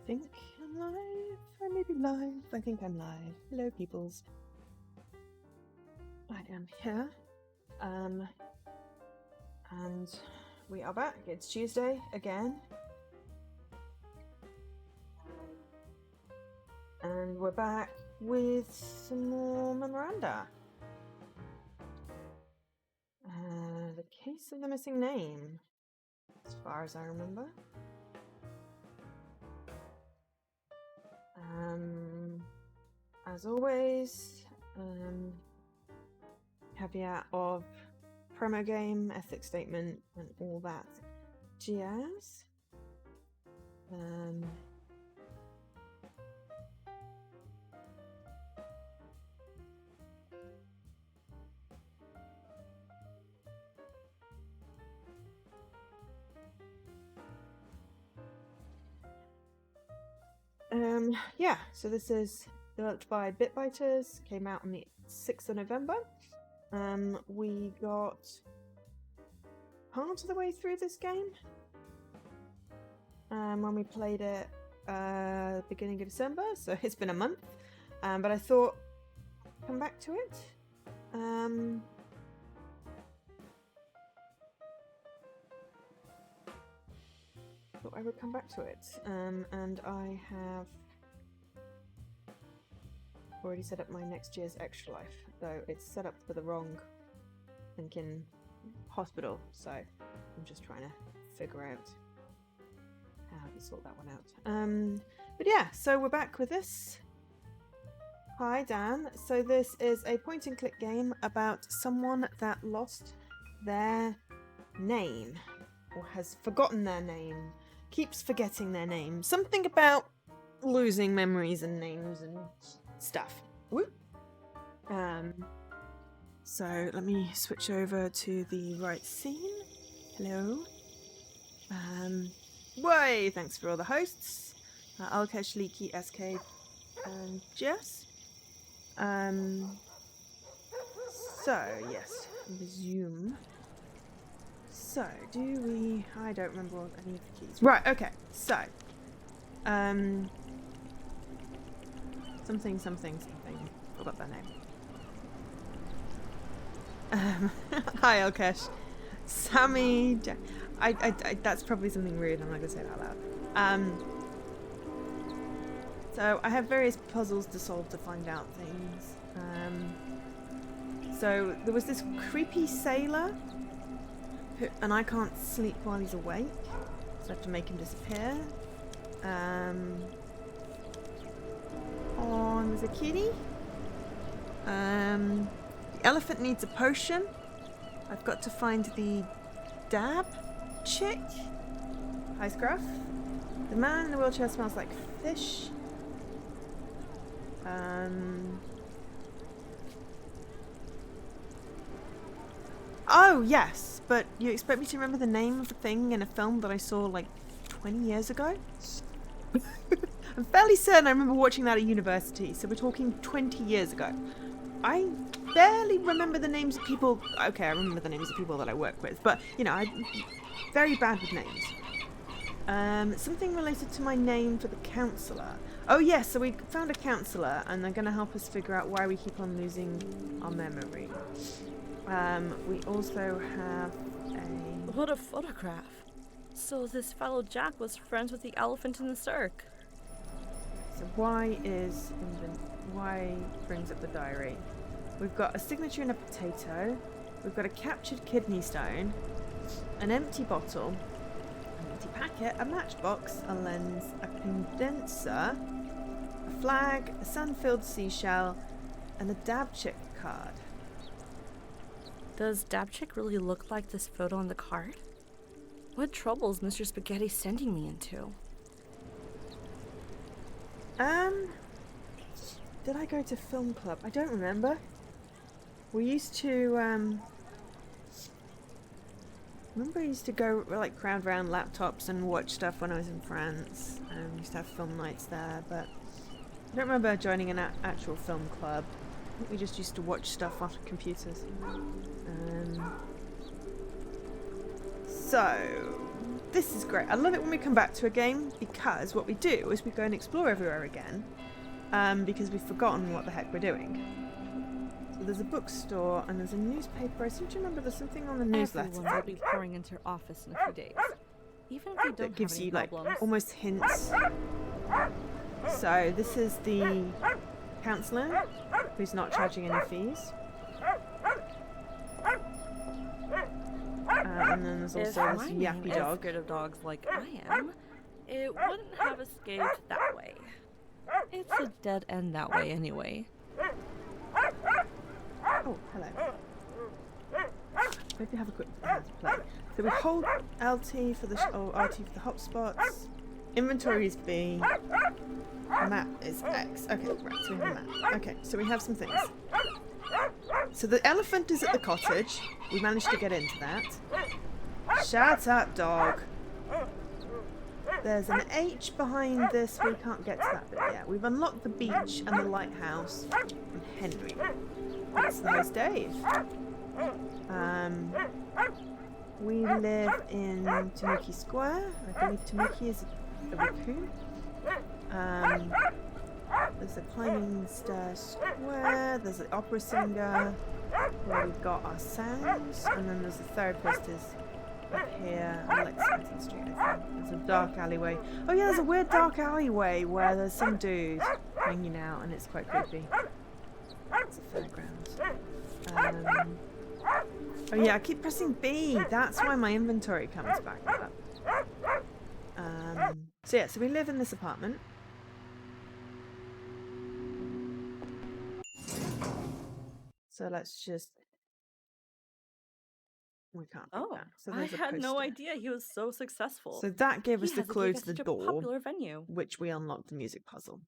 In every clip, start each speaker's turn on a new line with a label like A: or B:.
A: think I'm live. I may be live. I think I'm live. Hello, peoples. I am here. And we are back. It's Tuesday again. And we're back with some more Memoranda. The case of the missing name, as far as I remember. As always, caveat of promo game, ethics statement, and all that jazz. Yeah, so this is developed by Bitbiters, came out on the 6th of November. We got part of the way through this game when we played it beginning of December, so it's been a month. But I thought, come back to it. Thought I would come back to it, and I have already set up my next year's Extra Life, though it's set up for the wrong thinking hospital, so I'm just trying to figure out how to sort that one out. But yeah, so we're back with this. Hi Dan. So this is a point and click game about someone that lost their name, or has forgotten their name, keeps forgetting their name. Something about losing memories and names and stuff. Whoop. So let me switch over to the right scene. Hello. Way, thanks for all the hosts. Alkesh, Leaky, SK, and Jess. So yes, resume. So, do we... I don't remember any of the keys. Right, okay. So, something. Forgot that name. Hi, Alkesh. Sammy... I that's probably something rude. I'm not going to say it out loud. So, I have various puzzles to solve to find out things. So, there was this creepy sailor... and I can't sleep while he's awake, so I have to make him disappear. Oh, there's a kitty. The elephant needs a potion. I've got to find the dab chick. Hi, Scruff. The man in the wheelchair smells like fish. Oh, yes, but you expect me to remember the name of a thing in a film that I saw like 20 years ago? I'm fairly certain I remember watching that at university, so we're talking 20 years ago. I barely remember the names of people. Okay, I remember the names of people that I work with, but, you know, I'm very bad with names. Something related to my name for the counsellor. Oh, yes, so we found a counsellor, and they're going to help us figure out why we keep on losing our memory. We also have a...
B: What a photograph. So this fellow Jack was friends with the elephant in the cirque.
A: So why brings up the diary? We've got a signature in a potato. We've got a captured kidney stone. An empty bottle. An empty packet. A matchbox. A lens. A condenser. A flag. A sand-filled seashell. And a dab chick card.
B: Does Dabchick really look like this photo on the card? What trouble is Mr. Spaghetti sending me into?
A: Did I go to film club? I don't remember. We used to, remember I used to go, like, crowd around laptops and watch stuff when I was in France. We used to have film nights there, but I don't remember joining an actual film club. I think we just used to watch stuff on computers. So, this is great. I love it when we come back to a game because what we do is we go and explore everywhere again because we've forgotten what the heck we're doing. So there's a bookstore and there's a newspaper. I seem to remember there's something on the newsletter.
B: Everyone will be pouring into your office in a few days. Even if you don't
A: that gives
B: have any
A: you like
B: problems.
A: almost hints. So this is the counsellor who's not charging any fees. And then there's also this yappy dog.
B: If scared of dogs like I am, it wouldn't have escaped that way. It's a dead end that way anyway.
A: Oh, hello. Maybe have a quick play. So we hold LT for the RT for the hotspots. Inventory is B. Map is X. Okay, right. So we have a map. Okay, so we have some things. So the elephant is at the cottage. We managed to get into that. Shut up, dog. There's an H behind this. We can't get to that bit yet. We've unlocked the beach and the lighthouse and Henry. That's the host Dave. We live in Tanuki Square. I believe Tanuki is a raccoon. There's a climbing stair square. There's an opera singer where we've got our sounds, and then there's a therapist is up here on Lexington Street. I think there's a dark alleyway. Oh yeah, there's a weird dark alleyway where there's some dude hanging out, and it's quite creepy. It's a fairground. Oh yeah, I keep pressing B. That's why my inventory comes back up. So yeah, so we live in this apartment. So let's just... We can't do that. So
B: I
A: there's a
B: had no
A: poster.
B: idea he was so successful.
A: So that gave us
B: He
A: the
B: has a
A: clue
B: gig
A: to
B: at
A: the
B: such a
A: door,
B: popular venue.
A: which we unlocked the music puzzle.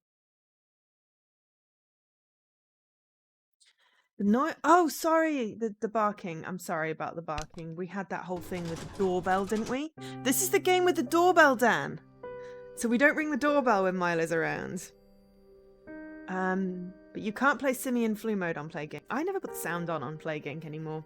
A: No, oh, sorry, the barking. I'm sorry about the barking. We had that whole thing with the doorbell, didn't we? This is the game with the doorbell, Dan. So we don't ring the doorbell when Milo's around. But you can't play Simian Flu mode on Play Game. I never put the sound on Play Game anymore.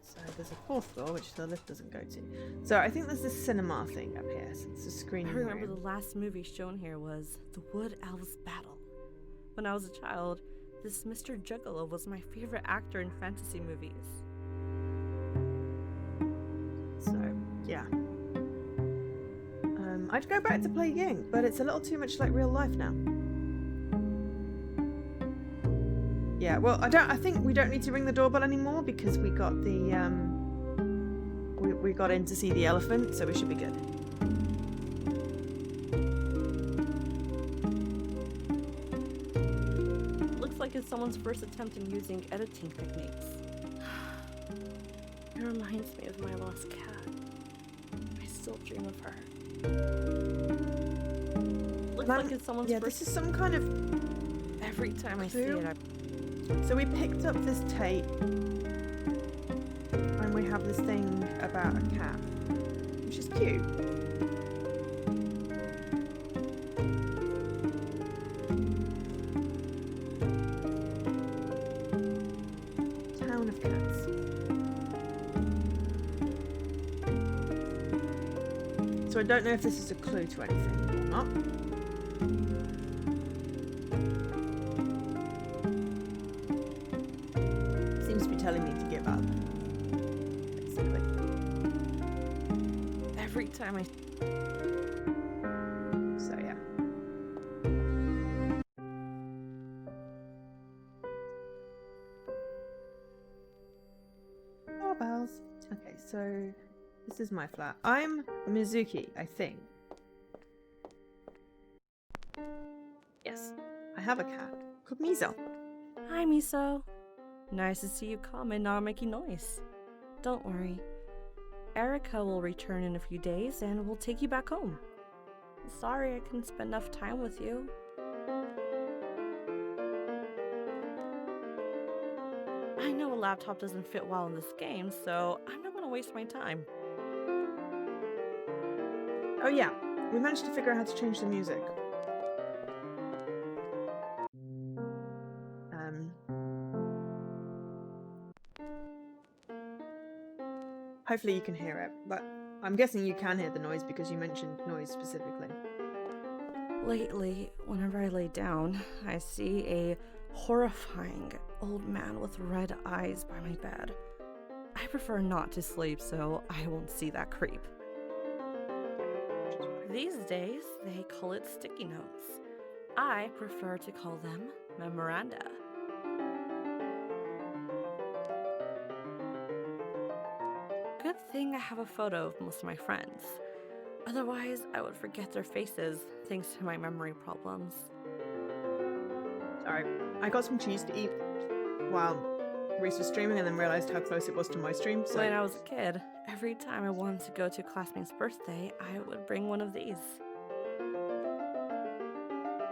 A: So there's a fourth floor, which the lift doesn't go to. So I think there's this cinema thing up here. So it's a screening
B: I remember
A: room.
B: the last movie shown here was The Wood Elves Battle. When I was a child, this Mr. Juggalo was my favorite actor in fantasy movies.
A: So, yeah. I'd go back to Play Game, but it's a little too much like real life now. Yeah, well, I think we don't need to ring the doorbell anymore because we got the, we got in to see the elephant, so we should be good.
B: Looks like it's someone's first attempt in using editing techniques. It reminds me of my lost cat. I still dream of her. Looks like it's someone's first...
A: this is some kind of...
B: Every time I see it,
A: So we picked up this tape, and we have this thing about a cat, which is cute. Town of Cats. So I don't know if this is a clue to anything or not. Seems to be telling me to give up, basically.
B: every time I...
A: So yeah. Doorbells. Okay, so this is my flat. I'm Mizuki, I think. Yes, I have a cat called Miso.
B: Hi, Miso. Nice to see you come and not making noise. Don't worry. Erica will return in a few days and we'll take you back home. Sorry I couldn't spend enough time with you. I know a laptop doesn't fit well in this game, so I'm not gonna waste my time.
A: Oh yeah, we managed to figure out how to change the music. Hopefully you can hear it, but I'm guessing you can hear the noise because you mentioned noise specifically.
B: Lately, whenever I lay down, I see a horrifying old man with red eyes by my bed. I prefer not to sleep so I won't see that creep. These days, they call it sticky notes. I prefer to call them memoranda. Good thing I have a photo of most of my friends. Otherwise, I would forget their faces thanks to my memory problems.
A: Sorry, I got some cheese to eat while Reese was streaming and then realised how close it was to my stream, so...
B: When I was a kid, every time I wanted to go to a classmate's birthday, I would bring one of these.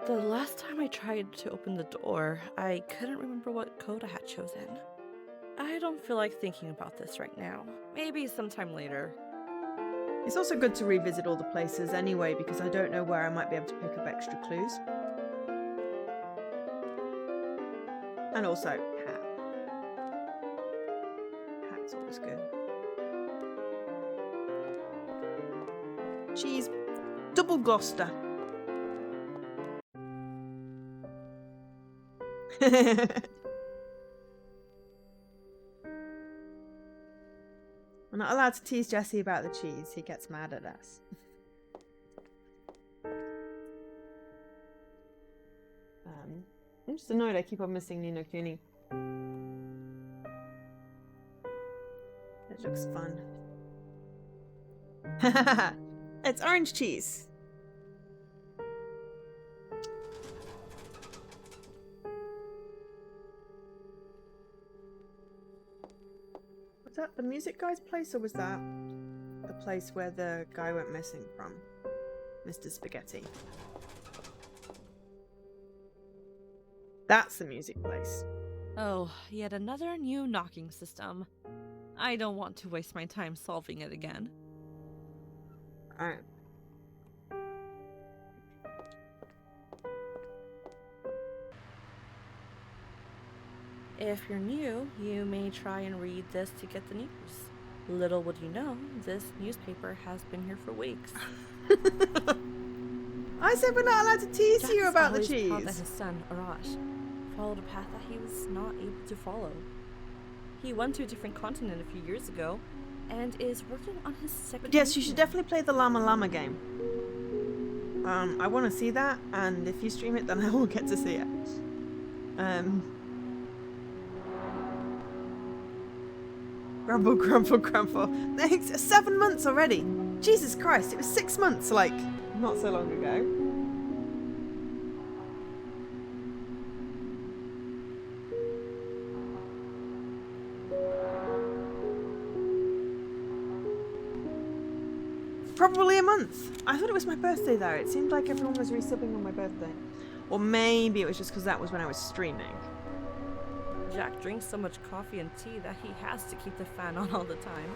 B: The last time I tried to open the door, I couldn't remember what code I had chosen. I don't feel like thinking about this right now. Maybe sometime later.
A: It's also good to revisit all the places anyway, because I don't know where I might be able to pick up extra clues. And also, hat. Hat's always good. Cheese. Double Gloucester. We're not allowed to tease Jesse about the cheese. He gets mad at us. I'm just annoyed I keep on missing Nino Cooney. It looks fun. It's orange cheese. Was that the music guy's place, or was that the place where the guy went missing from? Mr. Spaghetti. That's the music place.
B: Oh, yet another new knocking system. I don't want to waste my time solving it again.
A: Alright.
B: If you're new, you may try and read this to get the news. Little would you know, this newspaper has been here for weeks.
A: I said we're not allowed to tease
B: Jack
A: you
B: has
A: about the
B: always thought
A: cheese.
B: that his son, Arash, followed a path that he was not able to follow. He went to a different continent a few years ago, and is working on his second
A: Yes, you should
B: season.
A: definitely play the Llama Llama game. I want to see that, and if you stream it, then I will get to see it. Grumble, grumble, grumble. Thanks. 7 months already. Jesus Christ, it was 6 months, like, not so long ago. Probably a month. I thought it was my birthday though. It seemed like everyone was resubbing on my birthday. Or maybe it was just because that was when I was streaming.
B: Jack drinks so much coffee and tea that he has to keep the fan on all the time.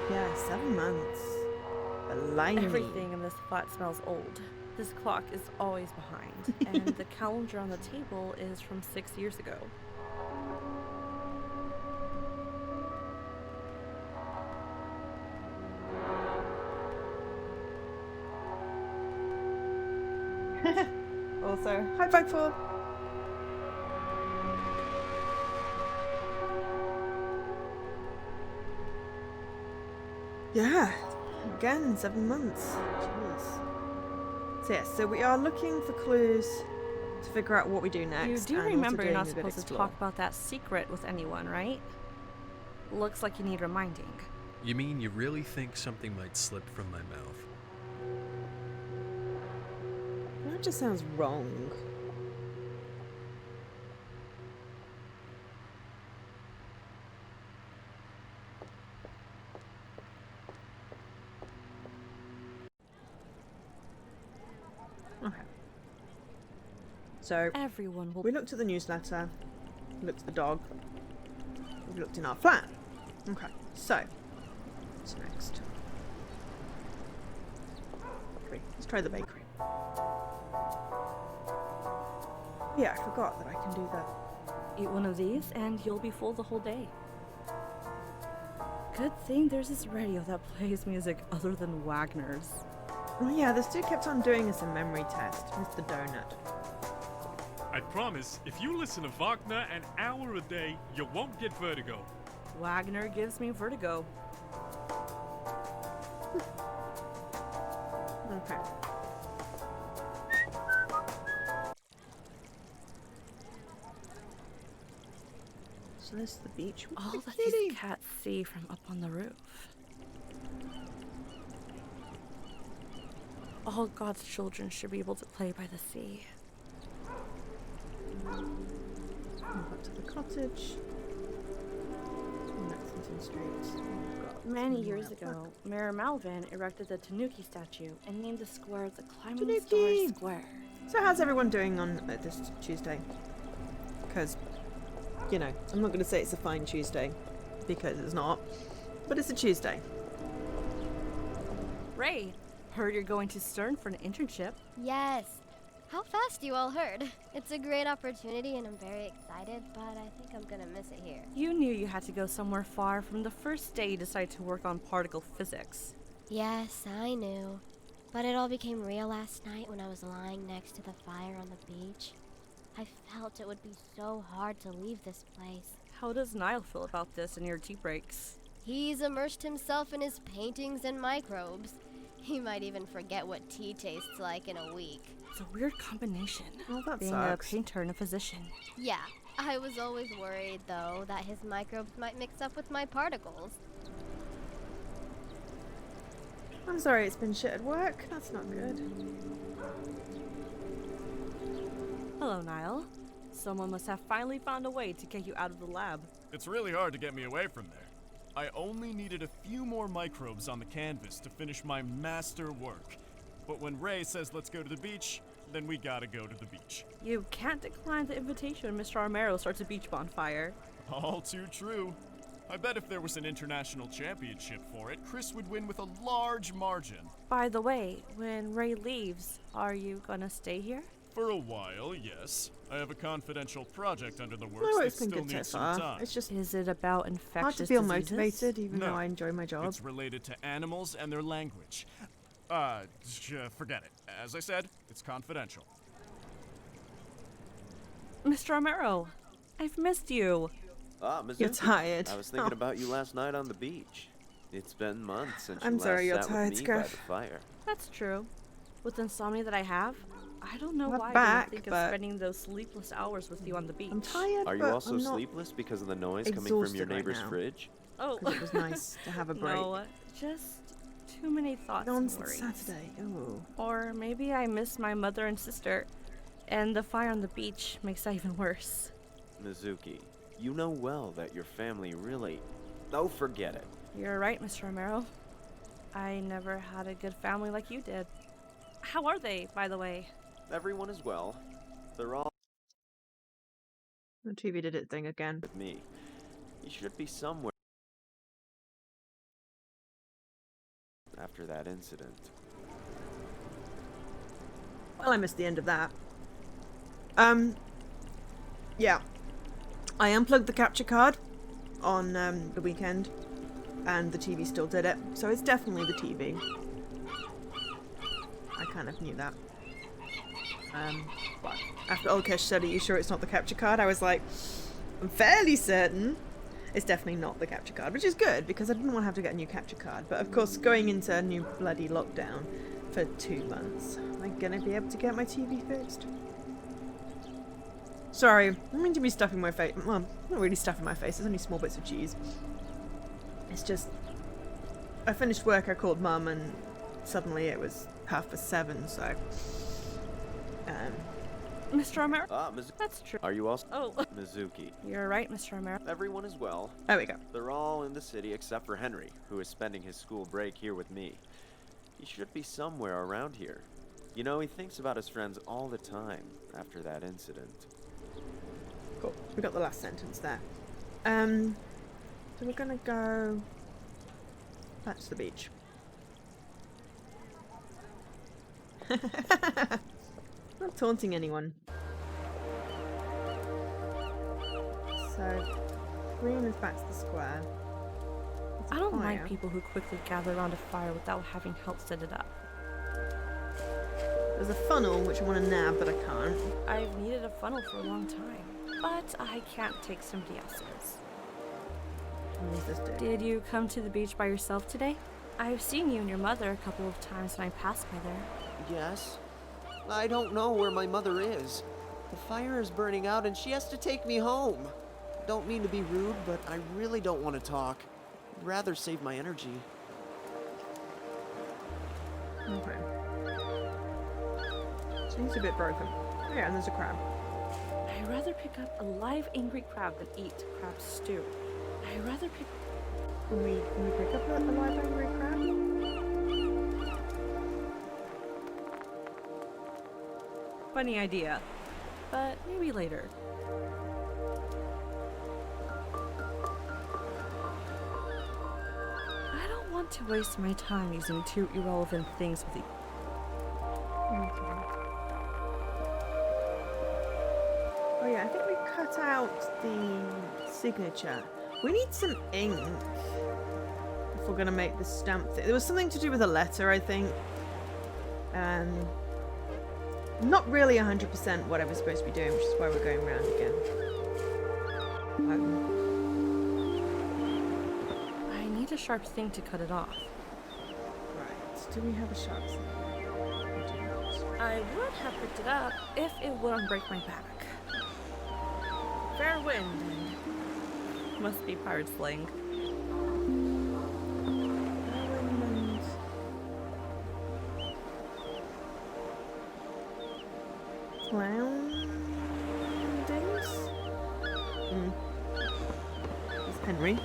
A: Yeah, 7 months. Blimey.
B: Everything in this flat smells old. This clock is always behind, and the calendar on the table is from 6 years ago.
A: Also, hi Bugful. Yeah, again, 7 months. Jeez. So yes, so we are looking for clues to figure out what we do next.
B: You do
A: and also
B: remember you're
A: doing
B: not
A: a bit
B: supposed to
A: explore.
B: talk about that secret with anyone, right? Looks like you need reminding.
C: You mean you really think something might slip from my mouth?
A: That just sounds wrong. Okay. So,
B: Everyone will.
A: we looked at the newsletter, we looked at the dog, we looked in our flat. Okay, so, what's next? Bakery. Let's try the bakery. Yeah, I forgot that I can do that.
B: Eat one of these, and you'll be full the whole day. Good thing there's this radio that plays music other than Wagner's.
A: Oh yeah, this dude kept on doing us a memory test, Mr. Donut.
D: I promise, if you listen to Wagner an hour a day, you won't get vertigo.
B: Wagner gives me vertigo.
A: Okay. So this is the beach.
B: All
A: What's
B: that
A: the
B: these
A: kitty?
B: cats see from up on the roof. All God's children should be able to play by the sea.
A: Back to the cottage. Lexington Street. We've got
B: Many
A: some
B: years
A: more
B: ago, Mayor Malvin erected the Tanuki statue and named the square the Climbing
A: Tanuki!
B: Star Square.
A: So how's everyone doing on this Tuesday? Because, you know, I'm not going to say it's a fine Tuesday, because it's not, but it's a Tuesday.
B: Ray, heard you're going to Stern for an internship.
E: Yes. How fast you all heard. It's a great opportunity and I'm very excited, but I think I'm gonna miss it here.
B: You knew you had to go somewhere far from the first day you decided to work on particle physics.
E: Yes, I knew. But it all became real last night when I was lying next to the fire on the beach. I felt it would be so hard to leave this place.
B: How does Niall feel about this and your tea breaks?
E: He's immersed himself in his paintings and microbes. He might even forget what tea tastes like in a week.
B: It's a weird combination.
A: Oh, that
B: being
A: sucks.
B: a painter and a physician.
E: Yeah, I was always worried, though, that his microbes might mix up with my particles.
A: I'm sorry it's been shit at work. That's not good.
B: Hello, Niall. Someone must have finally found a way to get you out of the lab.
F: It's really hard to get me away from there. I only needed a few more microbes on the canvas to finish my master work. But when Ray says let's go to the beach, then we gotta go to the beach.
B: You can't decline the invitation when Mr. Armero starts a beach bonfire.
F: All too true. I bet if there was an international championship for it, Chris would win with a large margin.
B: By the way, when Ray leaves, are you gonna stay here?
F: For a while, yes. I have a confidential project under the
A: No,
F: works that
A: it's been
F: still
A: good so
F: needs some
A: far.
F: time.
A: It's just
B: Is it about infectious
A: hard to feel
B: diseases?
A: motivated, even
F: No.
A: though I enjoy my job.
F: It's related to animals and their language. Forget it. As I said, it's confidential.
B: Mr. Armero, I've missed you.
G: Ah, Mizuki.
A: You're tired.
G: I was thinking
A: Oh.
G: about you last night on the beach. It's been months since
A: I'm
G: you
A: sorry,
G: last
A: you're
G: sat
A: tired,
G: with me by
A: Scruff.
G: the fire.
B: That's true. With insomnia that I have, I don't know
A: I'm
B: why I
A: back,
B: didn't think
A: but-
B: of spending those sleepless hours with you on the beach.
A: I'm tired,
G: Are you
A: but
G: also
A: I'm not,
G: sleepless because of the noise coming from
A: exhausted
G: your
A: right
G: neighbor's
A: now.
G: fridge?
B: Oh,
A: 'cause it was nice to have a break.
B: no, just too many thoughts
A: On
B: and worries.
A: Saturday. Ooh.
B: Or maybe I miss my mother and sister, and the fire on the beach makes that even worse.
G: Mizuki, you know well that your family really... Oh, forget it.
B: You're right, Mr. Romero. I never had a good family like you did. How are they, by the way?
G: Everyone is well. They're all
A: The TV did its thing again.
G: with me. You should be somewhere after that incident.
A: Well, I missed the end of that. Yeah. I unplugged the capture card on the weekend, and the TV still did it, so it's definitely the TV. I kind of knew that. But after Olkesh said, "Are you sure it's not the capture card?" I was like, I'm fairly certain it's definitely not the capture card, which is good because I didn't want to have to get a new capture card. But of course, going into a new bloody lockdown for 2 months, am I gonna be able to get my TV fixed? Sorry, I mean to be stuffing my face. Well, not really stuffing my face. There's only small bits of cheese. It's just, I finished work. I called Mum, and suddenly it was 7:30. So,
B: Mr. Romero?
G: Ah, Mizuki.
B: That's true.
G: Are you also...
B: Oh,
G: Mizuki.
B: you're right, Mr. Romero.
G: Everyone is well.
A: there we go.
G: They're all in the city except for Henry, who is spending his school break here with me. He should be somewhere around here. You know, he thinks about his friends all the time after that incident.
A: Cool. We got the last sentence there. So we're gonna go back to the beach. Not taunting anyone. So, green is back to the square.
B: I don't
A: fire.
B: like people who quickly gather around a fire without having help set it up.
A: There's a funnel which I want to nab, but I can't.
B: I've needed a funnel for a long time, but I can't take somebody else's.
A: What does this do?
B: Did you come to the beach by yourself today? I've seen you and your mother a couple of times when I passed by there.
G: Yes. I don't know where my mother is. The fire is burning out and she has to take me home. Don't mean to be rude, but I really don't want to talk. I'd rather save my energy.
A: Okay. Seems a bit broken. Oh, yeah, and there's a crab.
B: I'd rather pick up a live angry crab than eat crab stew. I'd rather pick...
A: Can we pick up a live angry crab?
B: Funny idea, but maybe later. I don't want to waste my time using two irrelevant things with you.
A: Oh yeah, I think we cut out the signature. We need some ink if we're gonna make the stamp thing. There was something to do with a letter, I think. Not really 100% what I was supposed to be doing, which is why we're going around again.
B: I need a sharp thing to cut it off.
A: Right, do we have a sharp thing? We do not.
B: I would have picked it up if it wouldn't break my back. Fair wind. Must be pirate slang.
A: Clown days? It's Henry.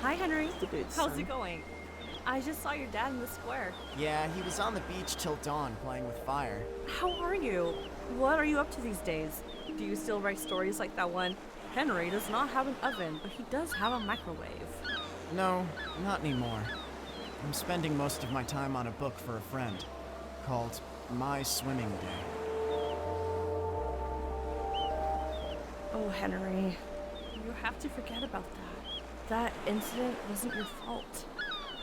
B: Hi, Henry.
A: The dude's
B: How's
A: son.
B: it going? I just saw your dad in the square.
H: Yeah, he was on the beach till dawn playing with fire.
B: How are you? What are you up to these days? Do you still write stories like that one? Henry does not have an oven, but he does have a microwave.
H: No, not anymore. I'm spending most of my time on a book for a friend called My Swimming Day.
B: Oh, Henry. You have to forget about that. That incident wasn't your fault.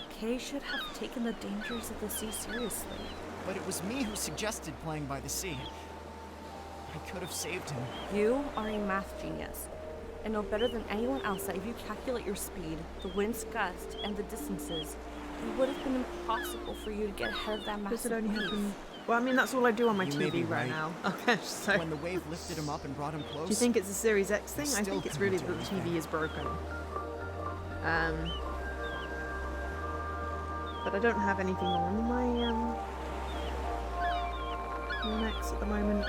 B: Kay should have taken the dangers of the sea seriously.
H: But it was me who suggested playing by the sea. I could have saved him.
B: You are a math genius, and know better than anyone else that if you calculate your speed, the wind's gust, and the distances, it would have been impossible for you to get ahead of that
A: Does it
B: massive
A: only
B: wave.
A: happen? Well, I mean, that's all I do on my
H: You may be
A: TV right
H: right.
A: now. Okay, so.
H: When the wave lifted him up and brought him close.
A: Do you think it's a Series X thing? I
H: Still
A: think it's
H: couldn't
A: really
H: do
A: that the TV
H: anything.
A: is broken. But I don't have anything on my Linux at the moment.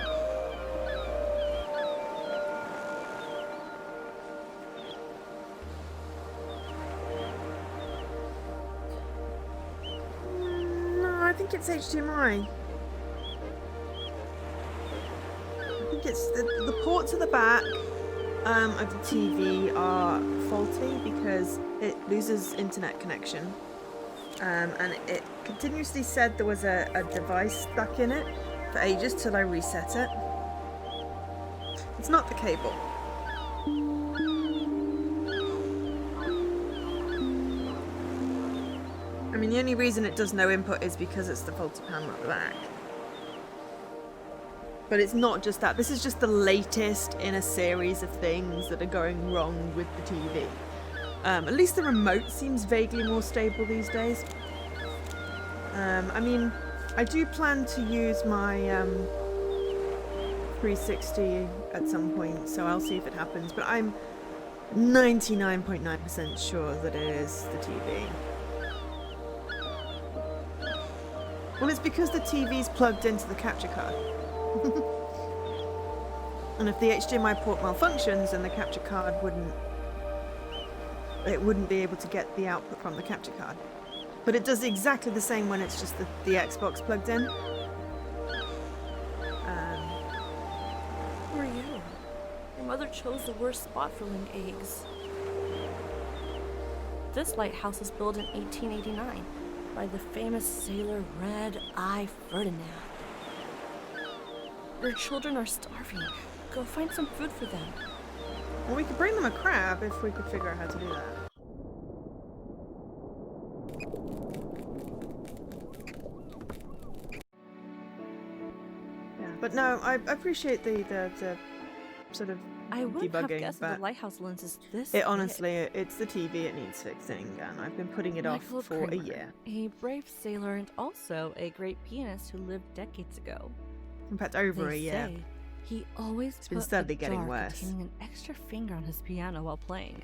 A: No, I think it's HDMI. I think it's the ports at the back of the TV are faulty because it loses internet connection. And it continuously said there was a device stuck in it for ages till I reset it. It's not the cable. I mean, the only reason it does no input is because it's the faulty panel at the back. But it's not just that. This is just the latest in a series of things that are going wrong with the TV. At least the remote seems vaguely more stable these days. I mean, I do plan to use my 360 at some point, so I'll see if it happens. But I'm 99.9% sure that it is the TV. Well, it's because the TV's plugged into the capture card. And if the HDMI port malfunctions, then the capture card wouldn't be able to get the output from the capture card. But it does exactly the same when it's just the Xbox plugged in.
B: Who are you? Your mother chose the worst spot for laying eggs. This lighthouse was built in 1889 by the famous sailor Red Eye Ferdinand. Your children are starving. Go find some food for them.
A: Well, we could bring them a crab if we could figure out how to do that. But no, I appreciate the sort of
B: I wouldn't have
A: debugging,
B: guessed that
A: but
B: the lighthouse lens is this
A: it
B: big.
A: honestly, it's the TV, it needs fixing, and I've been putting it off
B: Michael
A: for a
B: Kramer,
A: year.
B: a brave sailor and also a great pianist who lived decades ago.
A: In fact, over
B: They
A: a year.
B: say he always
A: been
B: put
A: steadily
B: a
A: getting
B: jar
A: worse.
B: containing an extra finger on his piano while playing,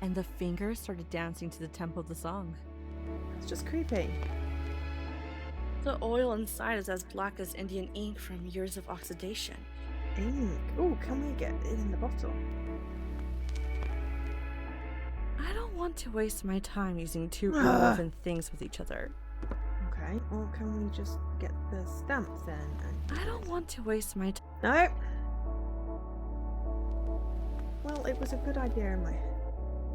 B: and the finger started dancing to the tempo of the song.
A: It's just creepy.
B: The oil inside is as black as Indian ink from years of oxidation.
A: Ink. Oh, can we get it in the bottle?
B: I don't want to waste my time using two irrelevant things with each other.
A: Okay, well, can we just get the stamps then?
B: I don't want to waste my time.
A: No. Well, it was a good idea in my head.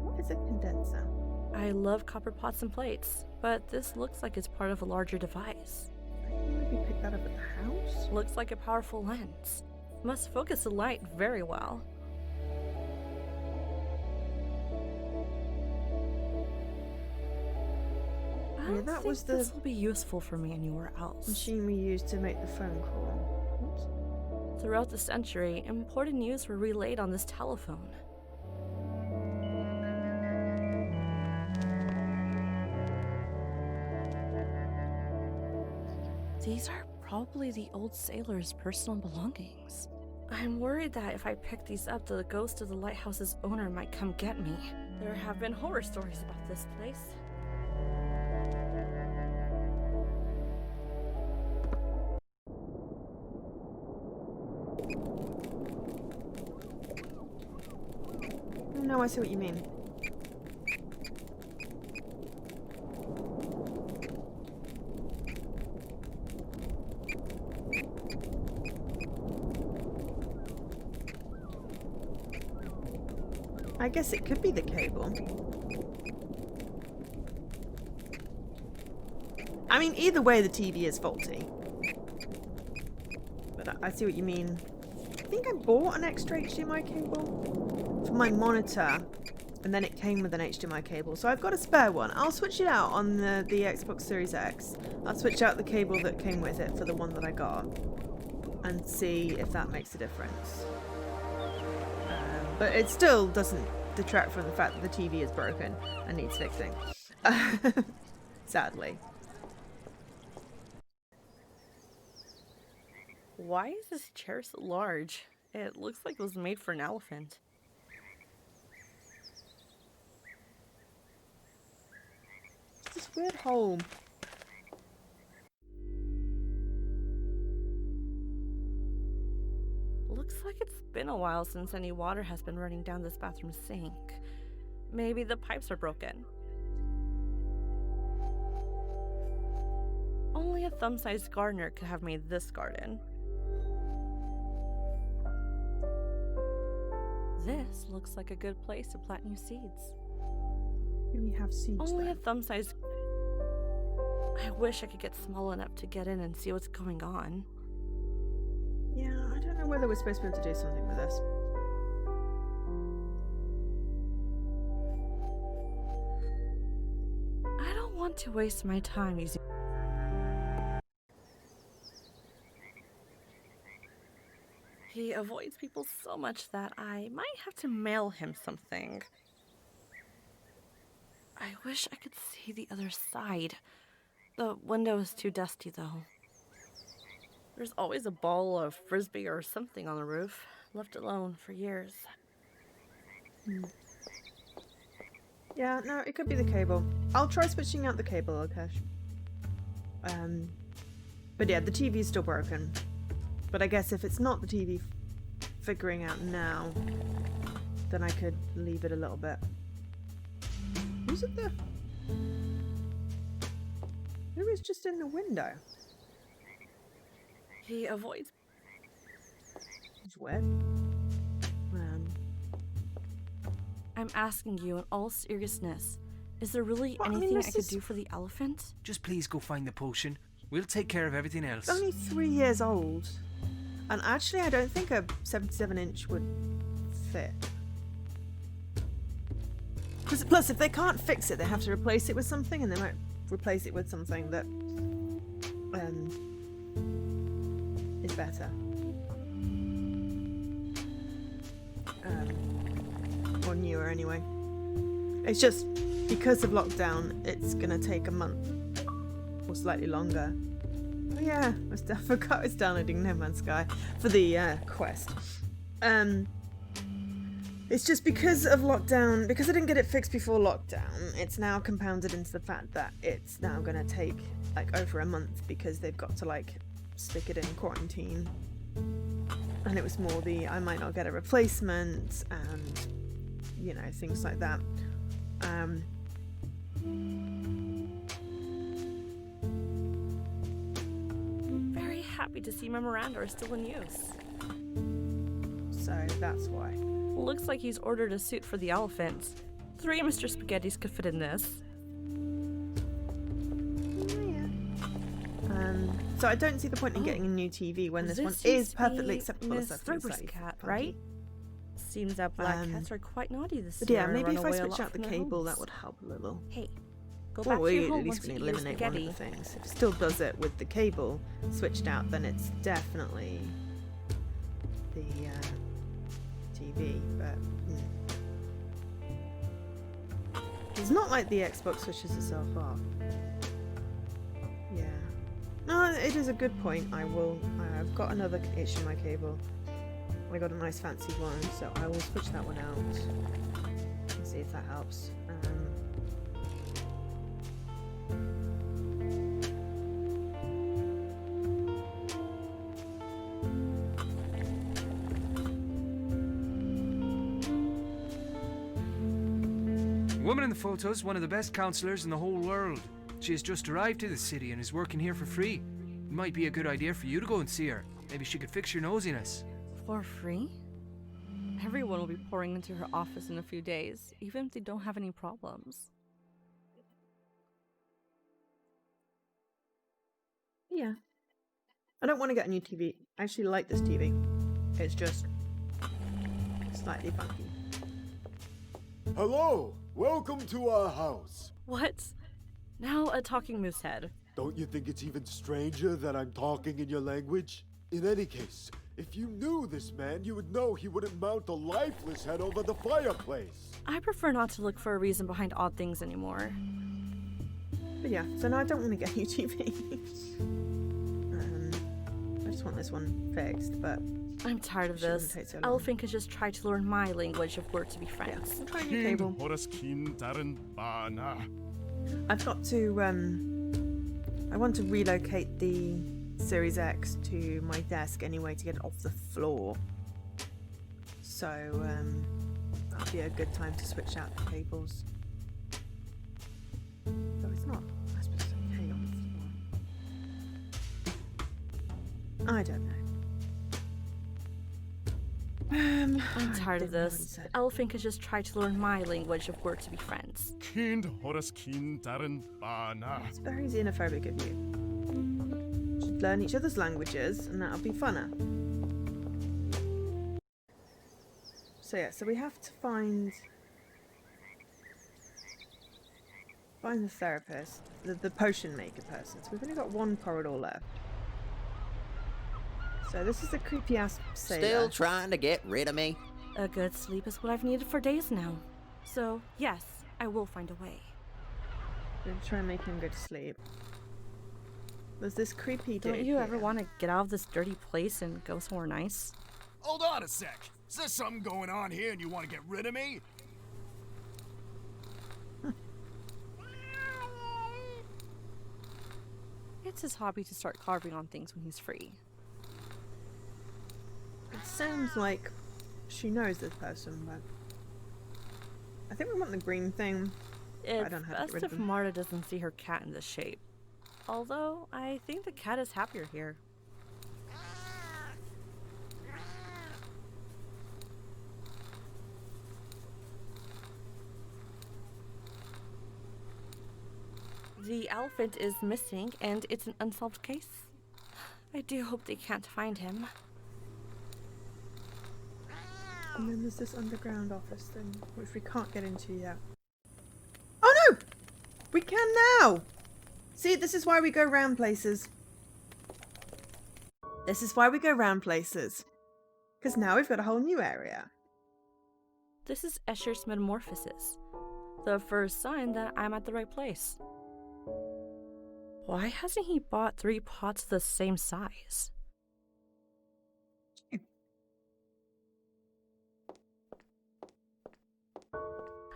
A: What is a condenser?
B: I love copper pots and plates, but this looks like it's part of a larger device.
A: I think maybe pick that up at the house.
B: Looks like a powerful lens. Must focus the light very well. I
A: Yeah,
B: don't
A: that
B: think
A: was the
B: this will be useful for me anywhere else.
A: machine we used to make the phone call. Oops.
B: Throughout the century, important news were relayed on this telephone. These are probably the old sailor's personal belongings. I'm worried that if I pick these up, the ghost of the lighthouse's owner might come get me. There have been horror stories about this place.
A: Oh, no, I see what you mean. I guess it could be the cable. I mean, either way, the TV is faulty. But I see what you mean. I think I bought an extra HDMI cable for my monitor, and then it came with an HDMI cable. So I've got a spare one. I'll switch it out on the Xbox Series X. I'll switch out the cable that came with it for the one that I got, and see if that makes a difference. But it still doesn't detract from the fact that the TV is broken and needs fixing. Sadly.
B: Why is this chair so large? It looks like it was made for an elephant.
A: It's this weird hole.
B: Looks like it's been a while since any water has been running down this bathroom sink. Maybe the pipes are broken. Only a thumb-sized gardener could have made this garden. This looks like a good place to plant new seeds.
A: Do we have seeds
B: Only
A: there?
B: a thumb-sized... I wish I could get small enough to get in and see what's going on.
A: Yeah, I don't know whether we're supposed to be able to do something with this.
B: I don't want to waste my time using... He avoids people so much that I might have to mail him something. I wish I could see the other side. The window is too dusty, though. There's always a ball of frisbee or something on the roof, left alone for years.
A: Yeah, no, it could be the cable. I'll try switching out the cable, Akash. But yeah, the TV is still broken. But I guess if it's not the TV figuring out now, then I could leave it a little bit. Who's it there? Who is just in the window?
B: He avoids...
A: It's weird.
B: I'm asking you in all seriousness, is there really
A: Well, I mean,
B: anything I
A: this
B: could
A: is-
B: do for the elephant?
C: Just please go find the potion. We'll take care of everything else.
A: It's only 3 years old. And actually, I don't think a 77-inch would fit. Plus, if they can't fix it, they have to replace it with something, and they might replace it with something that is better. Or newer, anyway. It's just, because of lockdown, it's gonna take a month. Or slightly longer. Oh yeah, I forgot I was downloading No Man's Sky for the quest. It's just because of lockdown, because I didn't get it fixed before lockdown, it's now compounded into the fact that it's now gonna take like over a month because they've got to like stick it in quarantine. And it was more the I might not get a replacement and you know, things like that.
B: Very happy to see Memoranda are still in use.
A: So that's why.
B: Looks like he's ordered a suit for the elephant. 3 Mr. Spaghettis could fit in this.
A: So I don't see the point in getting a new TV when this one is perfectly acceptable.
B: Miss Thurber's cat, right? Seems that black cats are quite naughty this
A: But
B: year.
A: yeah, maybe if I
B: run away a
A: switch
B: lot
A: out the
B: from their
A: cable, that
B: homes.
A: would help a little.
B: Hey, go back
A: Or
B: to your
A: at
B: home
A: least
B: once
A: we
B: you
A: can
B: eat your
A: eliminate one of the
B: spaghetti.
A: things. If it still does it with the cable switched out, then it's definitely the TV. But it's not like the Xbox switches itself off. Yeah. No, it is a good point. I've got another HDMI cable. I got a nice fancy one, so I will switch that one out and see if that helps.
I: The woman in the photo is one of the best counselors in the whole world. She has just arrived to the city and is working here for free. It might be a good idea for you to go and see her. Maybe she could fix your nosiness.
B: For free? Everyone will be pouring into her office in a few days, even if they don't have any problems.
A: Yeah. I don't want to get a new TV. I actually like this TV. It's just slightly funky.
J: Hello! Welcome to our house.
B: What? Now a talking moose head.
J: Don't you think it's even stranger that I'm talking in your language? In any case, if you knew this man, you would know he wouldn't mount a lifeless head over the fireplace.
B: I prefer not to look for a reason behind odd things anymore.
A: But yeah, so now I don't want to get a new TV. I just want this one fixed, but
B: I'm tired of
A: shouldn't
B: this.
A: take so long.
B: Elephant could just try to learn my language if we're to be
A: Yeah,
B: friends.
A: I'll try a new cable.
F: Horas kin darin bana.
A: I've got to, I want to relocate the Series X to my desk anyway to get it off the floor. So, that'll be a good time to switch out the cables. Though it's not, I suppose it's okay on the floor. I don't know.
B: I'm
A: I
B: tired of
A: didn't know what he
B: this.
A: said.
B: Elephant could just try to learn my language if we're to be friends.
F: Kind horas kin darin bana.
A: It's very xenophobic of you. Should learn each other's languages, and that'll be funner. So yeah, so we have to find the therapist, the potion maker person. So we've only got one corridor left. So this is a creepy ass sailor.
G: Still trying to get rid of me?
B: A good sleep is what I've needed for days now. So, yes, I will find a way.
A: We're gonna try and make him go to sleep. There's this creepy dude
B: Don't you ever
A: here.
B: want to get out of this dirty place and go somewhere nice?
F: Hold on a sec. Is there something going on here and you want to get rid of me?
B: It's his hobby to start carving on things when he's free.
A: It sounds like she knows this person, but I think we want the green thing.
B: It's
A: don't know how to get
B: best
A: rid of
B: if
A: them.
B: Marta doesn't see her cat in this shape. Although, I think the cat is happier here. The elephant is missing, and it's an unsolved case. I do hope they can't find him.
A: And then there's this underground office thing, which we can't get into yet. Oh no! We can now! See, this is why we go round places. This is why we go round places. Because now we've got a whole new area.
B: This is Escher's Metamorphosis, the first sign that I'm at the right place. Why hasn't he bought 3 pots the same size?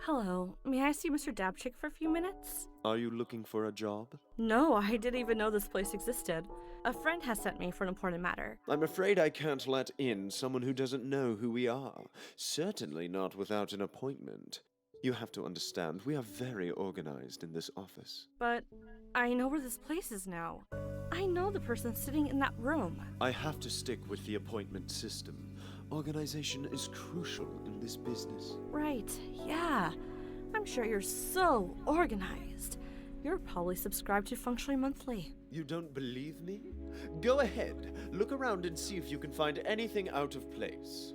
B: Hello, may I see Mr. Dabchick for a few minutes?
G: Are you looking for a job?
B: No, I didn't even know this place existed. A friend has sent me for an important matter.
G: I'm afraid I can't let in someone who doesn't know who we are. Certainly not without an appointment. You have to understand, we are very organized in this office.
B: But I know where this place is now. I know the person sitting in that room.
G: I have to stick with the appointment system. Organization is crucial in this business.
B: Right, yeah. I'm sure you're so organized. You're probably subscribed to Functionally Monthly.
G: You don't believe me? Go ahead. Look around and see if you can find anything out of place.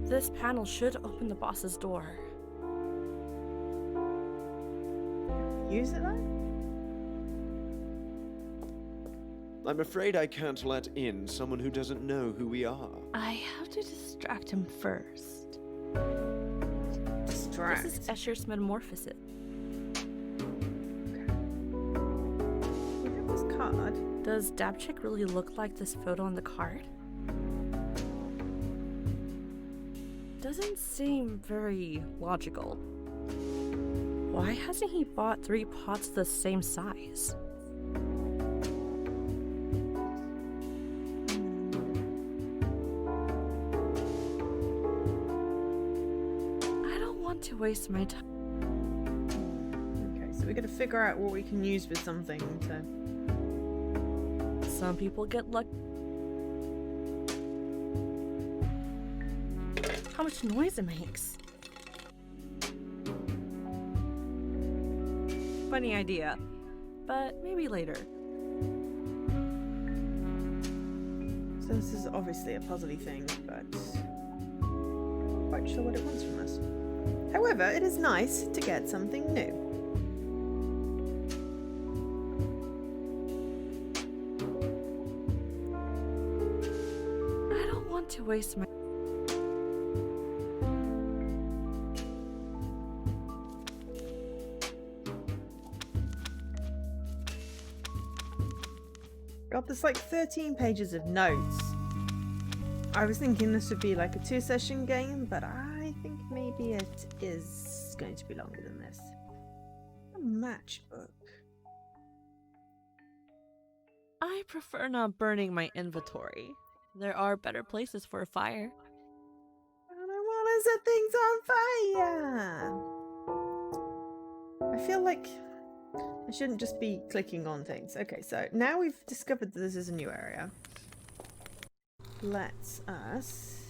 B: This panel should open the boss's door.
A: Use it though?
G: I'm afraid I can't let in someone who doesn't know who we are.
K: I have to distract him first.
A: Distract.
B: This is Escher's Metamorphosis.
A: Look at this card.
B: Does Dabchick really look like this photo on the card? Doesn't seem very logical. Why hasn't he bought 3 pots the same size? I don't want to waste my time.
A: Okay, so we gotta figure out what we can use with something to...
B: Some people get lucky. How much noise it makes. Funny idea, but maybe later.
A: So this is obviously a puzzly thing, but not quite sure what it wants from us. However, it is nice to get something new.
B: I don't want to waste my...
A: Got this like 13 pages of notes. I was thinking this would be like a 2-session game, but I think maybe it is going to be longer than this. A matchbook.
K: I prefer not burning my inventory. There are better places for a fire.
A: I don't want to set things on fire. I feel like I shouldn't just be clicking on things. Okay, so now we've discovered that this is a new area. Let's us...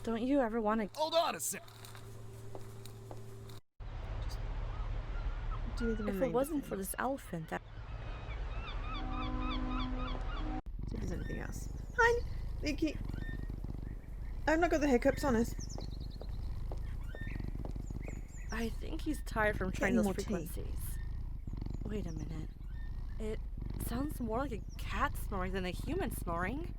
B: Don't you ever want to...
F: Hold on a sec.
A: do the
B: If it
A: remainder
B: wasn't
A: thing.
B: for this elephant that...
A: See if there's anything else. Hi, Vicky. I've not got the hiccups, honest.
B: I think he's tired from trying
A: Getting
B: those
A: more tea.
B: frequencies. Wait a minute. It sounds more like a cat snoring than a human snoring.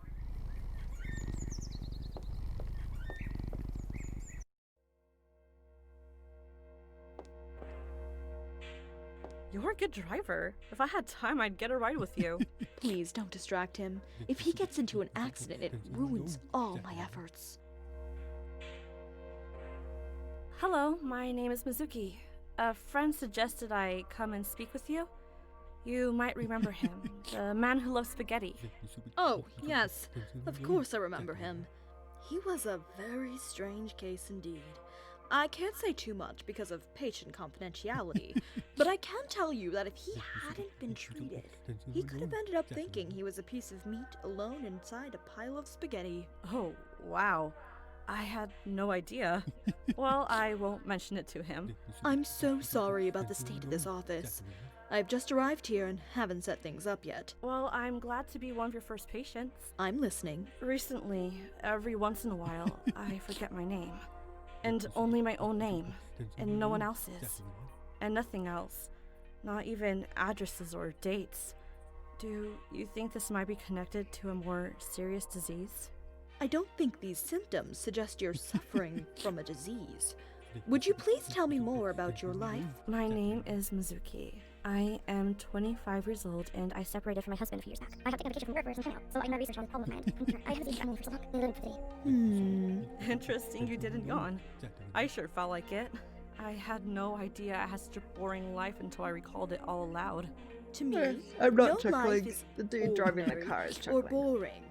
B: You're a good driver. If I had time, I'd get a ride with you.
L: Please don't distract him. If he gets into an accident, it ruins all my efforts.
B: Hello, my name is Mizuki. A friend suggested I come and speak with you. You might remember him, the man who loves spaghetti.
L: Oh, yes. Of course I remember him. He was a very strange case indeed. I can't say too much because of patient confidentiality, but I can tell you that if he hadn't been treated, he could have ended up thinking he was a piece of meat alone inside a pile of spaghetti.
B: Oh, wow. I had no idea. Well, I won't mention it to him.
L: I'm so sorry about the state of this office. I've just arrived here and haven't set things up yet.
B: Well, I'm glad to be one of your first patients.
L: I'm listening.
B: Recently, every once in a while, I forget my name. And only my own name. And no one else's. And nothing else. Not even addresses or dates. Do you think this might be connected to a more serious disease?
L: I don't think these symptoms suggest you're suffering from a disease. Would you please tell me more about your life?
B: My name is Mizuki. I am 25 years old and I separated from my husband a few years back. I have taken a vacation from work for some time now, so I do my research on the problem at hand. I have seen for so long, including today. Interesting you didn't yawn. I sure felt like it. I had no idea I had such a boring life until I recalled it all aloud.
L: To me,
A: I'm
L: no
A: not chuckling.
L: life is
A: The dude driving the
L: ordinary
A: car is
L: or
A: chuckling.
L: boring.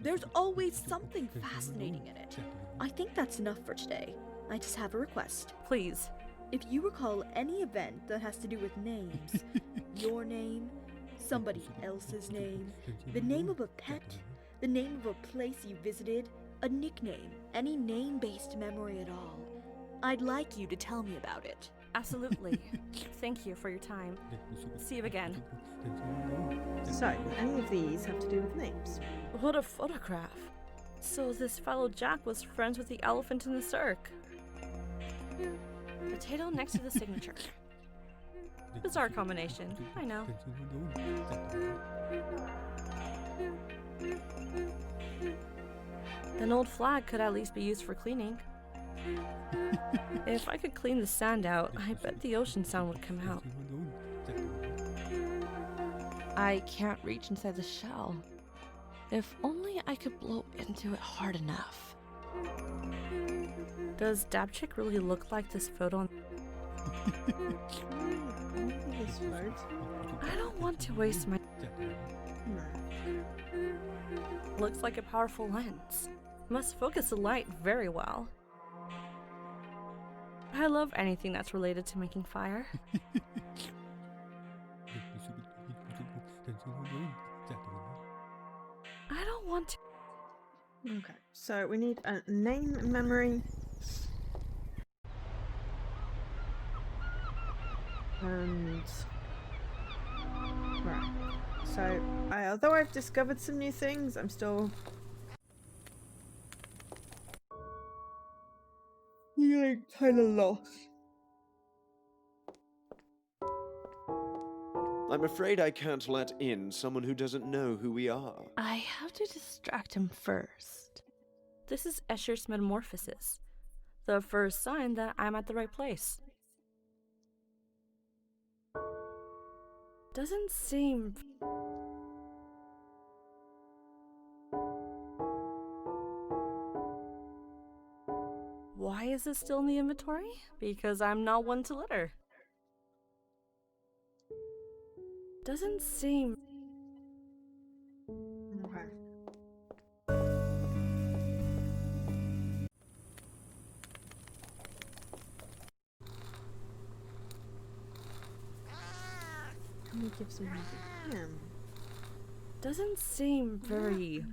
L: There's always something fascinating in it. I think that's enough for today. I just have a request.
B: Please.
L: If you recall any event that has to do with names, your name, somebody else's name, the name of a pet, the name of a place you visited, a nickname, any name-based memory at all, I'd like you to tell me about it.
B: Absolutely. Thank you for your time. See you again.
A: So, any of these have to do with names?
B: What a photograph. So this fellow Jack was friends with the elephant in the cirque. Potato next to the signature. Bizarre combination, I know. An old flag could at least be used for cleaning. If I could clean the sand out, I bet the ocean sound would come out.
K: I can't reach inside the shell. If only I could blow into it hard enough.
B: Does Dabchick really look like this photo? I don't want to waste my... Looks like a powerful lens. Must focus the light very well. I love anything that's related to making fire. I don't want to...
A: Okay, so we need a name and memory. And... Right. So, although I've discovered some new things, I'm still... feeling kind of lost.
G: I'm afraid I can't let in someone who doesn't know who we are.
K: I have to distract him first.
B: This is Escher's metamorphosis. The first sign that I'm at the right place. Doesn't seem... Why is it still in the inventory? Because I'm not one to litter. Doesn't seem...
A: Okay. Can we give some money to him?
B: Doesn't seem very...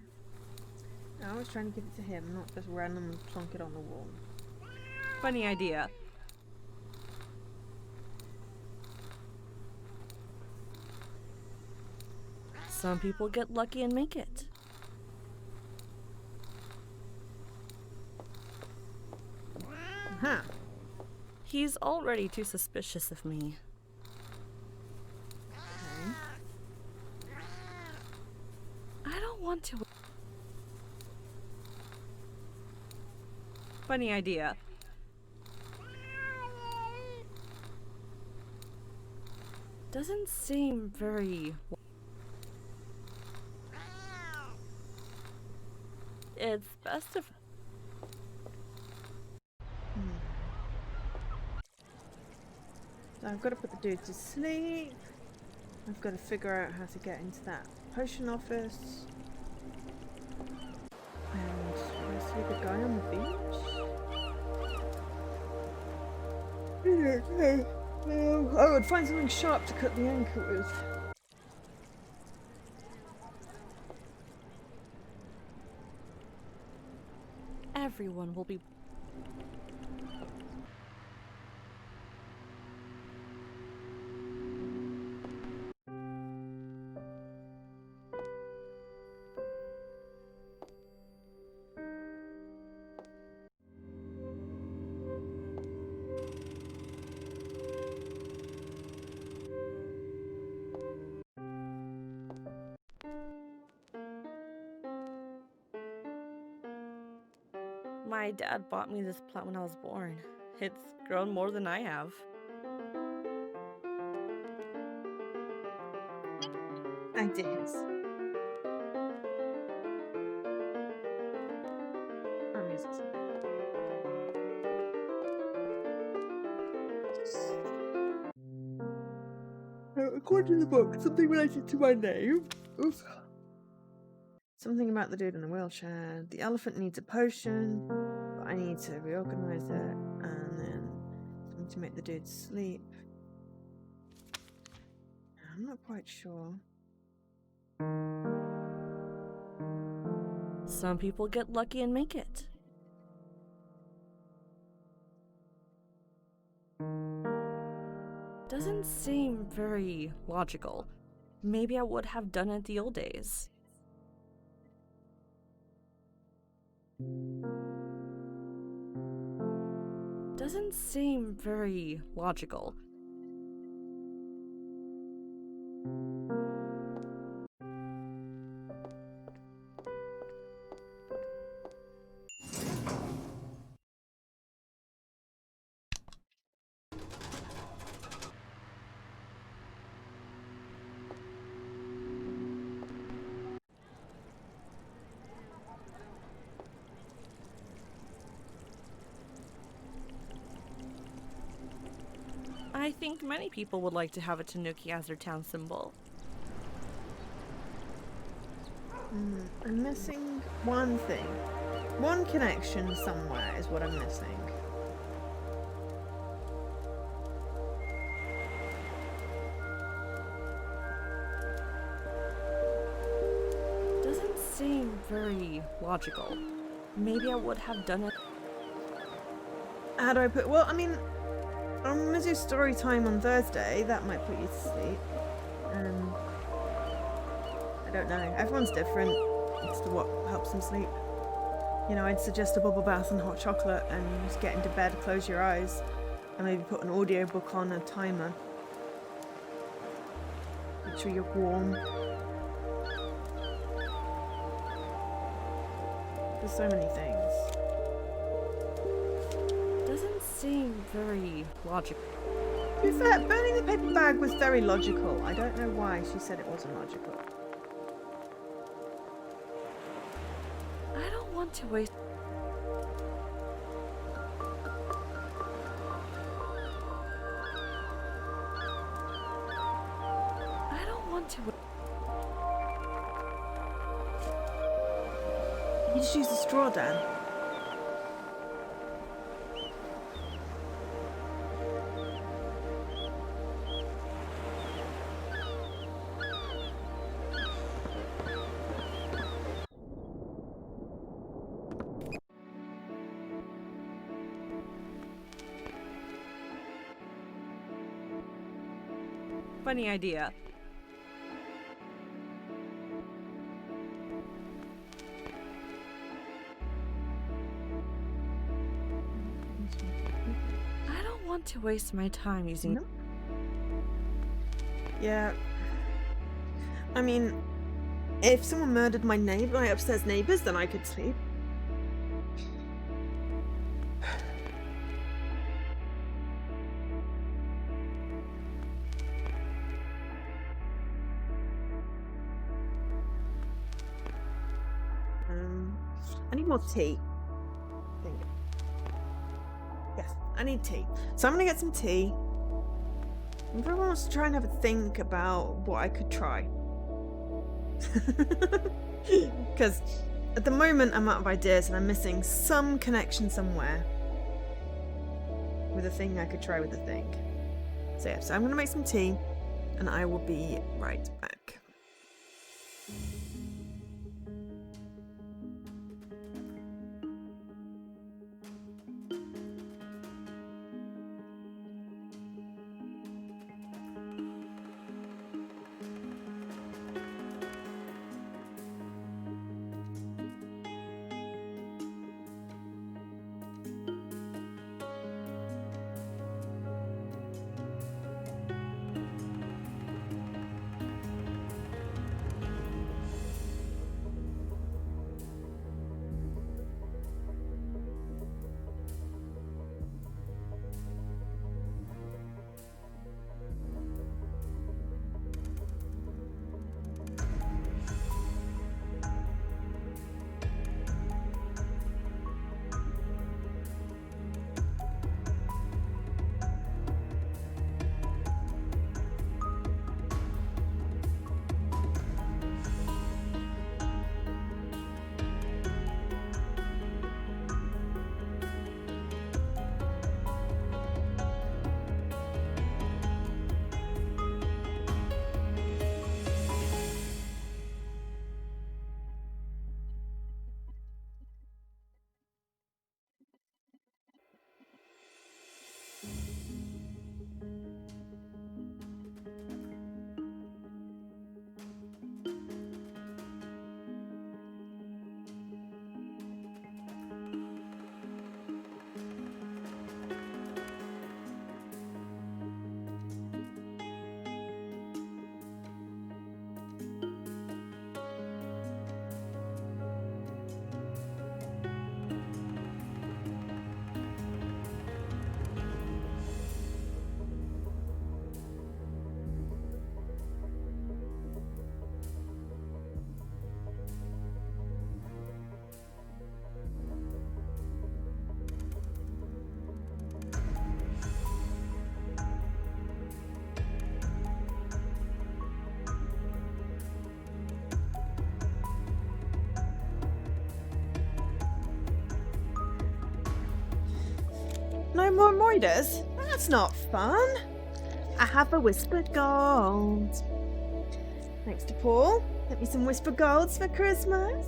A: I was trying to give it to him, not just randomly plonk it on the wall.
B: Funny idea. Some people get lucky and make it.
A: Huh.
B: He's already too suspicious of me.
A: Okay.
B: I don't want to... Funny idea. Doesn't seem very... It's best if...
A: So I've got to put the dude to sleep. I've got to figure out how to get into that potion office. And I see the guy on the beach. I would find something sharp to cut the anchor with.
B: Everyone will be... My dad bought me this plant when I was born. It's grown more than I have.
A: Ideas. Oh, music. According to the book, something related to my name. Oof. Something about the dude in the wheelchair. The elephant needs a potion, but I need to reorganize it, and then something to make the dude sleep. I'm not quite sure.
B: Some people get lucky and make it. Doesn't seem very logical. Maybe I would have done it the old days. Doesn't seem very logical. I think many people would like to have a tanuki as their town symbol.
A: I'm missing one thing. One connection somewhere is what I'm missing.
B: Doesn't seem very logical. Maybe I would have done it.
A: How do I put... Well, I mean, I'm gonna do story time on Thursday. That might put you to sleep. I don't know. Everyone's different as to what helps them sleep. You know, I'd suggest a bubble bath and hot chocolate and just get into bed, close your eyes, and maybe put an audiobook on a timer. Make sure you're warm. There's so many things.
B: Doesn't seem very logical.
A: To be fair, burning the paper bag was very logical. I don't know why she said it wasn't logical.
B: I don't want to waste. I don't want to.
A: You just use the straw, Dan.
B: Funny idea. I don't want to waste my time using.
A: No. Yeah. I mean, if someone murdered my neighbor, my upstairs neighbors, then I could sleep. I need more tea. I think. Yes, I need tea. So I'm gonna get some tea. Everyone wants to try and have a think about what I could try. Because at the moment I'm out of ideas and I'm missing some connection somewhere with a thing I could try with a thing. So yeah, so I'm gonna make some tea and I will be right back. No more moiders? That's not fun. I have a whispered gold. Thanks to Paul. Get me some whispered golds for Christmas.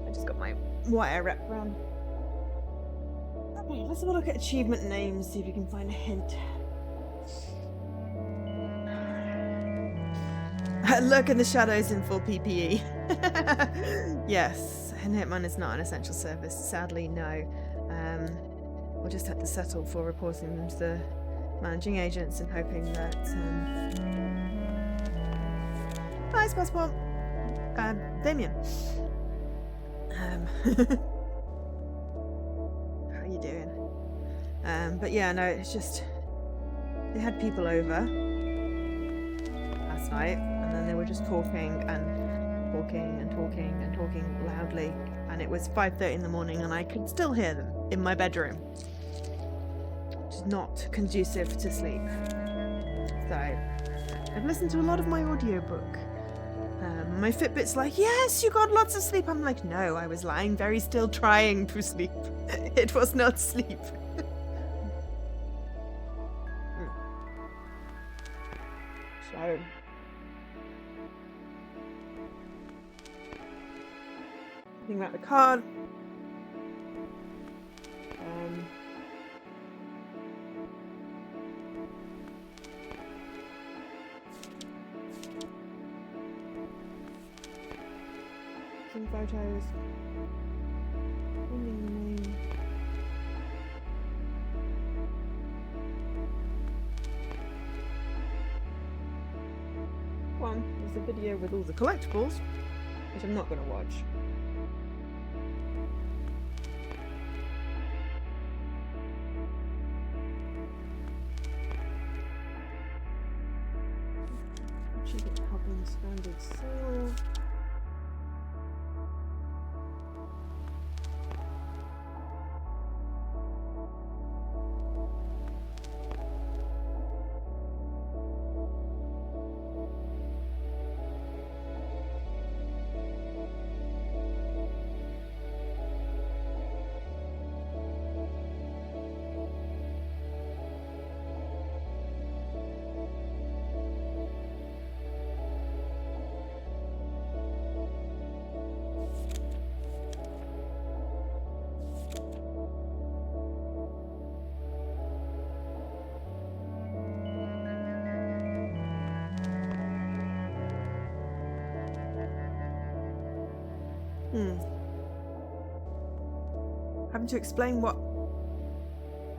A: I just got my wire wrapped around. Okay, let's have a look at achievement names, see if we can find a hint. Lurk in the shadows in full PPE. Yes, and Hitman is not an essential service. Sadly, no. We'll just have to settle for reporting them to the managing agents and hoping that. Hi, Passport. Damien. How are you doing? But yeah, no, it's just they had people over last night, and then they were just talking and talking and talking and talking loudly, and it was 5:30 in the morning, and I could still hear them in my bedroom, which is not conducive to sleep. So I've listened to a lot of my audiobook. My Fitbit's like, yes, you got lots of sleep. I'm like, no, I was lying very still trying to sleep. It was not sleep. So think about the card. Some photos. Finding the name. One is the video with all the collectibles, which I'm not going to watch. Achievement helping standard sale. Having to explain what...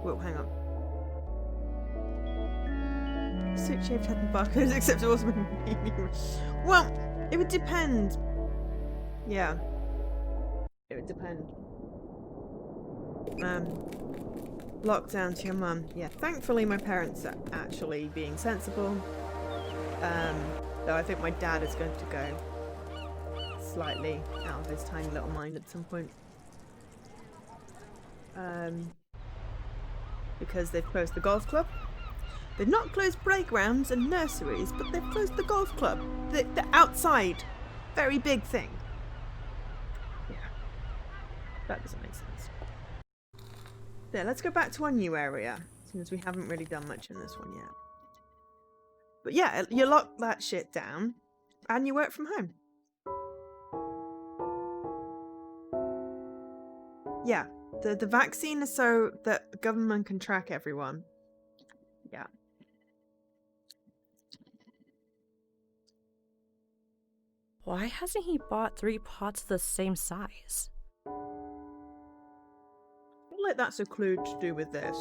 A: Well, hang on. Suit shaped head and barcodes, except it wasn't meaning. Well, it would depend. Yeah. It would depend. Lockdown to your mum. Yeah, thankfully my parents are actually being sensible. Though I think my dad is going to go slightly out of his tiny little mind at some point. Because they've closed the golf club. They've not closed playgrounds and nurseries, but they've closed the golf club. The outside, very big thing. Yeah, that doesn't make sense. There, let's go back to our new area, since we haven't really done much in this one yet. But yeah, you lock that shit down, and you work from home. Yeah. The vaccine is so that the government can track everyone. Yeah.
B: Why hasn't he bought 3 pots the same size?
A: I feel like that's a clue to do with this.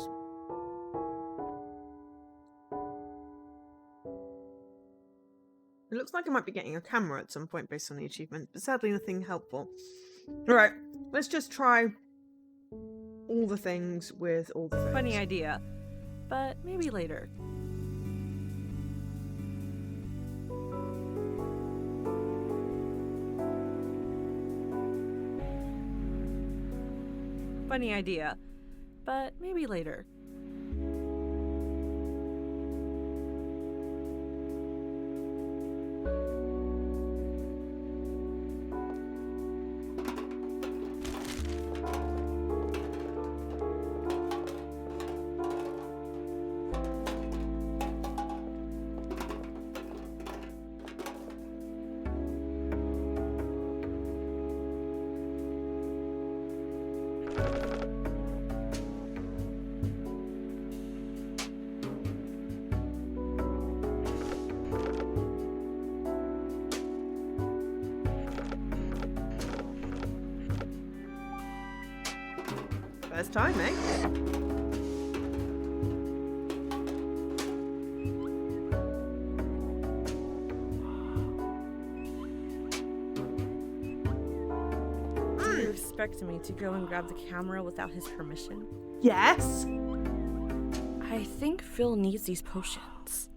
A: It looks like I might be getting a camera at some point based on the achievement, but sadly nothing helpful. Alright, let's just try all the things with all the things.
B: Funny idea, but maybe later. Funny idea, but maybe later.
A: First time, eh?
B: Do you expect me to go and grab the camera without his permission?
A: Yes.
B: I think Phil needs these potions.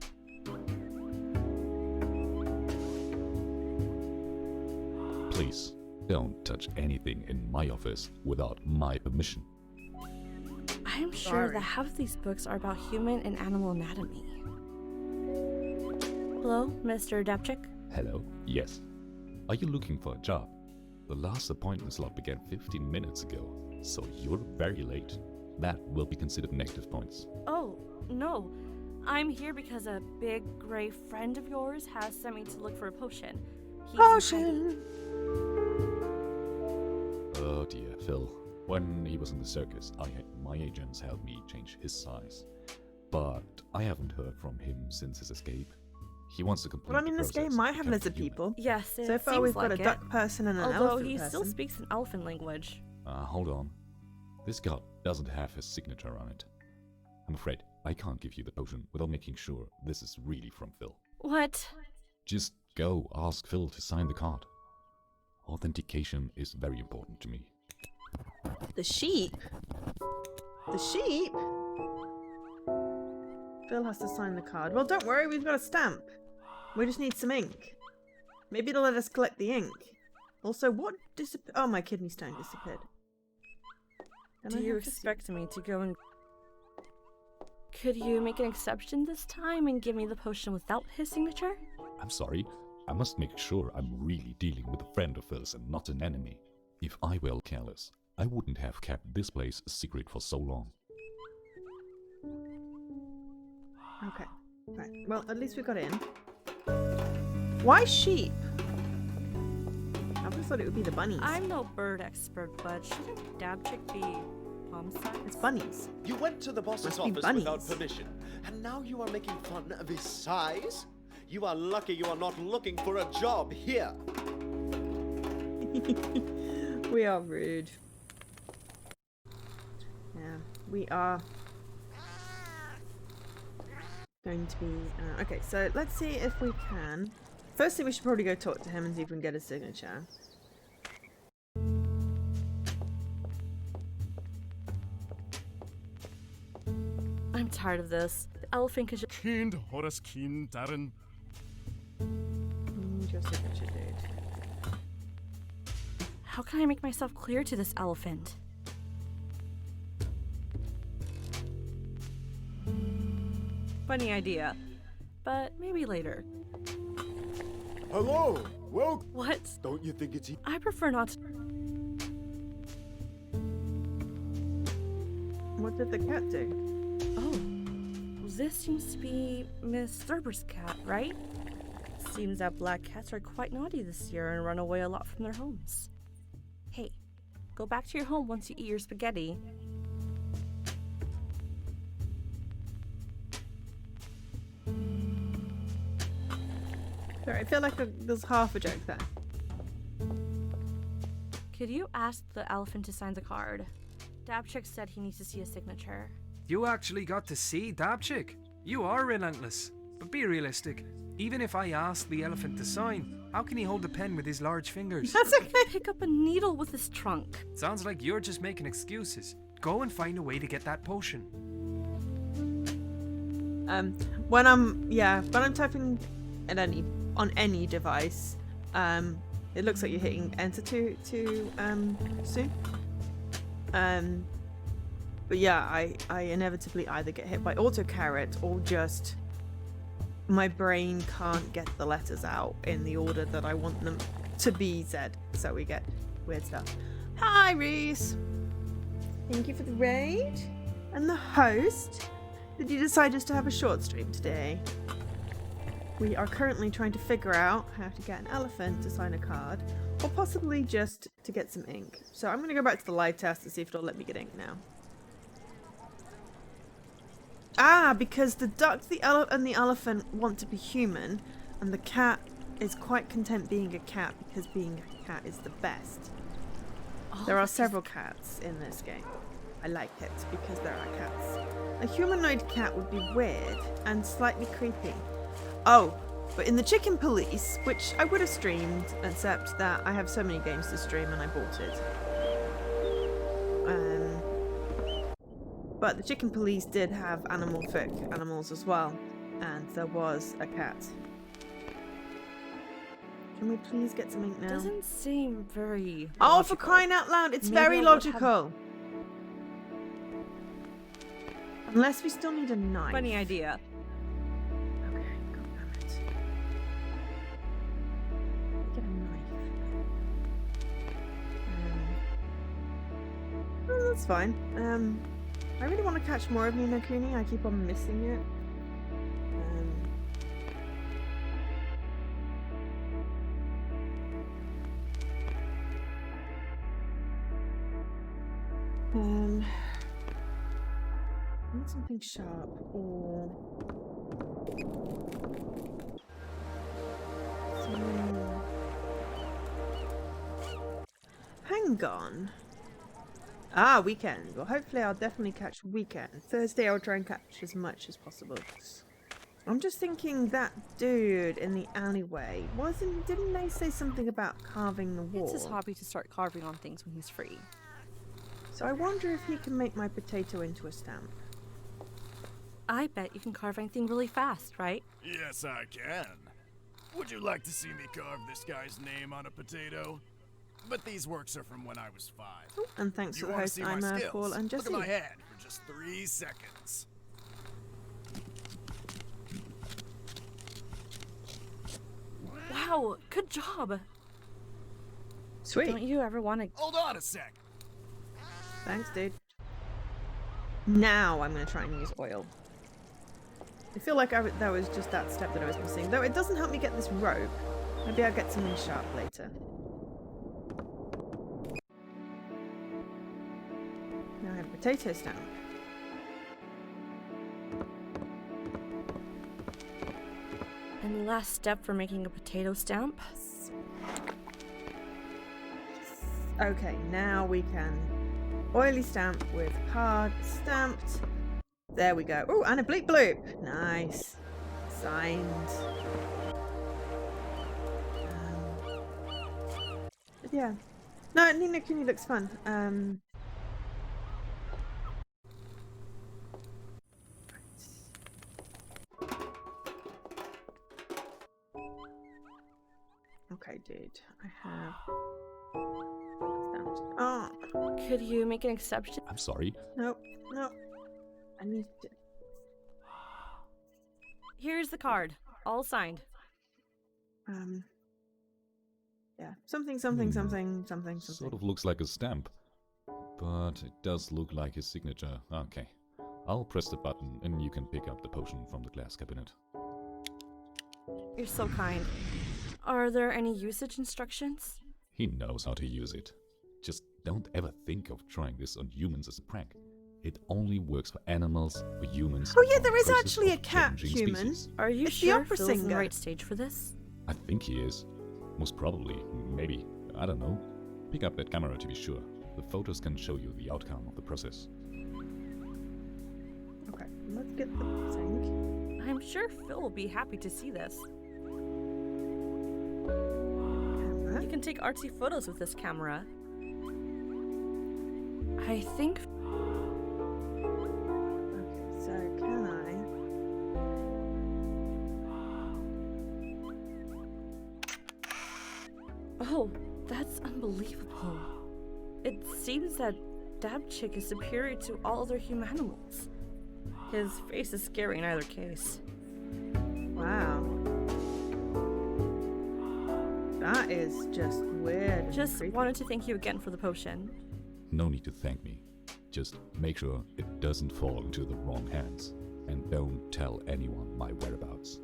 M: Please, don't touch anything in my office without my permission.
B: I am sure
A: Sorry.
B: that half of these books are about human and animal anatomy. Hello, Mr. Dapchik?
M: Hello? Yes. Are you looking for a job? The last appointment slot began 15 minutes ago, so you're very late. That will be considered negative points.
B: Oh, no. I'm here because a big gray friend of yours has sent me to look for a potion. He's in
A: Potion.
M: Oh dear, Phil. When he was in the circus, I had my agents help me change his size. But I haven't heard from him since his escape. He wants to complete
A: Well, I mean,
M: the
A: this game
M: process
A: might
M: to
A: have
M: become
A: lizard
M: human.
A: people.
B: Yes, it
A: So far
B: seems
A: we've got
B: like
A: a
B: it.
A: duck person and an
B: Although
A: elephant
B: he
A: person.
B: still speaks an elephant language.
M: Hold on. This card doesn't have his signature on it. I'm afraid I can't give you the potion without making sure this is really from Phil.
B: What?
M: Just go ask Phil to sign the card. Authentication is very important to me.
A: The sheep? The sheep? Phil has to sign the card. Well, don't worry, we've got a stamp. We just need some ink. Maybe it'll let us collect the ink. Also, what disappeared? Oh, my kidney stone disappeared. Then
B: Do
A: I
B: you
A: have to
B: expect me to go and... Could you make an exception this time and give me the potion without his signature?
M: I'm sorry. I must make sure I'm really dealing with a friend of Phil's and not an enemy. If I were careless, I wouldn't have kept this place a secret for so long.
A: Okay. Right. Well, at least we got in. Why sheep? I always thought it would be the bunnies.
B: I'm no bird expert, but shouldn't Dabchick be homicide?
A: It's bunnies.
G: You went to the boss's
A: Must be
G: office without
A: bunnies.
G: permission, and now you are making fun of his size? You are lucky you are not looking for a job here.
A: We are rude. Yeah, we are going to be... okay, so let's see if we can... Firstly, we should probably go talk to him and see if we can get his signature.
B: I'm tired of this. The elephant could just...
F: Kind Horace Keen Darren.
A: Need your signature, dude.
B: How can I make myself clear to this elephant? Funny idea, but maybe later.
J: Hello! Well,
B: What?
J: don't you think it's...
B: I prefer not to...
A: What did the cat do?
B: Oh, this seems to be Miss Thurber's cat, right? Seems that black cats are quite naughty this year and run away a lot from their homes. Hey, go back to your home once you eat your spaghetti.
A: Sorry, I feel like there's half a joke there.
B: Could you ask the elephant to sign the card? Dabchick said he needs to see a signature.
I: You actually got to see Dabchick. You are relentless. But be realistic. Even if I ask the elephant to sign, how can he hold a pen with his large fingers?
A: That's okay.
B: Pick up a needle with his trunk.
I: Sounds like you're just making excuses. Go and find a way to get that potion.
A: When I'm typing on any device, it looks like you're hitting enter too soon. But yeah, I inevitably either get hit by autocorrect or just my brain can't get the letters out in the order that I want them to be said, so we get weird stuff. Hi, Reese. Thank you for the raid and the host. Did you decide just to have a short stream today? We are currently trying to figure out how to get an elephant to sign a card, or possibly just to get some ink. So I'm going to go back to the live test to see if it'll let me get ink now. Ah, because the duck and the elephant want to be human, and the cat is quite content being a cat because being a cat is the best. There are several cats in this game. I like it because there are cats. A humanoid cat would be weird and slightly creepy. Oh, but in the Chicken Police, which I would have streamed, except that I have so many games to stream and I bought it. But the Chicken Police did have animorphic animals as well, and there was a cat. Can we please get some ink now?
B: Doesn't seem very.
A: Oh,
B: logical.
A: for crying out loud! It's
B: Maybe
A: very
B: I would have-
A: logical. Unless we still need a knife.
B: Funny idea.
A: Okay, god damn it. Get a knife. Oh, that's fine. I really want to catch more of Ni no Kuni. I keep on missing it. I need something sharp or something. Hang on. Ah, weekend. Well, hopefully I'll definitely catch weekend. Thursday I'll try and catch as much as possible. I'm just thinking that dude in the alleyway didn't they say something about carving the wall?
B: It's his hobby to start carving on things when he's free.
A: So I wonder if he can make my potato into a stamp.
B: I bet you can carve anything really fast, right?
F: Yes, I can. Would you like to see me carve this guy's name on a potato? But these works are from when I was 5.
A: And thanks
F: You
A: for the
F: wanna
A: host,
F: see my
A: I'm
F: skills?
A: Paul and Jesse.
F: Look at my hand for just 3 seconds.
B: Wow, good job.
A: Sweet.
B: Don't you ever want to?
F: Hold on a sec.
A: Thanks, dude. Now I'm going to try and use oil. I feel like that was just that step that I was missing. Though it doesn't help me get this rope. Maybe I'll get something sharp later. Now I have a potato stamp.
B: And last step for making a potato stamp.
A: Okay, now we can oily stamp with hard stamped. There we go. Oh, and a bleep bloop. Nice. Signed. But yeah. No, Ni no Kuni looks fun. Okay, dude. I have. Oh.
B: Could you make an exception?
M: I'm sorry.
A: Nope. Nope. I need to.
B: Here's the card, all signed.
A: Yeah. Something, something, something, something, something.
M: Sort of looks like a stamp. But it does look like his signature. Okay. I'll press the button and you can pick up the potion from the glass cabinet.
B: You're so kind. Are there any usage instructions?
M: He knows how to use it. Just don't ever think of trying this on humans as a prank. It only works for animals, for humans.
A: Oh yeah,
M: or
A: there is
M: process
A: actually a
M: of
A: cat
M: changing
A: human.
M: species.
B: Are you
A: It's the
B: sure
A: opera
B: Phil's in the
A: singer.
B: right stage for this?
M: I think he is. Most probably. Maybe. I don't know. Pick up that camera to be sure. The photos can show you the outcome of the process.
A: Okay, let's get the thing.
B: I'm sure Phil will be happy to see this.
A: Camera.
B: You can take artsy photos with this camera. I think.
A: Okay, so can
B: Oh, that's unbelievable. It seems that Dabchick is superior to all other humanimals. His face is scary in either case.
A: Wow. That is just weird. and
B: Just
A: creepy.
B: wanted to thank you again for the potion.
M: No need to thank me. Just make sure it doesn't fall into the wrong hands. And don't tell anyone my whereabouts.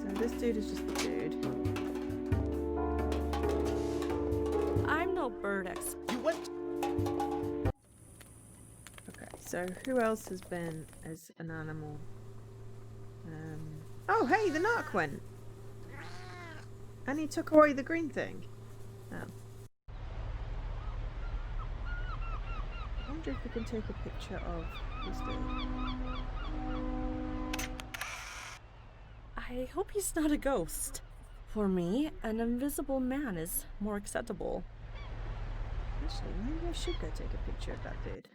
A: So this dude is just the dude.
B: I'm no bird expert.
F: You went.
A: Okay, so who else has been as an animal? Oh, hey, the narc went. And he took away the green thing. Oh. wonder if we can take a picture of this dude.
B: I hope he's not a ghost. For me, an invisible man is more acceptable.
A: Actually, maybe I should go take a picture of that dude.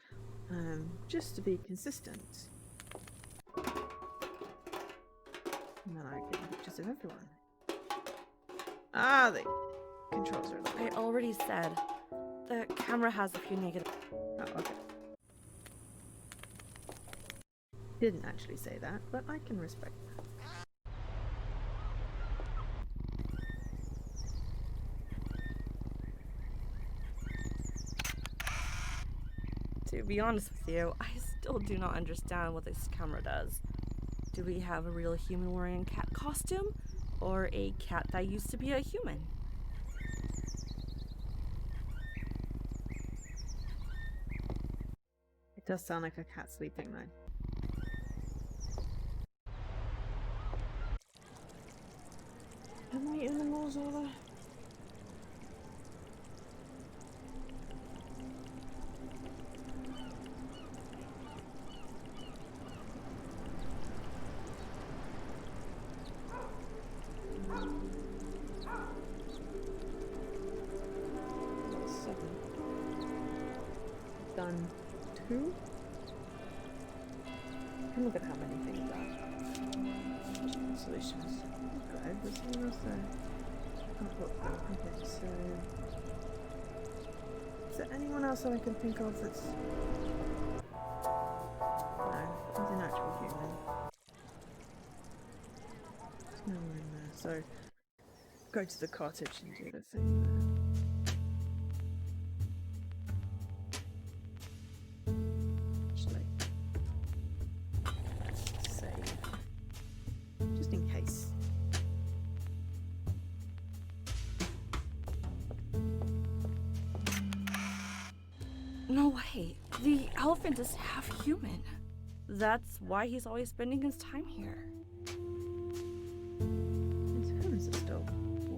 A: Just to be consistent. And then I get pictures of everyone. Ah, the controls are
B: I already said the camera has a few negative.
A: Oh, okay. Didn't actually say that, but I can respect that.
B: To be honest with you, I still do not understand what this camera does. Do we have a real human wearing a cat costume? Or a cat that used to be a human?
A: It does sound like a cat sleeping though. How many animals are there? Done 2. And look at how many things are. Solutions. Okay, there's someone else there. Oh, okay, so is there anyone else that I can think of that's no, he's an actual human. There's no one in there, so go to the cottage and do the thing there.
B: No way. The elephant is half human. That's why he's always spending his time here.
A: His hands are still.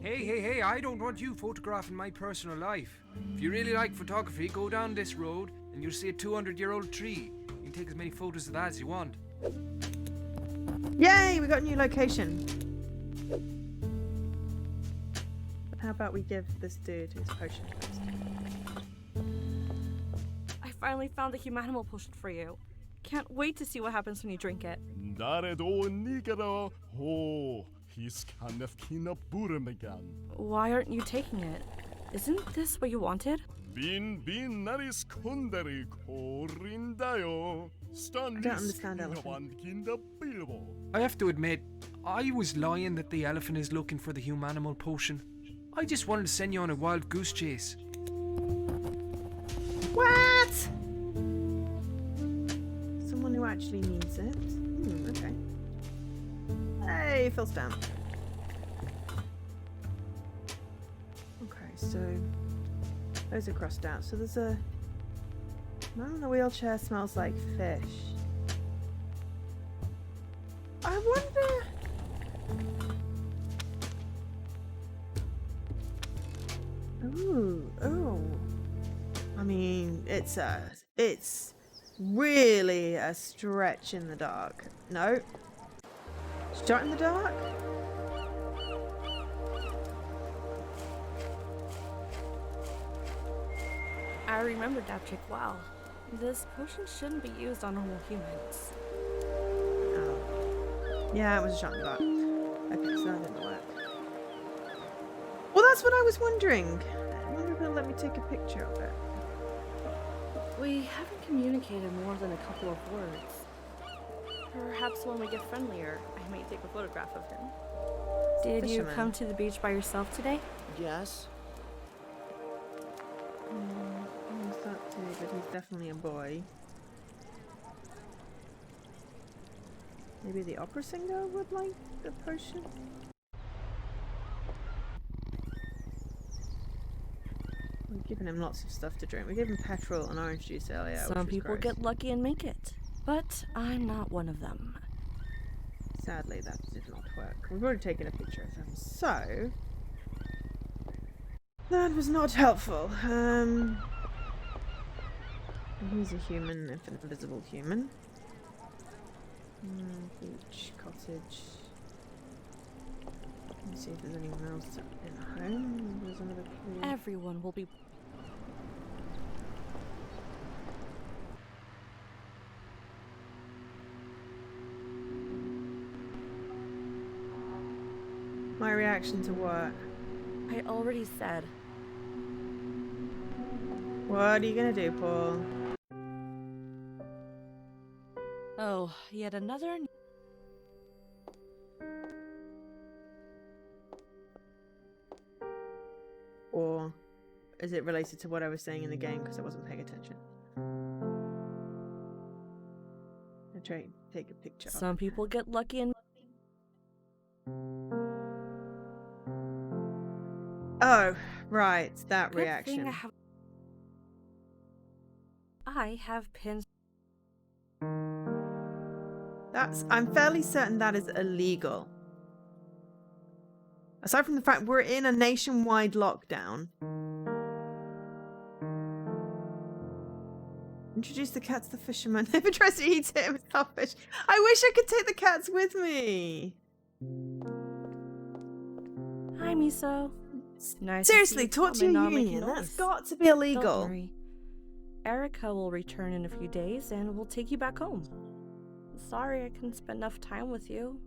I: Hey, I don't want you photographing my personal life. If you really like photography, go down this road and you'll see a 200-year-old tree. You can take as many photos of that as you want.
A: Yay, we got a new location. How about we give this dude his potion first?
B: I finally found the humanimal potion for you. Can't wait to see what happens when you drink it. Why aren't you taking it? Isn't this what you wanted?
A: I don't understand elephant.
I: I have to admit, I was lying that the elephant is looking for the humanimal potion. I just wanted to send you on a wild goose chase.
A: What? Someone who actually needs it. Okay. Hey, Phil's down. Okay, so those are crossed out. So there's a man in the wheelchair smells like fish. I wonder. Ooh, oh. I mean, it's really a stretch in the dark. No. Shot in the dark?
B: I remember that trick well. This potion shouldn't be used on normal humans.
A: Oh. Yeah, it was a shot in the dark. Okay, so that didn't work. Well, that's what I was wondering. I wonder if they'll let me take a picture of it.
B: We haven't communicated more than a couple of words. Perhaps when we get friendlier, I may take a photograph of him. Did you come to the beach by yourself today?
G: Yes.
A: He's that too, but he's definitely a boy. Maybe the opera singer would like the potion? We've given him lots of stuff to drink. We gave him petrol and orange juice earlier.
B: Some people get lucky and make it, but I'm not one of them.
A: Sadly, that did not work. We've already taken a picture of him, so that was not helpful. He's a human, if an invisible human. Beach, cottage. Let me see if there's anyone else in home. There's another clue.
B: Everyone will be.
A: My reaction to what?
B: I already said.
A: What are you gonna do, Paul?
B: Oh, yet another.
A: Or is it related to what I was saying in the game because I wasn't paying attention? I try to take a picture.
B: Some people get lucky and.
A: Oh, right, that
B: Good
A: reaction.
B: thing I have pins.
A: I'm fairly certain that is illegal. Aside from the fact we're in a nationwide lockdown. Introduce the cat to the fisherman. If it tries to eat it with selfish. I wish I could take the cats with me.
B: Hi, Miso. Nice.
A: Seriously, talk to your union. That's got to be illegal.
B: Don't worry. Erica will return in a few days and we'll take you back home. Sorry I couldn't spend enough time with you.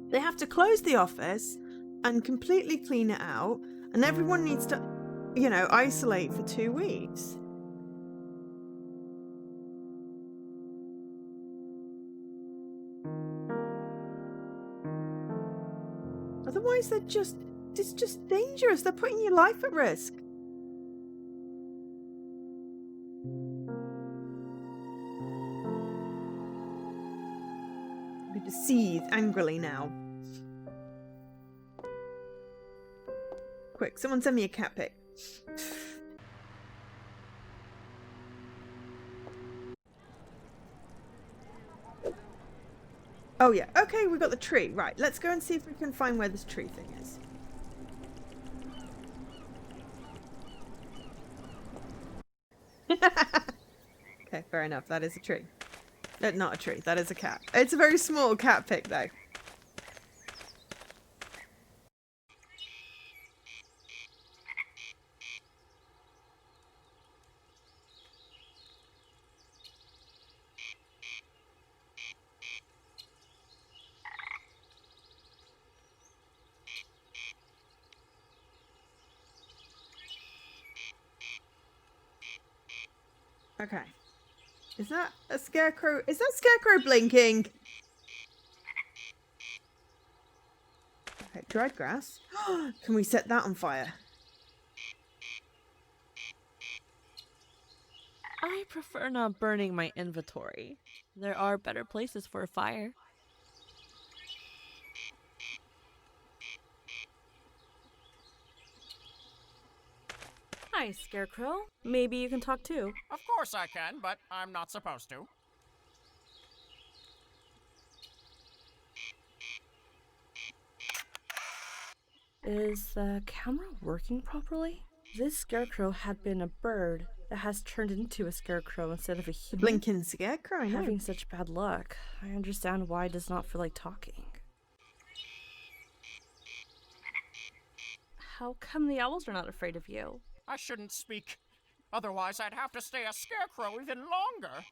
A: They have to close the office and completely clean it out, and everyone needs to, isolate for 2 weeks. Otherwise, it's just dangerous. They're putting your life at risk. I'm going to seethe angrily now. Quick, someone send me a cat pic. Oh yeah, okay, we got the tree. Right, let's go and see if we can find where this tree thing is. Okay, fair enough. That is a tree. Not a tree. That is a cat. It's a very small cat pic, though. Okay. Is that a scarecrow? Is that scarecrow blinking? Okay, dried grass. Can we set that on fire?
K: I prefer not burning my inventory. There are better places for a fire.
B: Hi, Scarecrow. Maybe you can talk too.
N: Of course I can, but I'm not supposed to.
B: Is the camera working properly? This scarecrow had been a bird that has turned into a scarecrow instead of a human.
A: Blinking scarecrow, I know.
B: Having such bad luck, I understand why it does not feel like talking. How come the owls are not afraid of you?
N: I shouldn't speak. Otherwise, I'd have to stay a scarecrow even longer.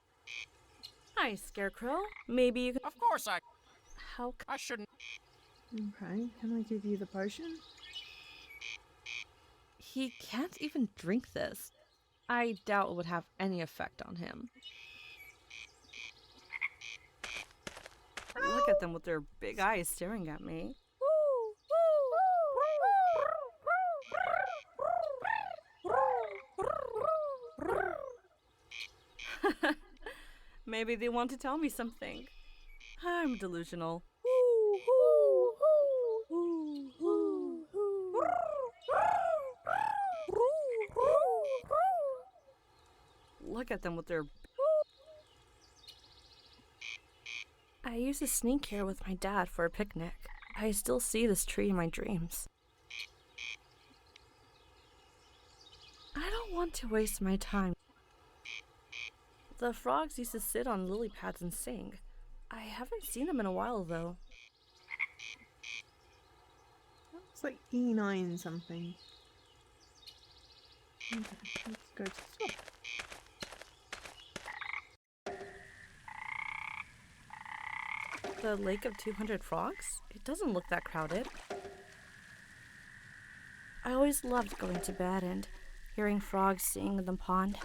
B: Hi, Scarecrow. Maybe you can.
N: Of course I.
B: How?
N: I shouldn't.
A: Okay, can I give you the potion?
K: He can't even drink this. I doubt it would have any effect on him.
B: Look at them with their big eyes staring at me. Maybe they want to tell me something. I'm delusional. Look at them with their... I used to sneak here with my dad for a picnic. I still see this tree in my dreams. I don't want to waste my time. The frogs used to sit on lily pads and sing. I haven't seen them in a while, though.
A: It's like E9 something. Okay, let's go to the swamp.
B: The lake of 200 frogs? It doesn't look that crowded. I always loved going to bed and hearing frogs sing in the pond.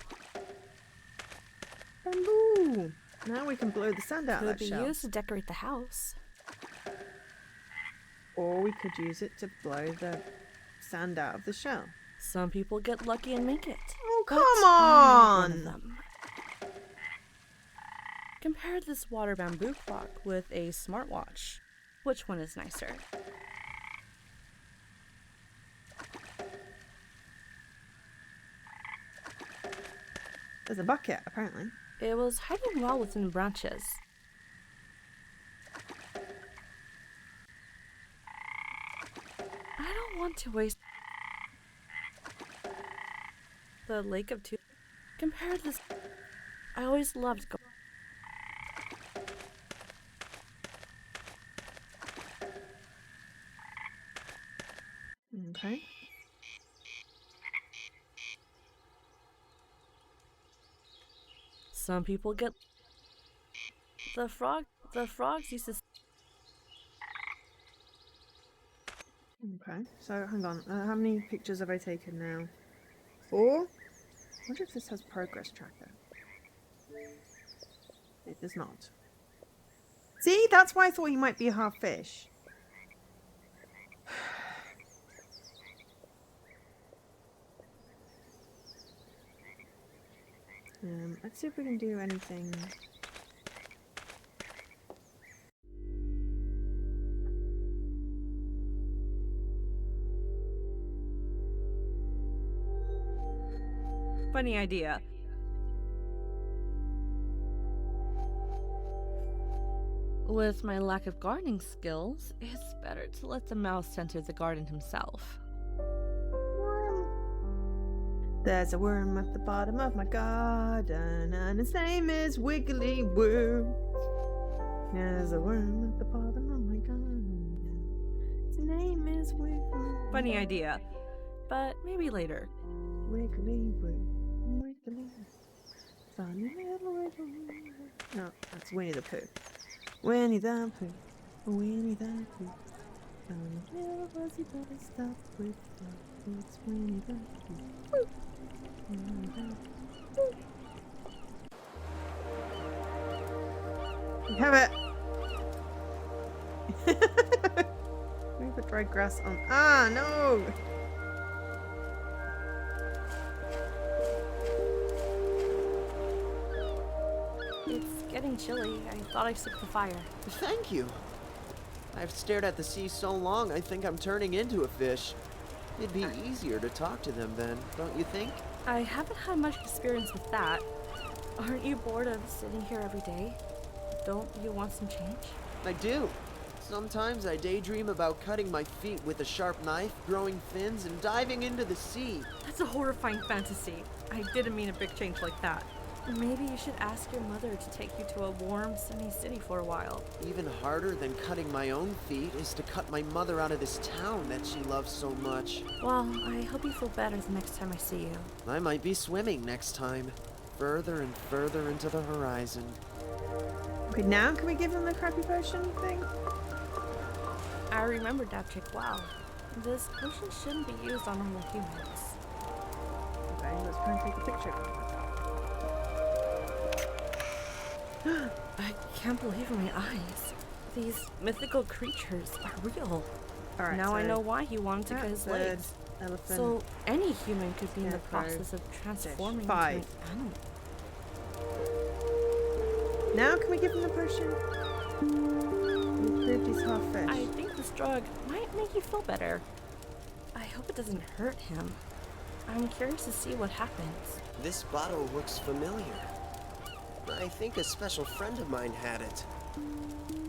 A: Bamboo! Now we can blow the sand out of
B: Could
A: that
B: be
A: shell.
B: used to decorate the house.
A: Or we could use it to blow the sand out of the shell.
B: Some people get lucky and make it.
A: Oh,
B: but
A: come
B: I'm not one of
A: on!
B: them. Compare this water bamboo clock with a smartwatch. Which one is nicer?
A: There's a bucket, apparently.
B: It was hiding well within the branches. I don't want to waste the lake of two. Compare this. I always loved going.
A: Okay.
B: Some people get the frogs used to.
A: Okay, so hang on. How many pictures have I taken now? 4? I wonder if this has progress tracker. It does not. See, that's why I thought he might be a half fish. Let's see if we can do anything.
B: Funny idea. With my lack of gardening skills, it's better to let the mouse enter the garden himself.
A: There's a worm at the bottom of my garden, and his name is Wiggly Worm. There's a worm at the bottom of my garden. His name is Wiggly.
B: Funny idea, but maybe later.
A: Wiggly Worm, Wiggly. Funny little Wiggly. No, that's Winnie the Pooh. Winnie the Pooh, Winnie the Pooh. Funny little fuzzy buddy, stop with love. It's Winnie the Pooh. Woo. We have it. We put dried grass on. Ah, no!
B: It's getting chilly. I thought I stoked the fire.
G: Thank you. I've stared at the sea so long, I think I'm turning into a fish. It'd be easier to talk to them then, don't you think?
B: I haven't had much experience with that. Aren't you bored of sitting here every day? Don't you want some change?
G: I do. Sometimes I daydream about cutting my feet with a sharp knife, growing fins, and diving into the sea.
B: That's a horrifying fantasy. I didn't mean a big change like that. Maybe you should ask your mother to take you to a warm, sunny city for a while.
G: Even harder than cutting my own feet is to cut my mother out of this town that she loves so much.
B: Well, I hope you feel better the next time I see you.
G: I might be swimming next time, further and further into the horizon.
A: Okay, now can we give him the crappy potion thing?
B: I remember that trick well. This potion shouldn't be used on normal humans.
A: Okay, let's try and take a picture.
B: I can't believe my eyes. These mythical creatures are real.
A: Alright,
B: now
A: so
B: I know why he wanted to cut his
A: bird,
B: legs.
A: elephant,
B: So any human could be in the
A: scarecrow,
B: process of transforming into
A: 5.
B: an animal.
A: Now can we give him the potion? We proved he's half fish.
B: I think this drug might make you feel better. I hope it doesn't hurt him. I'm curious to see what happens.
G: This bottle looks familiar. I think a special friend of mine had it.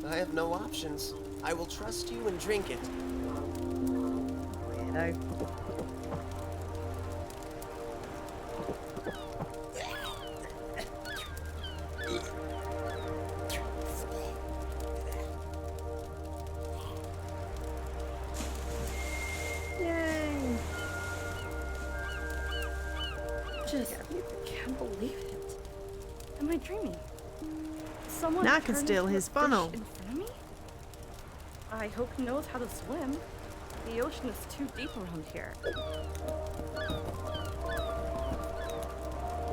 G: I have no options. I will trust you and drink it.
A: Weirdo.
B: just can't believe it. Am I dreaming? Someone
A: Now I can
B: turned
A: steal
B: into a
A: his
B: fish
A: funnel.
B: in front of me? I hope he knows how to swim. The ocean is too deep around here.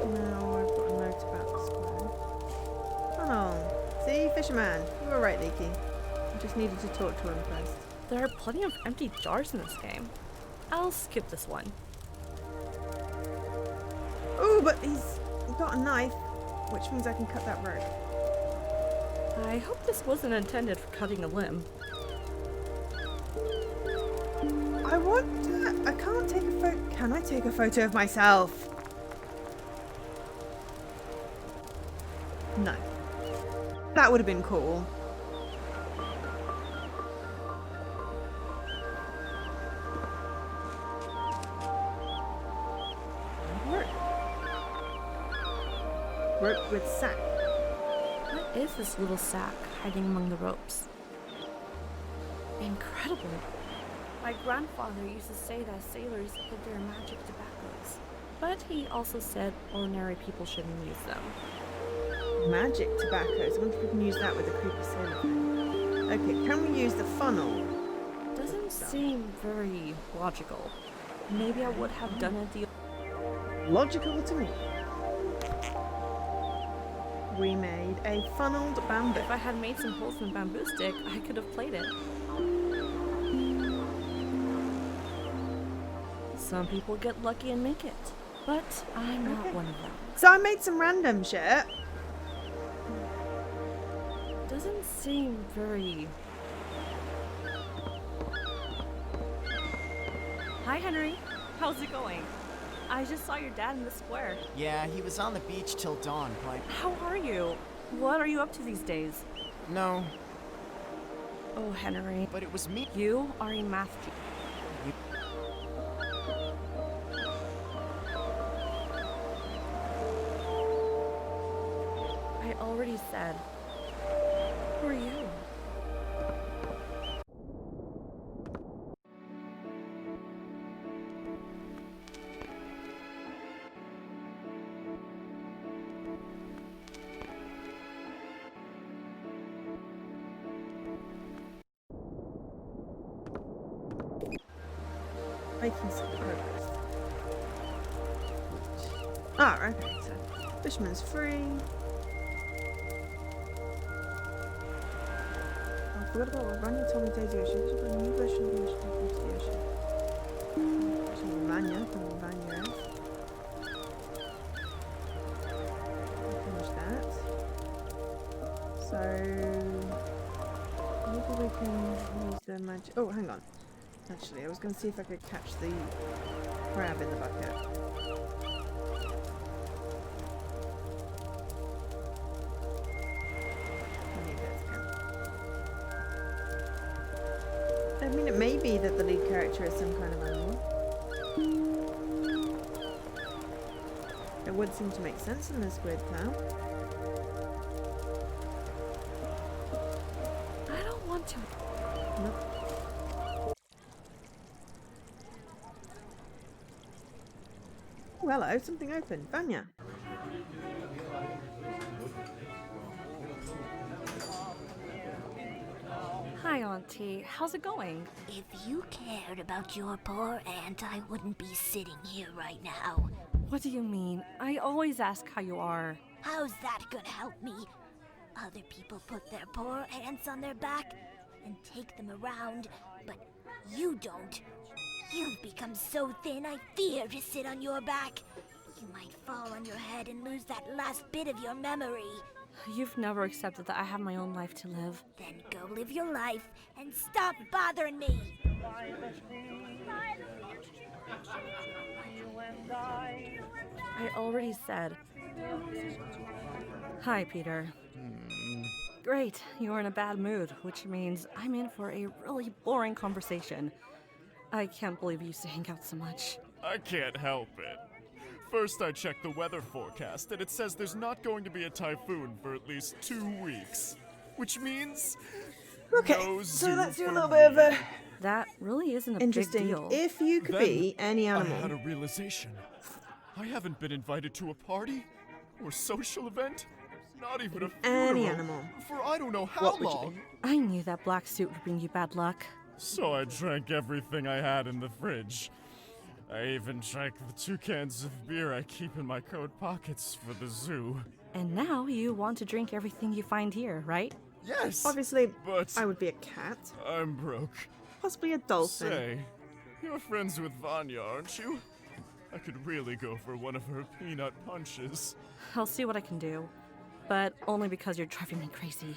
A: Now I've got a note about the square. Funnel. See, fisherman. You were right, Leaky. I just needed to talk to him first.
B: There are plenty of empty jars in this game. I'll skip this one.
A: Oh, but he's got a knife, which means I can cut that rope.
B: I hope this wasn't intended for cutting a limb.
A: I can't take a photo. Can I take a photo of myself? No. That would have been cool. Rope with sack.
B: What is this little sack hiding among the ropes? Incredible. My grandfather used to say that sailors hid their magic tobaccos, but he also said ordinary people shouldn't use them.
A: Magic tobaccos. I wonder if we can use that with the creepy sailor thing. Okay, can we use the funnel?
B: Doesn't seem very logical. Maybe I would have done it the
A: Logical to me. We made a funneled bamboo.
B: If I had made some holes in the bamboo stick, I could have played it. Some people get lucky and make it, but I'm not one of them.
A: So I made some random shit.
B: Doesn't seem very... Hi, Henry. How's it going? I just saw your dad in the square.
H: Yeah, he was on the beach till dawn, but...
B: How are you? What are you up to these days?
H: No.
B: Oh, Henry.
H: But it was me.
B: You are a math teacher. I already said. Who are you?
A: Making some progress. Ah, okay, so fisherman's free. I forgot about what Vanya told me Daisy Ocean. She's got a new version of the ocean into the ocean. Actually, Vanya from Vanya. Finish that. So maybe we can use the magic. Oh, hang on. Actually, I was going to see if I could catch the crab in the bucket. I mean, it may be that the lead character is some kind of animal. It would seem to make sense in this weird cloud.
B: I don't want to.
A: Nope. Oh, hello, something open. Vanya.
B: Hi, Auntie. How's it going?
O: If you cared about your poor aunt, I wouldn't be sitting here right now.
B: What do you mean? I always ask how you are.
O: How's that gonna help me? Other people put their poor aunts on their back and take them around, but you don't. You've become so thin, I fear to sit on your back. You might fall on your head and lose that last bit of your memory.
B: You've never accepted that I have my own life to live.
O: Then go live your life and stop bothering me.
B: I already said. Hi, Peter. Great, you're in a bad mood, which means I'm in for a really boring conversation. I can't believe you used to hang out so much.
F: I can't help it. First, I checked the weather forecast, and it says there's not going to be a typhoon for at least 2 weeks. Which means...
A: Okay,
F: no
A: so let's do a
F: for
A: little bit of a...
B: That really isn't a
A: Interesting.
B: big deal.
A: If you could
F: Then
A: be any
F: I
A: animal,
F: had a realization. I haven't been invited to a party or social event, not even a
A: Any
F: funeral,
A: animal.
F: for I don't know how
A: What would you
F: long.
A: do?
B: I knew that black suit would bring you bad luck.
F: So I drank everything I had in the fridge. I even drank the 2 cans of beer I keep in my coat pockets for the zoo.
B: And now you want to drink everything you find here, right?
F: Yes!
A: Obviously,
F: but
A: I would be a cat.
F: I'm broke.
A: Possibly a dolphin.
F: Say, you're friends with Vanya, aren't you? I could really go for one of her peanut punches.
B: I'll see what I can do. But only because you're driving me crazy.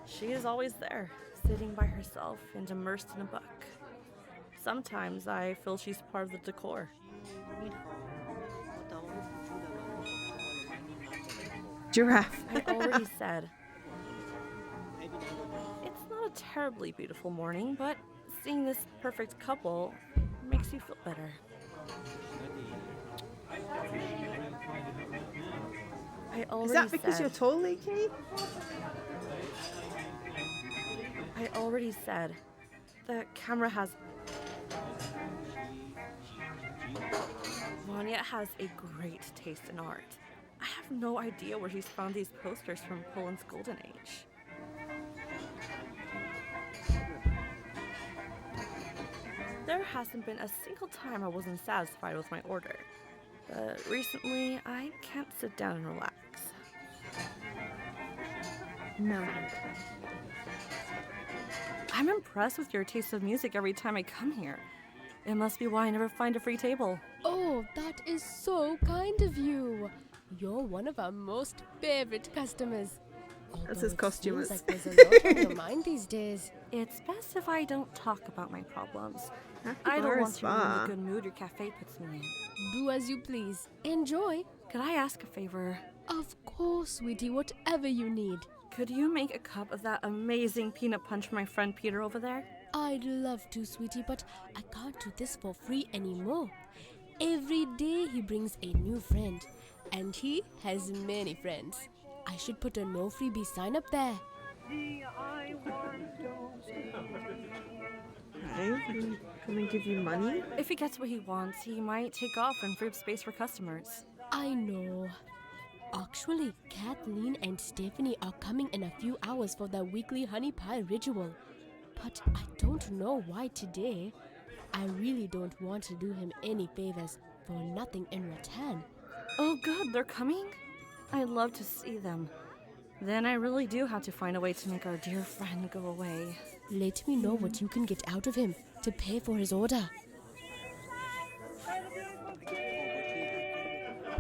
B: She is always there, sitting by herself and immersed in a book. Sometimes I feel she's part of the decor.
A: Giraffe.
B: I already said. It's not a terribly beautiful morning, but seeing this perfect couple makes you feel better. I already
A: Is that because
B: said,
A: you're tall, Leaky?
B: I already said. The camera has... Vanya has a great taste in art. I have no idea where she's found these posters from Poland's golden age. There hasn't been a single time I wasn't satisfied with my order. But recently, I can't sit down and relax.
A: No.
B: I'm impressed with your taste of music every time I come here. It must be why I never find a free table.
P: Oh, that is so kind of you. You're one of our most favorite customers.
A: That's his costume.
P: Seems like there's a lot on your mind these days.
B: It's best if I don't talk about my problems.
A: Happy
B: I don't
A: bar
B: want
A: is
B: to ruin
A: fun.
B: the good mood your cafe puts me in.
P: Do as you please. Enjoy.
B: Could I ask a favor?
P: Of course, sweetie, whatever you need.
B: Could you make a cup of that amazing peanut punch for my friend Peter over there?
P: I'd love to, sweetie, but I can't do this for free anymore. Every day he brings a new friend, and he has many friends. I should put a no freebie sign up there.
A: Okay, can I give you money?
B: If he gets what he wants, he might take off and free up space for customers.
P: I know. Actually, Kathleen and Stephanie are coming in a few hours for their weekly honey pie ritual. But I don't know why today. I really don't want to do him any favors for nothing in return.
B: Oh good, they're coming? I'd love to see them. Then I really do have to find a way to make our dear friend go away.
P: Let me know what you can get out of him to pay for his order.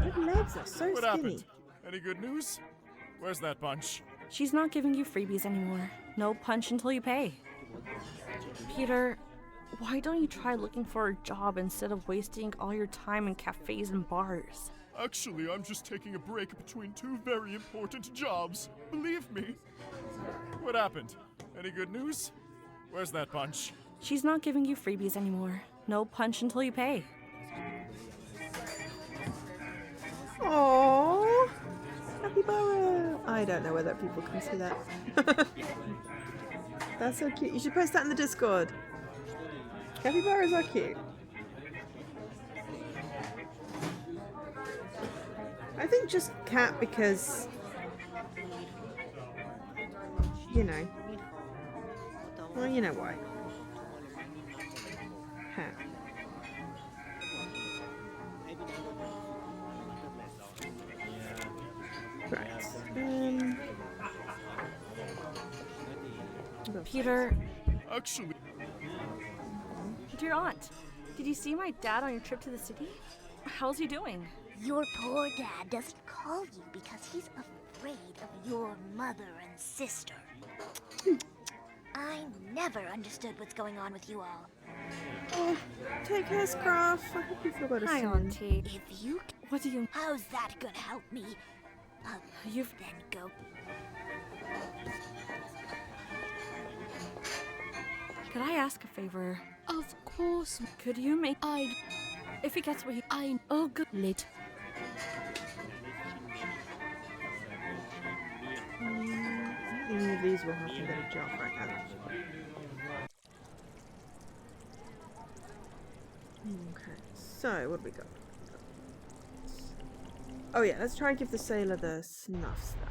A: Your legs are so
F: What
A: skinny.
F: happened? Any good news? Where's that bunch?
B: She's not giving you freebies anymore. No punch until you pay. Peter, why don't you try looking for a job instead of wasting all your time in cafes and bars?
F: Actually, I'm just taking a break between 2 very important jobs. Believe me. What happened? Any good news? Where's that bunch?
B: She's not giving you freebies anymore. No punch until you pay.
A: Aww. Capybara. I don't know whether people can see that. That's so cute. You should post that in the Discord. Capybaras are cute. I think just cat because, you know. Well, you know why. Cat. Right.
B: Peter.
F: Actually.
B: Dear aunt, did you see my dad on your trip to the city? How's he doing?
O: Your poor dad doesn't call you because he's afraid of your mother and sister. I never understood what's going on with you all.
A: Oh, take care, Scruff. I hope you feel better
B: Hi,
A: soon.
B: Auntie.
O: If you...
B: What do you...
O: How's that gonna help me?
B: You've...
O: Then go...
B: Could I ask a favor?
P: Of course.
B: Could you make... If he gets what he... Oh, good.
P: Lit.
A: Any of these will have to get a job right now. Okay, so what do we got? Oh yeah, let's try and give the sailor the snuff stuff.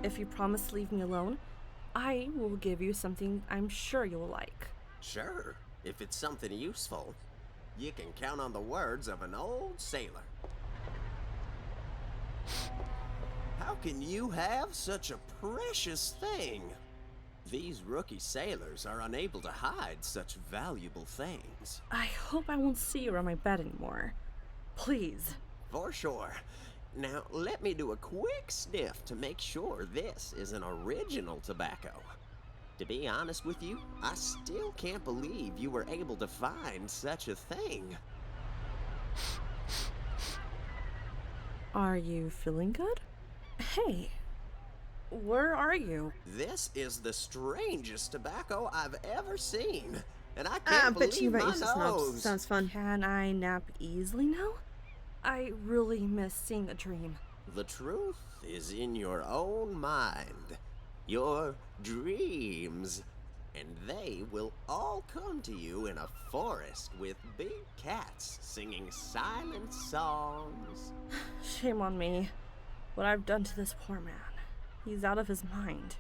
B: If you promise to leave me alone, I will give you something I'm sure you'll like.
Q: Sure, if it's something useful. You can count on the words of an old sailor. How can you have such a precious thing? These rookie sailors are unable to hide such valuable things.
B: I hope I won't see you on my bed anymore. Please.
Q: For sure. Now, let me do a quick sniff to make sure this is an original tobacco. To be honest with you, I still can't believe you were able to find such a thing.
B: Are you feeling good? Hey, where are you?
Q: This is the strangest tobacco I've ever seen, and I can't
A: bet you
Q: believe
A: about
Q: my
A: your snobs.
Q: nose.
A: Sounds fun.
B: Can I nap easily now? I really miss seeing a dream.
Q: The truth is in your own mind, your dreams, and they will all come to you in a forest with big cats singing silent songs.
B: Shame on me. What I've done to this poor man. He's out of his mind.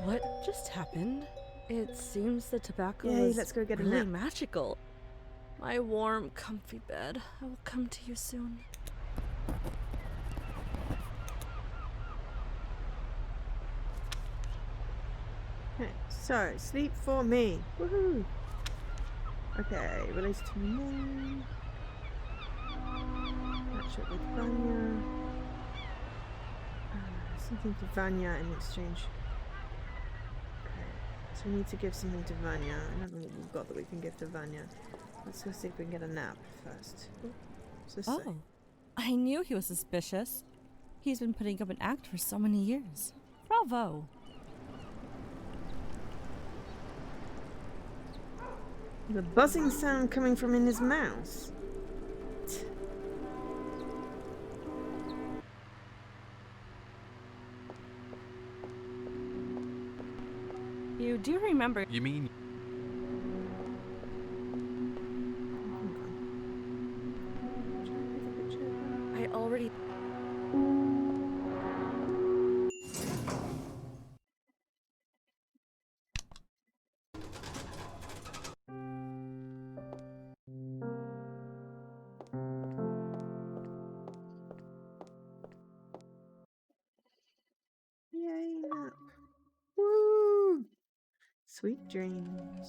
B: What just happened? It seems the tobacco
A: Yay,
B: is
A: let's go get a
B: really
A: nap.
B: magical. My warm, comfy bed. I will come to you soon.
A: Okay, so sleep for me. Woohoo! Okay, release to me. Match up with Vanya. Something to Vanya in exchange. Okay, so we need to give something to Vanya. I don't know what we've got that we can give to Vanya. Let's go see if we can get a nap first. What's this say?
K: Oh, I knew he was suspicious. He's been putting up an act for so many years. Bravo.
A: The buzzing sound coming from in his mouth.
B: You do remember.
C: You mean
B: I already.
A: Yay, nap. Woo! Sweet dreams.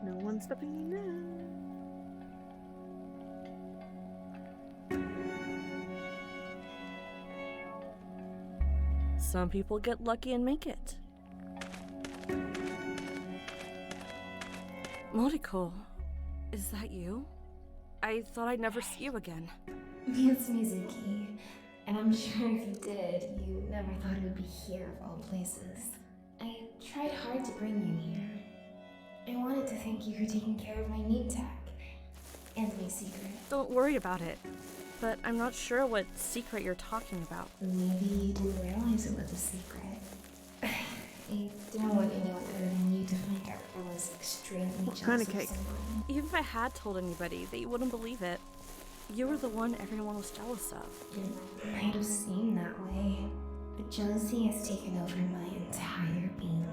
A: No one's stopping me now.
B: Some people get lucky and make it. Moriko, is that you? I thought I'd never see you again.
R: It's Mizuki, and I'm sure if you did, you never thought it would be here of all places. I tried hard to bring you here. I wanted to thank you for taking care of my name tag and my secret.
B: Don't worry about it. But I'm not sure what secret you're talking about.
R: Maybe you didn't realize it was a secret. I don't want anyone other than you to find out I was extremely jealous
A: kind of
R: of
A: cake?
R: someone.
B: Even if I had told anybody, they wouldn't believe it. You were the one everyone was jealous of.
R: It might have seemed that way, but jealousy has taken over my entire being.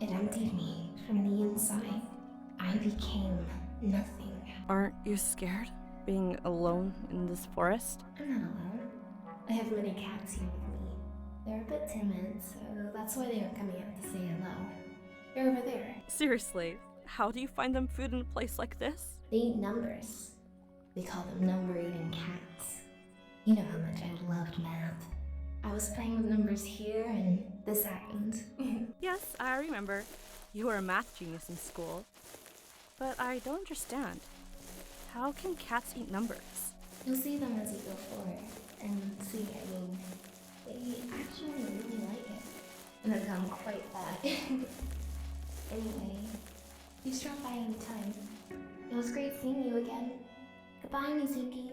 R: It emptied me from the inside. I became nothing.
B: Aren't you scared? Being alone in this forest?
R: I'm not alone. I have many cats here with me. They're a bit timid, so that's why they aren't coming out to say hello. They're over there.
B: Seriously, how do you find them food in a place like this?
R: They eat numbers. We call them number-eating cats. You know how much I loved math. I was playing with numbers here, and this happened.
B: Yes, I remember. You were a math genius in school. But I don't understand. How can cats eat numbers?
R: You'll see them as you go forward. And see, I mean, they actually really like it. And have gone quite bad. Anyway, you stop by anytime. It was great seeing you again. Goodbye, Mizuki.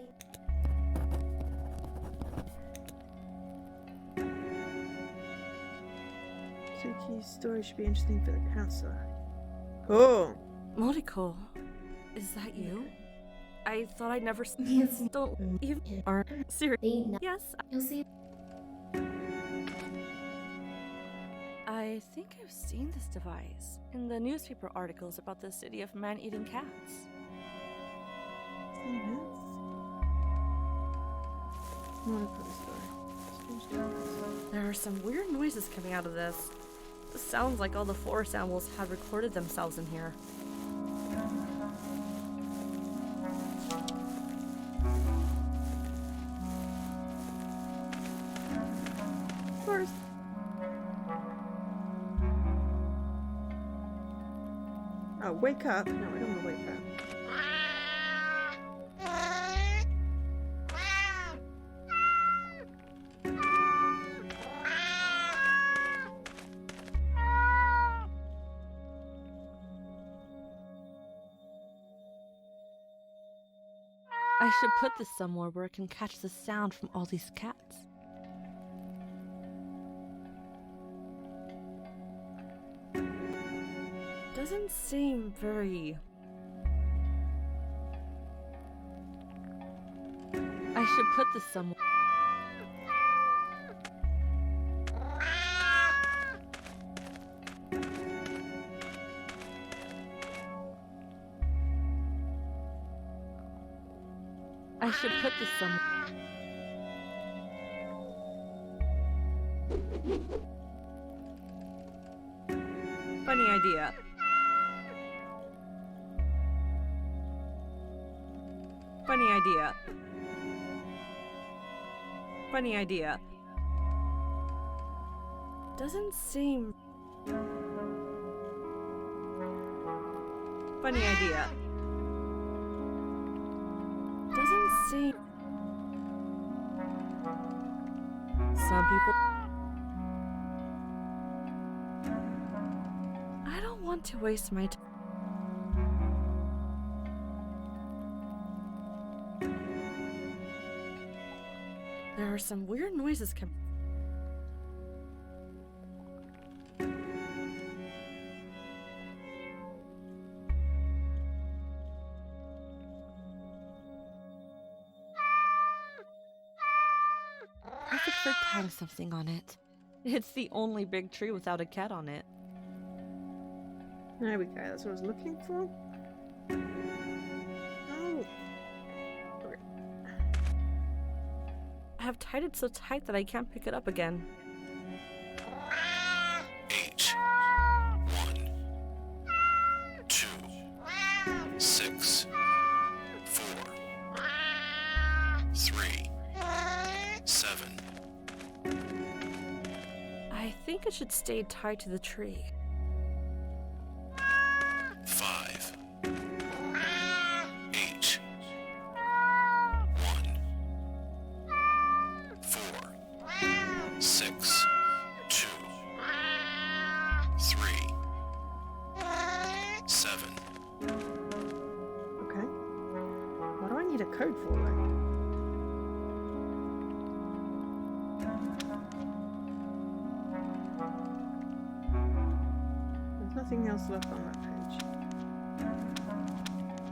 A: Suki's story should be interesting for the counselor. Oh!
B: Moriko, is that you? I thought I'd never
R: Yes.
B: Don't even are serious. Yes.
R: You'll see.
B: I think I've seen this device in the newspaper articles about the city of man-eating cats. There are some weird noises coming out of this. It sounds like all the forest animals had recorded themselves in here.
A: Of course. Oh, wake up. No, I don't want to wake up.
B: I should put this somewhere where it can catch the sound from all these cats. Doesn't seem very... I should put this somewhere. I should put this somewhere. Funny idea. Funny idea. Funny idea. Doesn't seem... Funny idea. Doesn't seem... Some people... I don't want to waste my time. There are some weird noises coming. Perfect for tying something on it. It's the only big tree without a cat on it.
A: There we go, that's what I was looking for. Oh. Okay.
B: I have tied it so tight that I can't pick it up again.
S: 8, 1, 2, 6, 4, 3, 7.
B: I think it should stay tied to the tree.
S: 5, 8, 1, 4, 6, 2, 3, 7.
A: Okay. What do I need a code for, though? There's nothing else left on that page.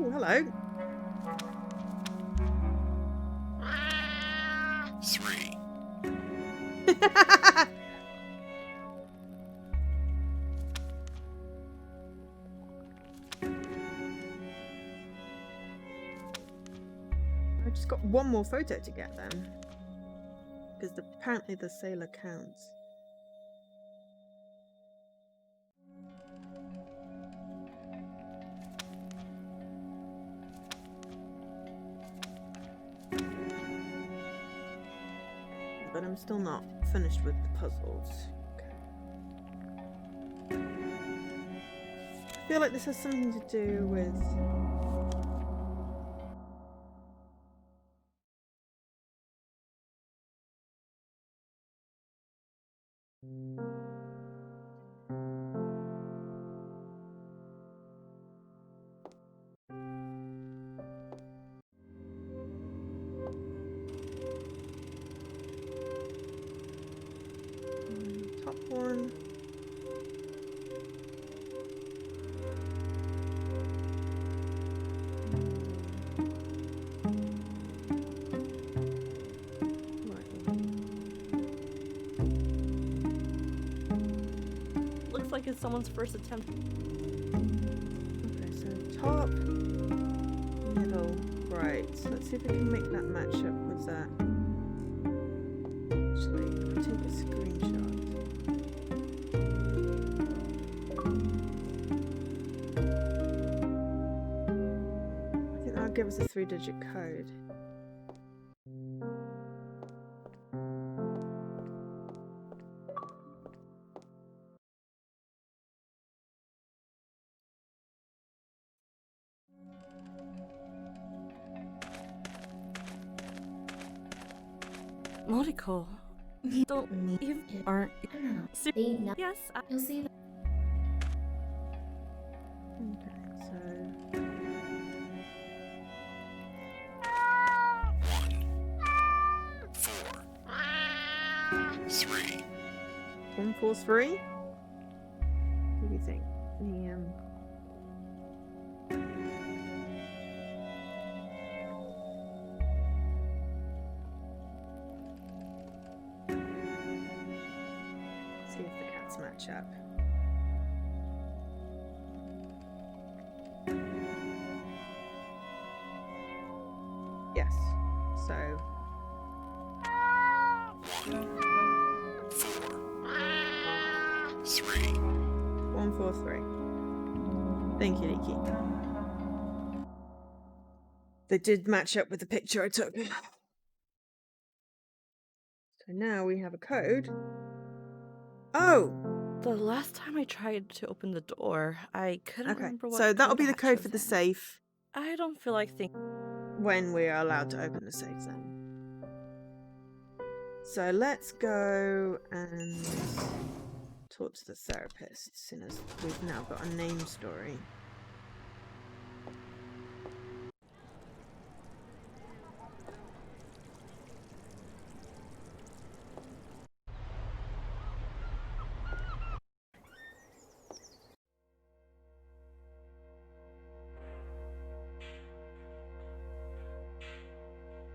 A: Oh, hello.
S: 3.
A: I just got one more photo to get then. Because apparently the sailor counts. But I'm still not finished with the puzzles. Okay. I feel like this has something to do with... top one.
B: it's someone's first attempt.
A: Okay, so top, middle, right. So let's see if we can make that match up with that. Actually, I'll take a screenshot. I think that'll give us a 3-digit code.
B: Moriko, you aren't. Yes,
R: You'll see that.
A: Okay, so
S: 3.
A: 143. What do you think? See if the cats match up. Yes. So
S: 3.
A: 143. Thank you, Nikki. They did match up with the picture I took. So now we have a code. Oh!
B: The last time I tried to open the door, I couldn't
A: Okay,
B: remember what
A: so that'll be the
B: hatch
A: code
B: was
A: for the
B: in.
A: safe
B: I don't feel like thinking.
A: when we are allowed to open the safe then. So let's go and talk to the therapist, seeing as we've now got a name story.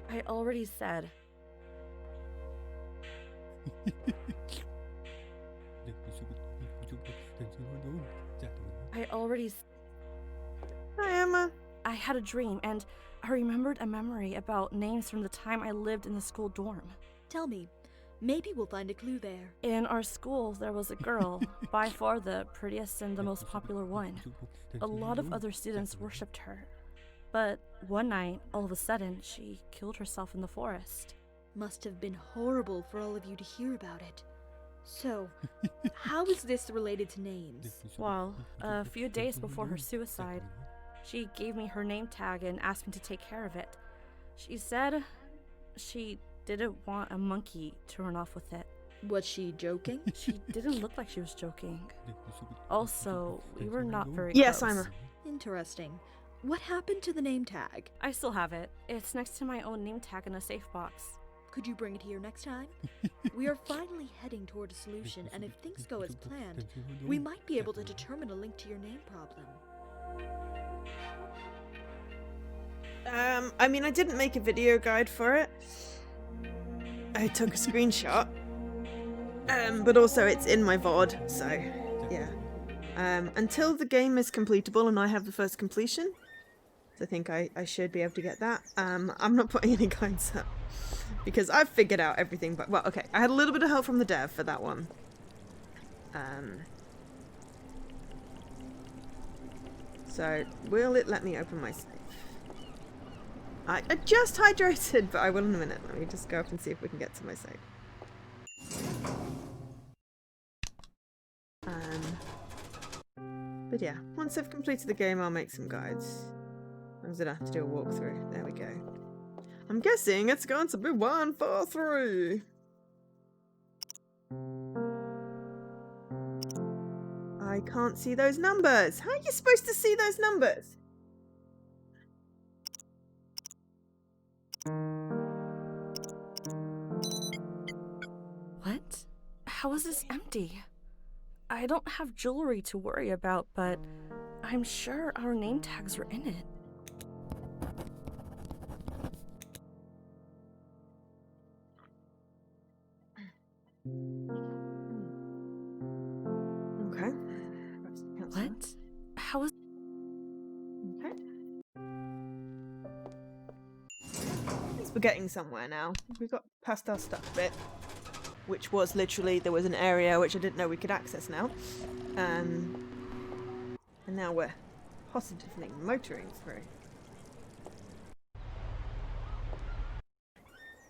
B: I already said.
A: Hi, Emma.
B: I had a dream, and I remembered a memory about names from the time I lived in the school dorm.
L: Tell me, maybe we'll find a clue there.
B: In our school, there was a girl, by far the prettiest and the most popular one. A lot of other students worshipped her. But one night, all of a sudden, she killed herself in the forest.
L: Must have been horrible for all of you to hear about it. So, how is this related to names?
B: Well, a few days before her suicide, she gave me her name tag and asked me to take care of it. She said she didn't want a monkey to run off with it.
L: Was she joking?
B: She didn't look like she was joking. Also, we were not very
A: Yes,
B: close.
A: I'm
L: Interesting. What happened to the name tag?
B: I still have it. It's next to my own name tag in a safe box.
L: Could you bring it here next time? We are finally heading toward a solution, and if things go as planned, we might be able to determine a link to your name problem.
A: I mean, I didn't make a video guide for it. I took a screenshot. But also it's in my VOD, so yeah. Until the game is completable and I have the first completion, I think I should be able to get that. I'm not putting any guides up because I've figured out everything. But well, okay, I had a little bit of help from the dev for that one. So will it let me open my safe? I just hydrated, but I will in a minute. Let me just go up and see if we can get to my safe. But yeah, once I've completed the game, I'll make some guides. I'm gonna have to do a walkthrough. There we go. I'm guessing it's going to be 143. I can't see those numbers. How are you supposed to see those numbers?
B: What? How is this empty? I don't have jewelry to worry about, but I'm sure our name tags are in it.
A: Okay. getting somewhere now. We've got past our stuff bit, which was literally, there was an area which I didn't know we could access now. And now we're positively motoring through.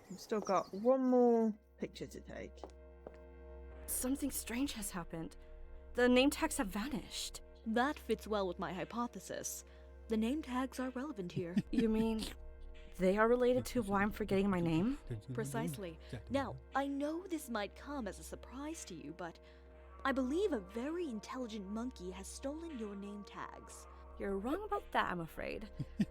A: We've still got one more picture to take.
B: Something strange has happened. The name tags have vanished.
L: That fits well with my hypothesis. The name tags are relevant here.
B: You mean they are related to why I'm forgetting my name?
L: Precisely. Now, I know this might come as a surprise to you, but I believe a very intelligent monkey has stolen your name tags.
B: You're wrong about that, I'm afraid.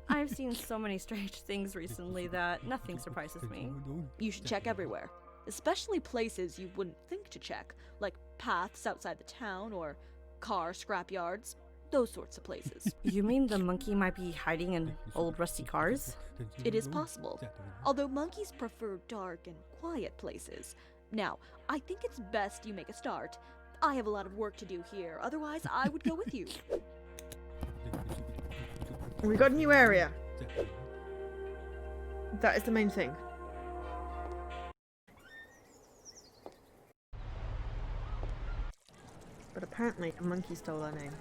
B: I've seen so many strange things recently that nothing surprises me.
L: You should check everywhere, especially places you wouldn't think to check, like paths outside the town or car scrapyards, those sorts of places.
B: You mean the monkey might be hiding in old rusty cars?
L: It is possible, although monkeys prefer dark and quiet places. Now, I think it's best you make a start. I have a lot of work to do here, otherwise I would go with you.
A: We got a new area. That is the main thing. But apparently a monkey stole our name.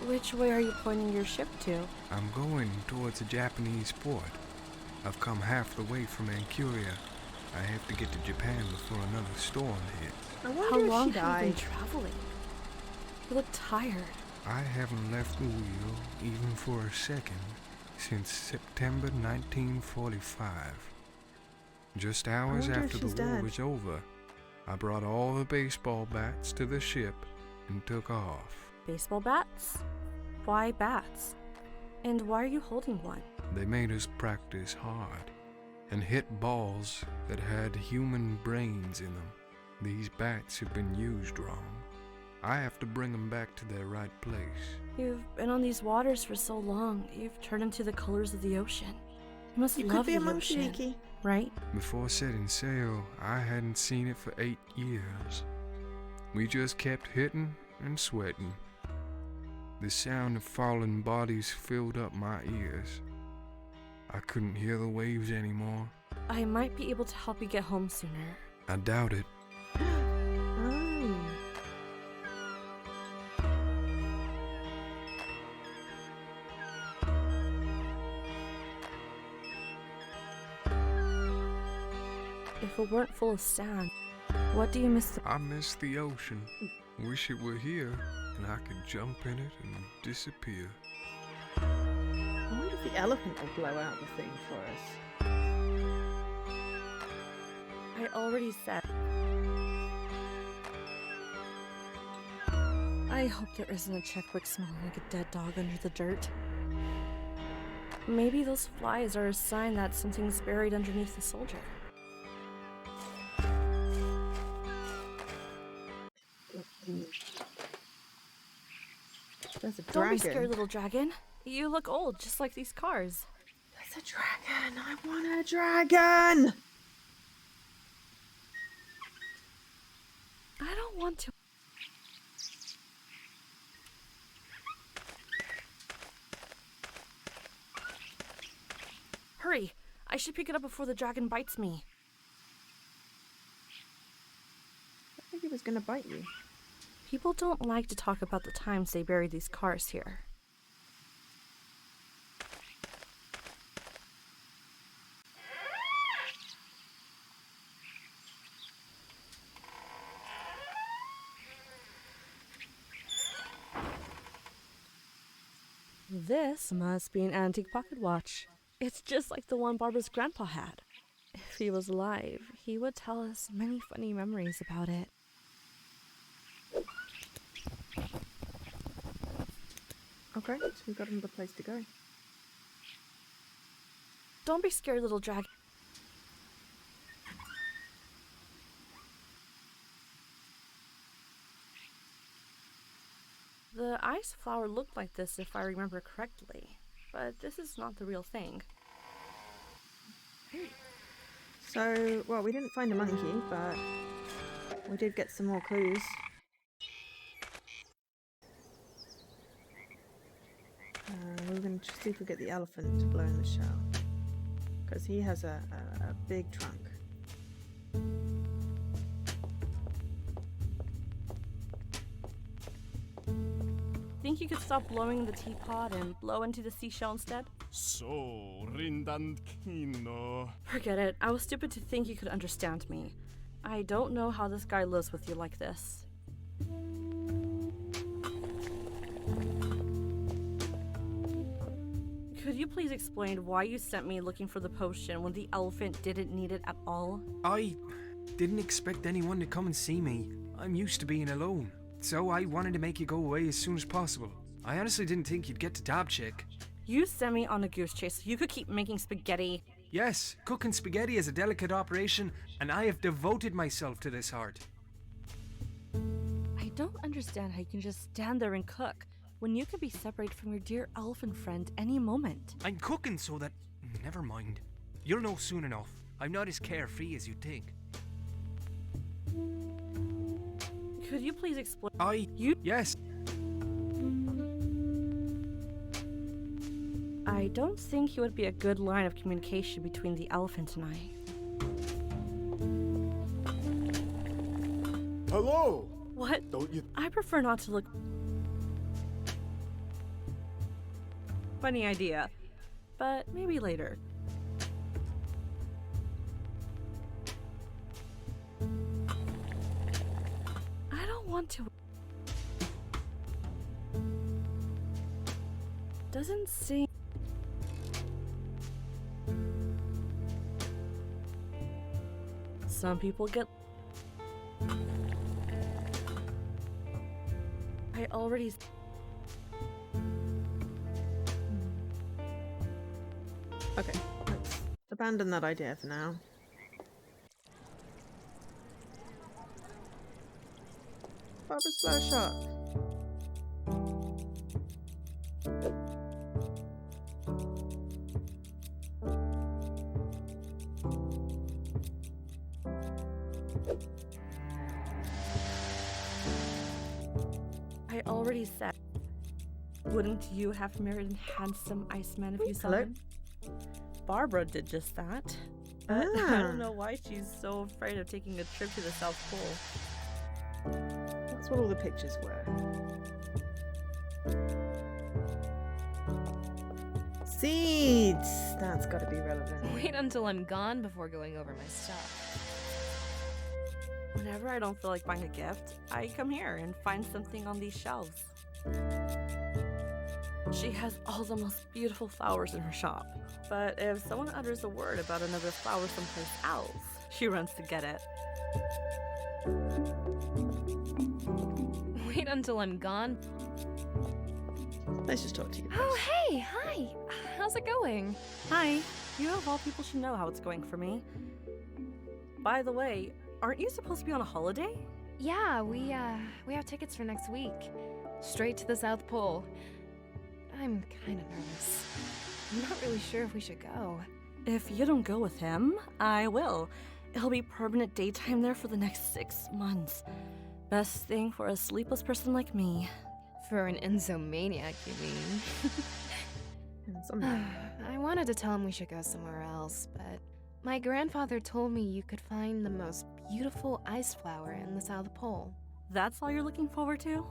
B: Which way are you pointing your ship to?
I: I'm going towards a Japanese port. I've come half the way from Manchuria. I have to get to Japan before another storm hits.
B: How long have you been traveling? You look tired.
I: I haven't left the wheel, even for a second, since September 1945. Just hours after the war was over, I brought all the baseball bats to the ship and took off.
B: Baseball bats? Why bats? And why are you holding one?
I: They made us practice hard and hit balls that had human brains in them. These bats have been used wrong. I have to bring them back to their right place.
B: You've been on these waters for so long, you've turned into the colors of the ocean. You must love the ocean, right?
I: Before setting sail, I hadn't seen it for 8 years. We just kept hitting and sweating. The sound of falling bodies filled up my ears. I couldn't hear the waves anymore.
B: I might be able to help you get home sooner.
I: I doubt it.
B: If it weren't full of sand, what do you miss?
I: I miss the ocean. Wish it were here, and I could jump in it and disappear.
A: I wonder if the elephant will blow out the thing for us.
B: I already said. I hope there isn't a checkbook smelling like a dead dog under the dirt. Maybe those flies are a sign that something's buried underneath the soldier.
A: There's a dragon.
B: Don't be scared, little dragon. You look old, just like these cars.
A: There's a dragon. I want a dragon.
B: I don't want to. Hurry! I should pick it up before the dragon bites me.
A: I think he was gonna bite you.
B: People don't like to talk about the times they buried these cars here. This must be an antique pocket watch. It's just like the one Barbara's grandpa had. If he was alive, he would tell us many funny memories about it.
A: Okay, so we've got another place to go.
B: Don't be scared, little dragon. The ice flower looked like this if I remember correctly, but this is not the real thing.
A: So, well, we didn't find a monkey, but we did get some more clues. We're going to see if we get the elephant to blow in the shell. Because he has a big trunk.
B: Think you could stop blowing in the teapot and blow into the seashell instead?
F: So, Rindankino.
B: Forget it. I was stupid to think you could understand me. I don't know how this guy lives with you like this. Could you please explain why you sent me looking for the potion when the elephant didn't need it at all?
I: I didn't expect anyone to come and see me. I'm used to being alone. So I wanted to make you go away as soon as possible. I honestly didn't think you'd get to Dabchick.
B: You sent me on a goose chase so you could keep making spaghetti.
I: Yes, cooking spaghetti is a delicate operation, and I have devoted myself to this art.
B: I don't understand how you can just stand there and cook when you could be separated from your dear elephant friend any moment.
I: I'm cooking so that... Never mind. You'll know soon enough. I'm not as carefree as you'd think.
B: Could you please explain?
I: Yes.
B: I don't think he would be a good line of communication between the elephant and I.
J: Hello!
B: What?
J: Don't you...
B: I prefer not to look... Funny idea, but maybe later. I don't want to... Doesn't seem... Some people get... I already...
A: Okay, let's abandon that idea for now. Barbara's flower shop.
B: I already said, wouldn't you have married a handsome Iceman if you saw him? Barbara did just that. I don't know why she's so afraid of taking a trip to the South Pole.
A: That's what all the pictures were. Seeds! That's got to be relevant.
T: Wait until I'm gone before going over my stuff.
B: Whenever I don't feel like buying a gift, I come here and find something on these shelves. She has all the most beautiful flowers in her shop, but if someone utters a word about another flower someplace else, she runs to get it.
T: Wait until I'm gone.
A: Let's just talk to you.
T: Oh, hey, hi. How's it going?
B: Hi. You of all people should know how it's going for me. By the way, aren't you supposed to be on a holiday?
T: Yeah, we have tickets for next week. Straight to the South Pole. I'm kind of nervous. I'm not really sure if we should go.
B: If you don't go with him, I will. It'll be permanent daytime there for the next 6 months. Best thing for a sleepless person like me.
T: For an insomaniac, you mean? I wanted to tell him we should go somewhere else, but my grandfather told me you could find the most beautiful ice flower in the South Pole.
B: That's all you're looking forward to?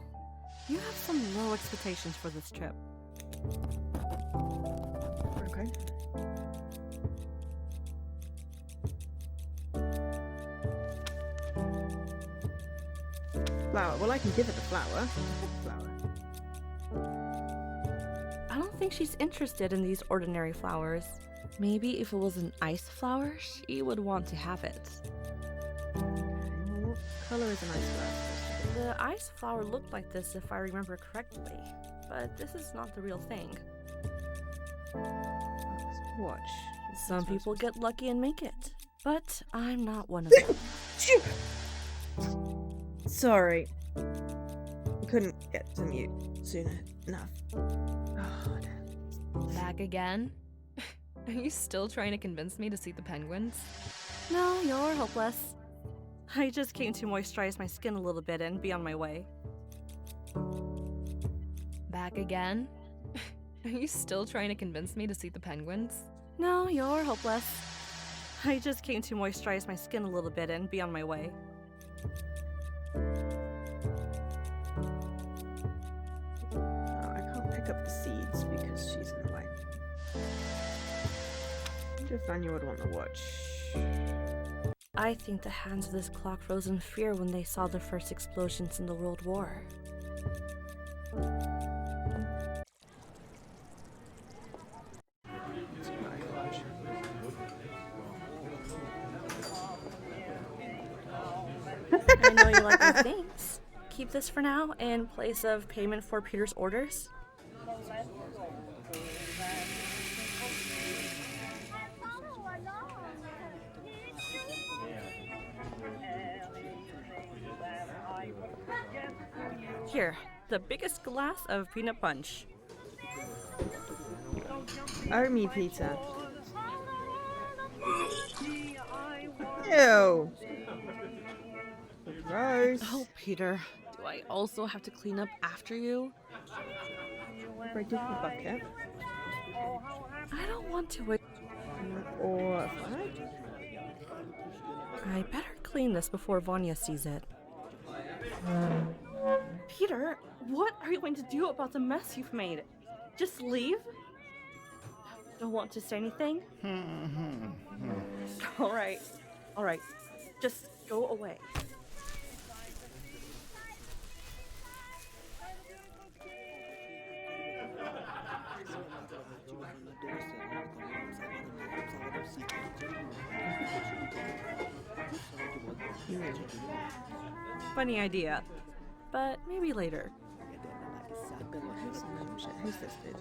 B: You have some low expectations for this trip.
A: Okay. Flower. Well, I can give it the flower.
B: I don't think she's interested in these ordinary flowers. Maybe if it was an ice flower, she would want to have it.
A: Well, what color is an ice flower?
B: The ice flower looked like this if I remember correctly, but this is not the real thing.
A: Let's watch.
B: Some people get lucky and make it, but I'm not one of them.
A: Sorry. I couldn't get to mute soon enough. Oh,
T: Back again? Are you still trying to convince me to see the penguins?
B: No, you're hopeless. I just came to moisturize my skin a little bit and be on my way.
T: Back again? Are you still trying to convince me to see the penguins?
B: No, you're hopeless. I just came to moisturize my skin a little bit and be on my way.
A: I can't pick up the seeds because she's in the way. I wonder if Vanya would want the watch.
B: I think the hands of this clock rose in fear when they saw the first explosions in the World War. I know you like my things. Keep this for now in place of payment for Peter's orders. Here, the biggest glass of peanut punch.
A: Oh, me, Peter. Ew. Gross.
B: Oh, Peter. Do I also have to clean up after you?
A: Very different bucket.
B: I don't want to wait.
A: Or a flag?
B: I better clean this before Vanya sees it. Peter, what are you going to do about the mess you've made? Just leave? Don't want to say anything? Alright. Just go away. Funny idea, but maybe later.
A: Who's this dude?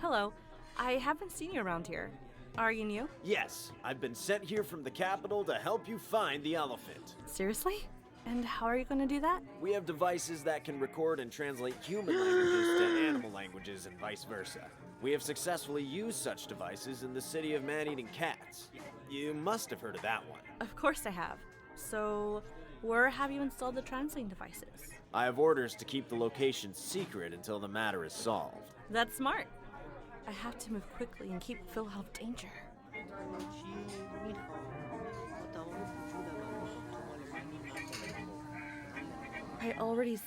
B: Hello, I haven't seen you around here. Are you new?
G: Yes, I've been sent here from the capital to help you find the elephant.
B: Seriously? And how are you going to do that?
G: We have devices that can record and translate human languages to animal languages and vice versa. We have successfully used such devices in the city of man-eating cats. You must have heard of that one.
B: Of course I have. So, where have you installed the translating devices?
G: I have orders to keep the location secret until the matter is solved.
B: That's smart. I have to move quickly and keep Phil out of danger. I already...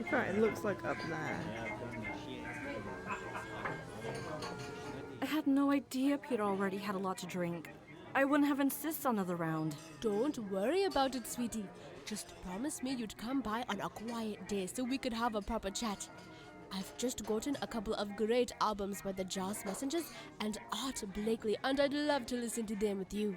A: Okay, it looks like up there.
B: I had no idea Peter already had a lot to drink. I wouldn't have insisted on another round.
P: Don't worry about it, sweetie. Just promise me you'd come by on a quiet day so we could have a proper chat. I've just gotten a couple of great albums by the Jazz Messengers and Art Blakely, and I'd love to listen to them with you.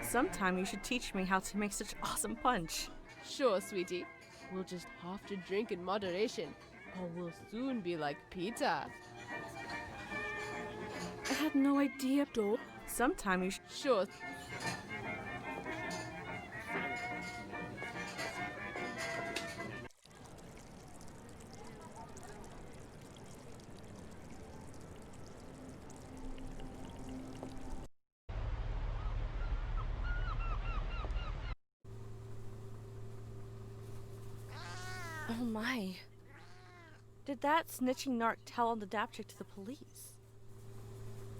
B: Sometime you should teach me how to make such awesome punch.
P: Sure, sweetie. We'll just have to drink in moderation, or we'll soon be like Peter.
B: I had no idea. Sometime you should...
P: Sure.
B: Oh my. Did that snitching narc tell on the dap chick to the police?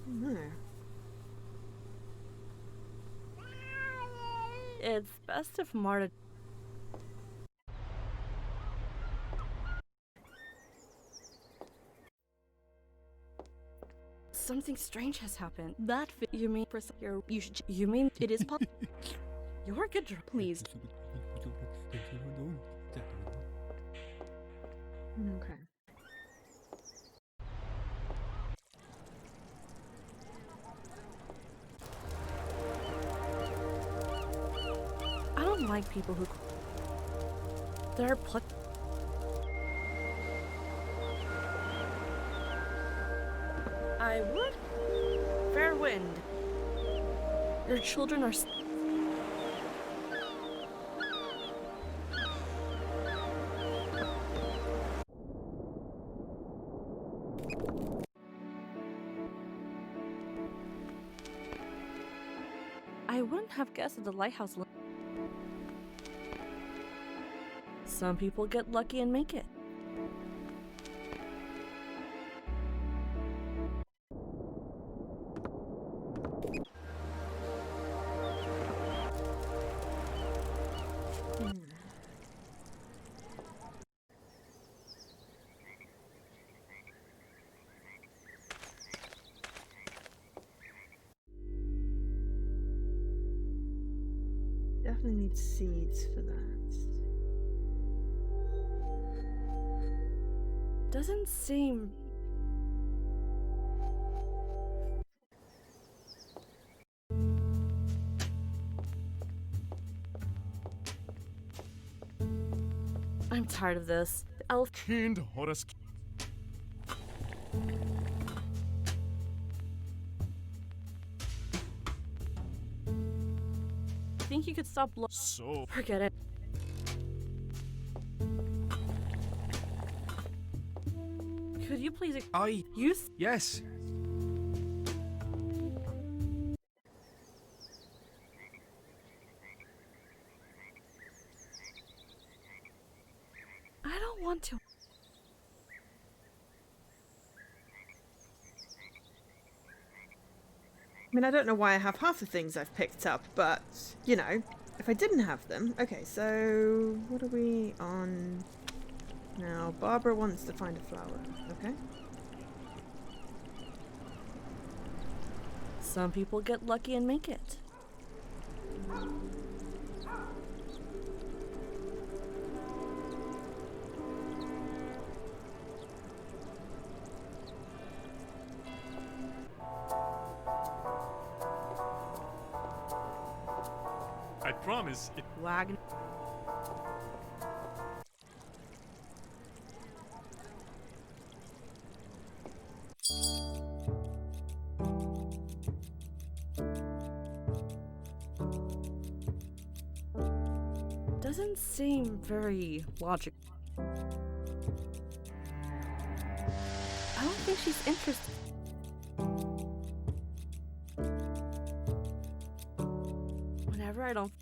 A: No.
B: It's best if Marta... Something strange has happened.
L: That
B: you mean
L: you should...
B: You mean
L: it is possible.
B: You're good, please.
A: Okay.
B: I don't like people who... They're I would? Fair wind. Your children are... I wouldn't have guessed that the lighthouse. Some people get lucky and make it.
A: Definitely need seeds for that.
B: Doesn't seem. I'm tired of this. The elf.
F: Kind Horace.
B: Think you could stop
F: So
B: forget it. Could you please use
I: Yes.
B: I don't want to.
A: I mean, I don't know why I have half the things I've picked up, but, you know, if I didn't have them... Okay, so what are we on now? Barbara wants to find a flower, okay?
B: Some people get lucky and make it.
D: I promise it.
B: Wagon. Doesn't seem very logical. I don't think she's interested. Whenever I don't.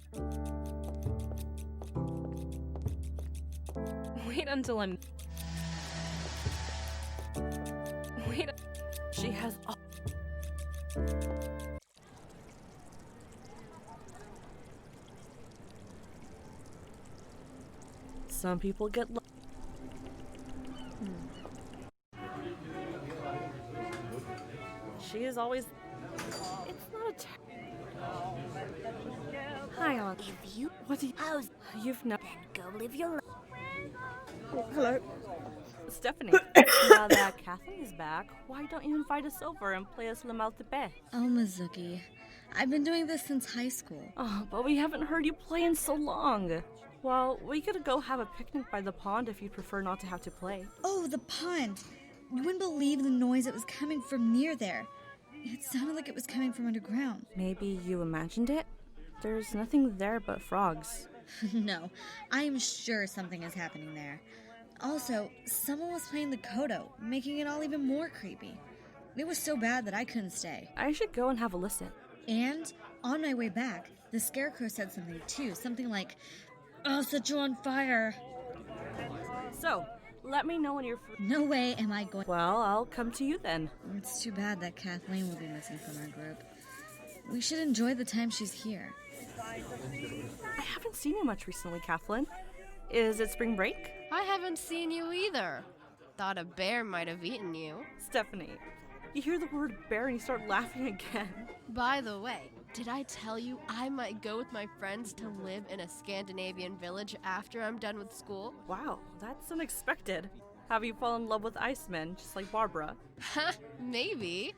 T: Wait until I'm. Wait.
B: She has. Some people get. She is always. It's not a. Hi, Aunt.
O: If you.
B: What do you.
O: How's.
B: You've no.
O: Then go live your life.
A: Oh, hello.
B: Stephanie, now that Kathleen is back, why don't you invite us over and play us Le Mal de Paix?
U: Oh, Mizuki. I've been doing this since high school.
B: Oh, but we haven't heard you play in so long. Well, we could go have a picnic by the pond if you'd prefer not to have to play.
U: Oh, the pond. You wouldn't believe the noise that was coming from near there. It sounded like it was coming from underground.
B: Maybe you imagined it? There's nothing there but frogs.
U: No, I am sure something is happening there. Also, someone was playing the kodo, making it all even more creepy. It was so bad that I couldn't stay.
B: I should go and have a listen.
U: And, on my way back, the scarecrow said something too. Something like, "I'll set you on fire."
B: So, let me know when you're free.
U: No way am I going.
B: Well, I'll come to you then.
U: It's too bad that Kathleen will be missing from our group. We should enjoy the time she's here.
B: I haven't seen you much recently, Kathleen. Is it spring break?
V: I haven't seen you either. Thought a bear might have eaten you.
B: Stephanie, you hear the word bear and you start laughing again.
V: By the way, did I tell you I might go with my friends to live in a Scandinavian village after I'm done with school?
B: Wow, that's unexpected. Have you fallen in love with Icemen, just like Barbara?
V: Maybe.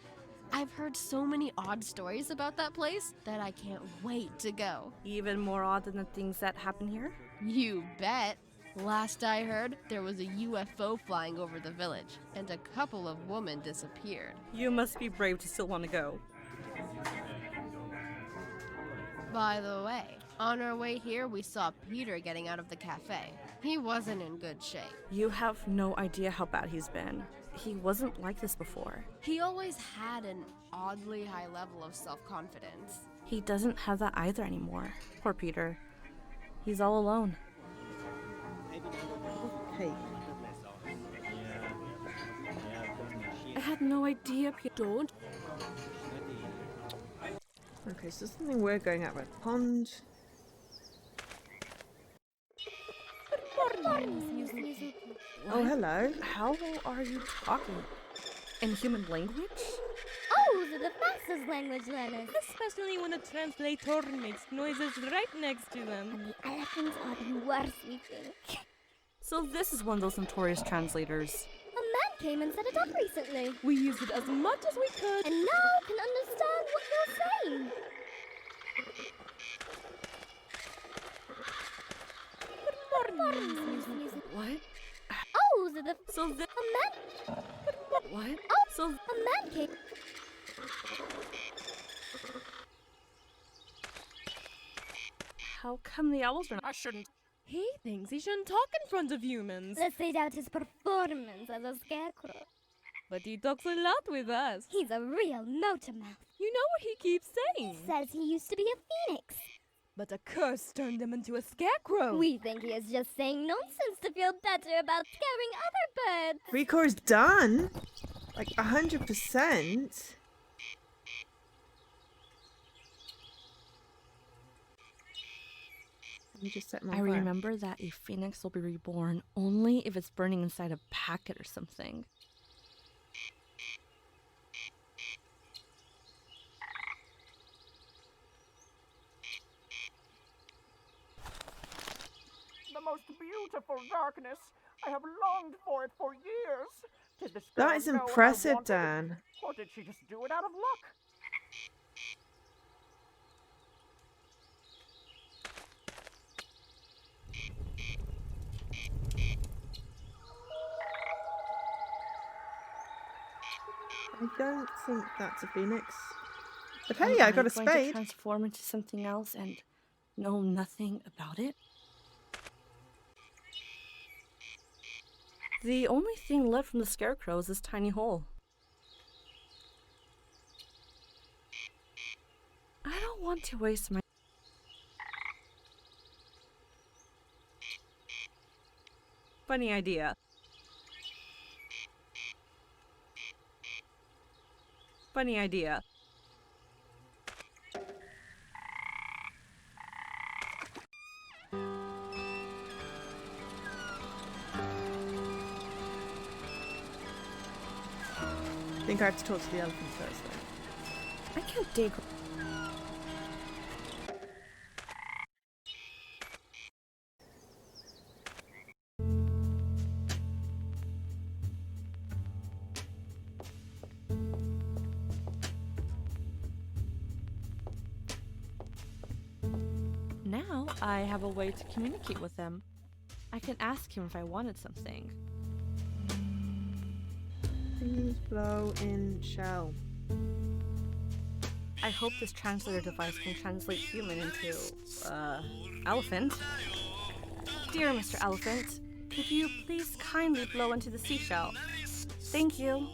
V: I've heard so many odd stories about that place that I can't wait to go.
B: Even more odd than the things that happen here?
V: You bet. Last I heard, there was a UFO flying over the village, and a couple of women disappeared.
B: You must be brave to still want to go.
V: By the way, on our way here, we saw Peter getting out of the cafe. He wasn't in good shape.
B: You have no idea how bad he's been. he wasn't like this before.
V: He always had an oddly high level of self-confidence.
B: He doesn't have that either anymore. Poor Peter. He's all alone.
A: Hey.
B: I had no idea Peter don't.
A: Okay, so something weird going out by the pond. Oh, hello.
B: How are you talking? In human language?
E: Oh, they're the fastest language learners.
P: Especially when a translator makes noises right next to them.
E: And the elephants are the worst, we think.
B: So this is one of those notorious translators.
E: A man came and set it up recently.
P: We used it as much as we could.
E: And now can understand what you're saying.
B: What?
E: Oh, they're the...
B: So the...
E: A man...
B: What?
E: Oh,
B: so...
E: A man came...
B: How come the owls are not...
N: I shouldn't.
P: He thinks he shouldn't talk in front of humans.
E: Let's say doubt his performance as a scarecrow.
P: But he talks a lot with us.
E: He's a real motormouth.
P: You know what he keeps saying?
E: He says he used to be a phoenix.
P: But a curse turned him into a scarecrow.
E: We think he is just saying nonsense to feel better about scaring other birds.
A: Recore's done. Like 100%. Let me just set my
B: I
A: fire.
B: remember that a phoenix will be reborn only if it's burning inside a packet or something.
N: The most beautiful darkness. I have longed for it for years. Did this
A: That
N: girl
A: is
N: know what I
A: impressive,
N: wanted?
A: Dan.
N: Or did she just do it out of luck?
A: I don't think that's a phoenix. But
B: Am
A: hey, I got a
B: going to
A: spade.
B: transform into something else and know nothing about it? The only thing left from the scarecrow is this tiny hole. I don't want to waste my... Funny idea. Funny idea.
A: I think I have to talk to the elephant first, though.
B: I can't dig. Now I have a way to communicate with them. I can ask him if I wanted something.
A: Please blow in shell.
B: I hope this translator device can translate human into, elephant. Dear Mr. Elephant, could you please kindly blow into the seashell? Thank you.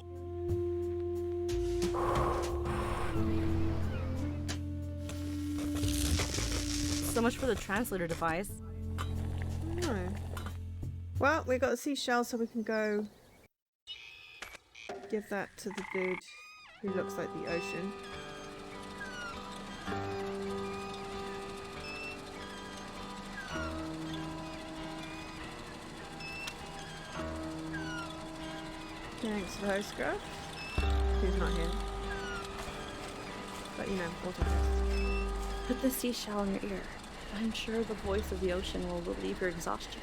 B: So much for the translator device.
A: No. Well, we got a seashell, so we can go give that to the dude who looks like the ocean. Thanks for the host graph. Who's not here. But you know, autocast.
B: Put the seashell in your ear. I'm sure the voice of the ocean will relieve your exhaustion.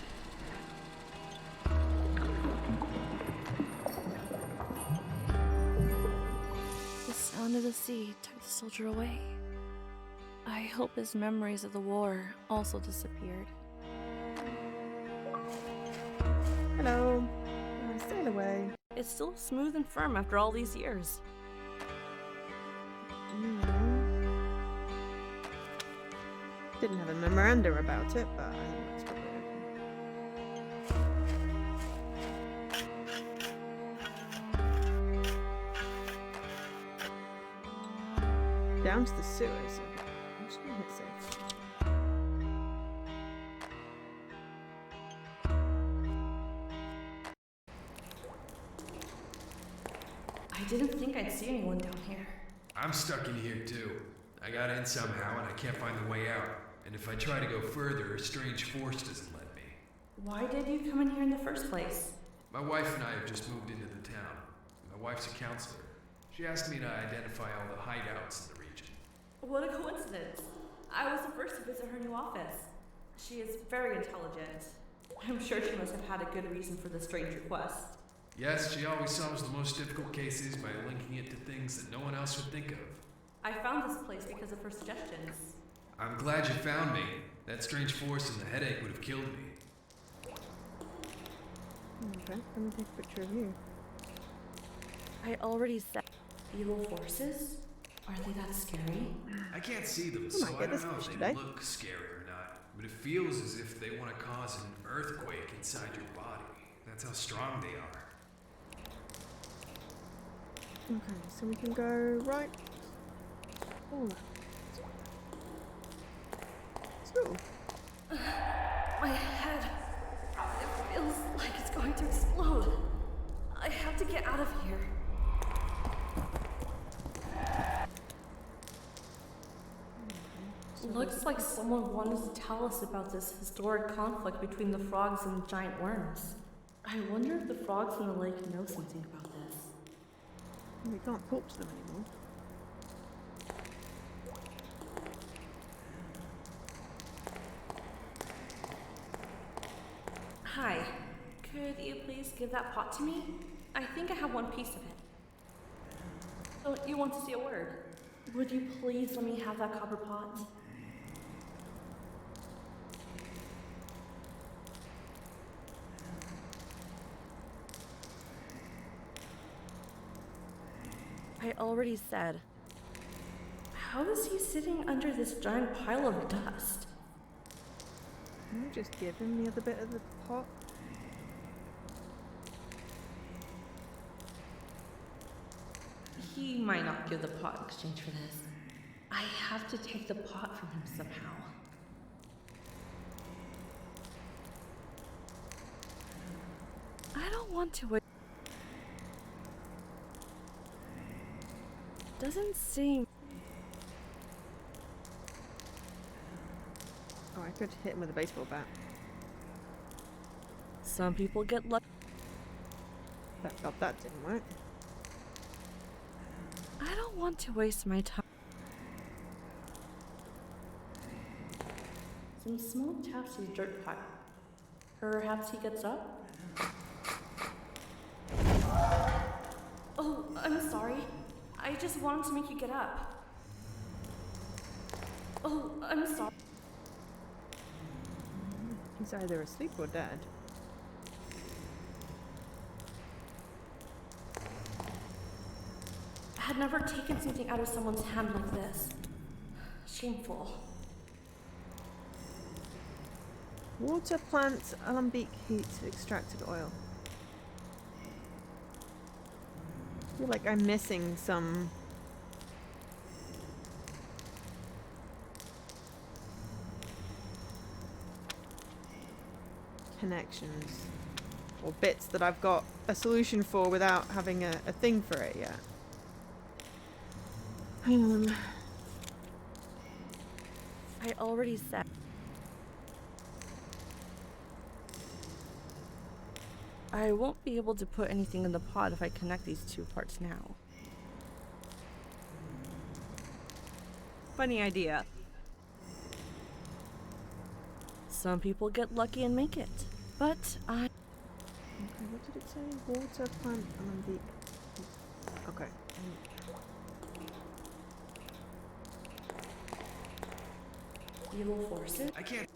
B: The sound of the sea took the soldier away. I hope his memories of the war also disappeared.
A: Hello. Sail away.
B: It's still smooth and firm after all these years.
A: Didn't have a memoranda about it, but I think that's probably okay. down to the sewers. Okay. I'm just gonna hit save.
B: I didn't think I'd see anyone down here.
C: I'm stuck in here too. I got in somehow and I can't find the way out. And if I try to go further, a strange force doesn't let me.
B: Why did you come in here in the first place?
C: My wife and I have just moved into the town. My wife's a counselor. She asked me to identify all the hideouts in the region.
B: What a coincidence. I was the first to visit her new office. She is very intelligent. I'm sure she must have had a good reason for this strange request.
C: Yes, she always solves the most difficult cases by linking it to things that no one else would think of.
B: I found this place because of her suggestions.
C: I'm glad you found me. That strange force and the headache would have killed me.
A: Okay, let me take a picture of you.
B: I already said evil forces? Are they that scary?
C: I can't see them,
A: I
C: so
A: might
C: I
A: get
C: don't
A: this
C: know
A: fish
C: if they
A: today.
C: look scary or not. But it feels as if they want to cause an earthquake inside your body. That's how strong they are.
A: Okay, so we can go right. Oh, left. Let's go.
B: My head. It feels like it's going to explode. I have to get out of here. Looks like someone wanted to tell us about this historic conflict between the frogs and the giant worms. I wonder if the frogs in the lake know something about this.
A: We can't talk to them anymore.
B: Hi. Could you please give that pot to me? I think I have one piece of it. Don't you want to see a word? Would you please let me have that copper pot? I already said. How is he sitting under this giant pile of dust?
A: Can you just give him the other bit of the pot?
B: He might not give the pot in exchange for this. I have to take the pot from him somehow. I don't want to wait. Doesn't seem.
A: Oh, I could hit him with a baseball bat.
B: Some people get lucky.
A: That didn't work.
B: I don't want to waste my time. Some small taps of dirt pile. Perhaps he gets up? Oh, I'm sorry. I just wanted to make you get up. Oh, I'm sorry.
A: He's either asleep or dead.
B: I had never taken something out of someone's hand like this. Shameful.
A: Water plant alembic heat extracted oil. I feel like I'm missing some connections or bits that I've got a solution for without having a thing for it yet.
B: I already said. I won't be able to put anything in the pot if I connect these two parts now. Funny idea. Some people get lucky and make it, but I...
A: Okay, what did it say? Water plant alembic. Okay.
B: Evil forces?
C: I can't.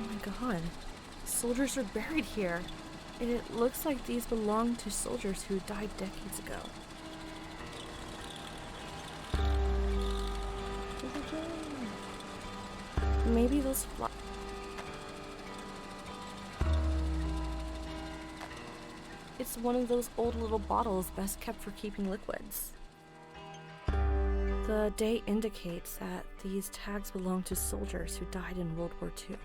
B: Oh my god. Soldiers are buried here. And it looks like these belong to soldiers who died decades ago. Maybe those flies. It's one of those old little bottles best kept for keeping liquids. The date indicates that these tags belong to soldiers who died in World War II.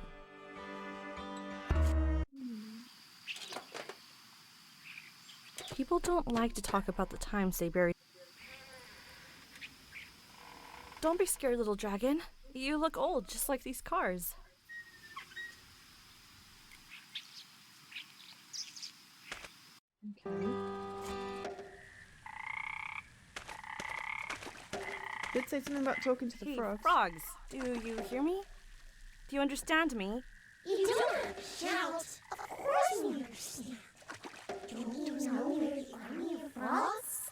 B: People don't like to talk about the times they buried. Don't be scared, little dragon. You look old, just like these cars.
A: Okay. Did say something about talking to the
B: Hey,
A: frogs.
B: frogs, do you hear me? Do you understand me?
O: You don't have to shout. Of course we understand. Don't you know we're the army of frogs?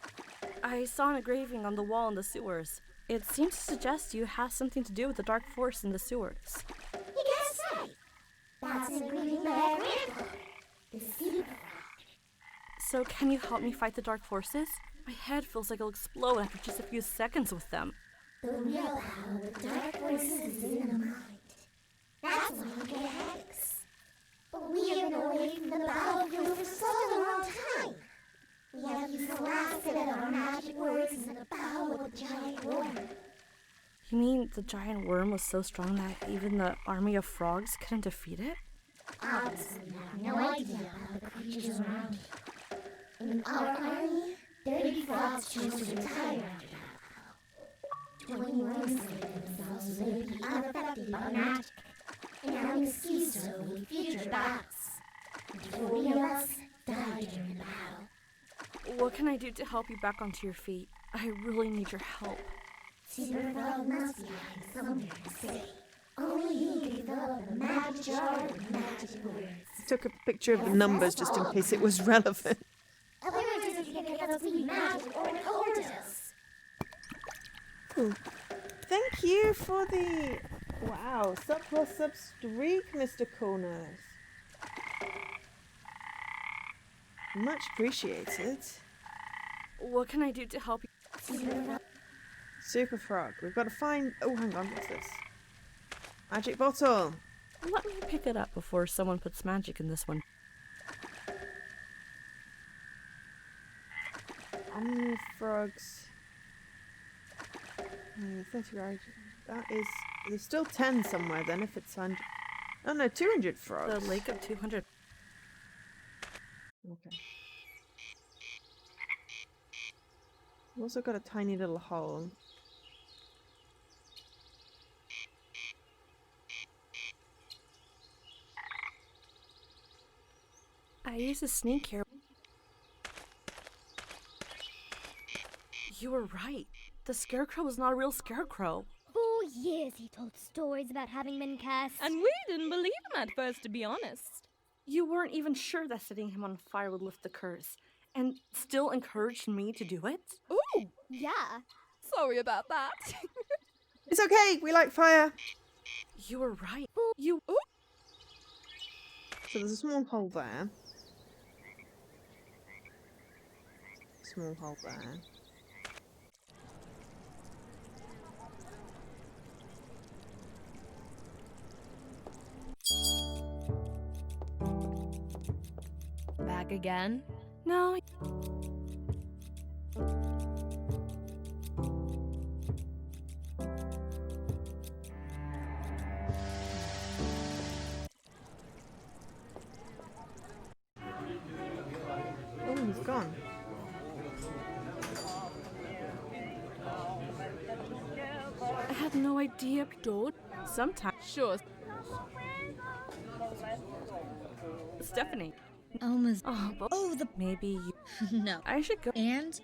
B: I saw an engraving on the wall in the sewers. It seems to suggest you have something to do with the dark force in the sewers.
O: You guessed right. That's an engraving by our grandfather, the super frog.
B: So can you help me fight the dark forces? My head feels like it'll explode after just a few seconds with them.
O: The real power of the dark forces is in the mind. That's why you get headaches. But we have been away from the battlefield for such a long time. We have used the last bit of our magic words in the battle with the giant worm.
B: You mean the giant worm was so strong that even the army of frogs couldn't defeat it?
O: Obviously, you have no idea about the creatures around you. In our army, 30 frogs chose to retire after that battle. 20 worms saved themselves so they'd be unaffected by magic, and having seized so in future battles. And 40 of us died during the battle.
B: What can I do to help you back onto your feet? I really need your help.
O: Super Frog must be hiding somewhere in the city. Only he can develop a magic jar with magic words.
A: Took a picture of the numbers just in case it was relevant.
O: Otherwise, you can get us to be magic or record us.
A: Cool. Thank you for the... Wow, sub streak, Mr. Corners. Much appreciated.
B: What can I do to help you?
A: Super Frog. We've got to find... Oh, hang on, what's this? Magic bottle.
B: Let me pick it up before someone puts magic in this one.
A: Omni frogs. 30 right. That is... There's still 10 somewhere then if it's 100. Oh no, 200 frogs.
B: The lake of 200.
A: Okay. We've also got a tiny little hole.
B: I used a sneak here. You were right. The scarecrow was not a real scarecrow.
E: For years he told stories about having been cast.
V: And we didn't believe him at first, to be honest.
B: You weren't even sure that setting him on fire would lift the curse, and still encouraged me to do it?
V: Ooh!
E: Yeah.
V: Sorry about that.
A: It's okay, we like fire.
B: You were right. You...
V: Ooh.
A: So there's a small hole there. Small hole there.
T: Back again?
B: No.
A: Oh, he's gone.
B: I had no idea, dude. Sometimes.
V: Sure.
B: Stephanie.
U: Almost.
B: Oh, maybe you...
U: No.
B: I should go.
U: And?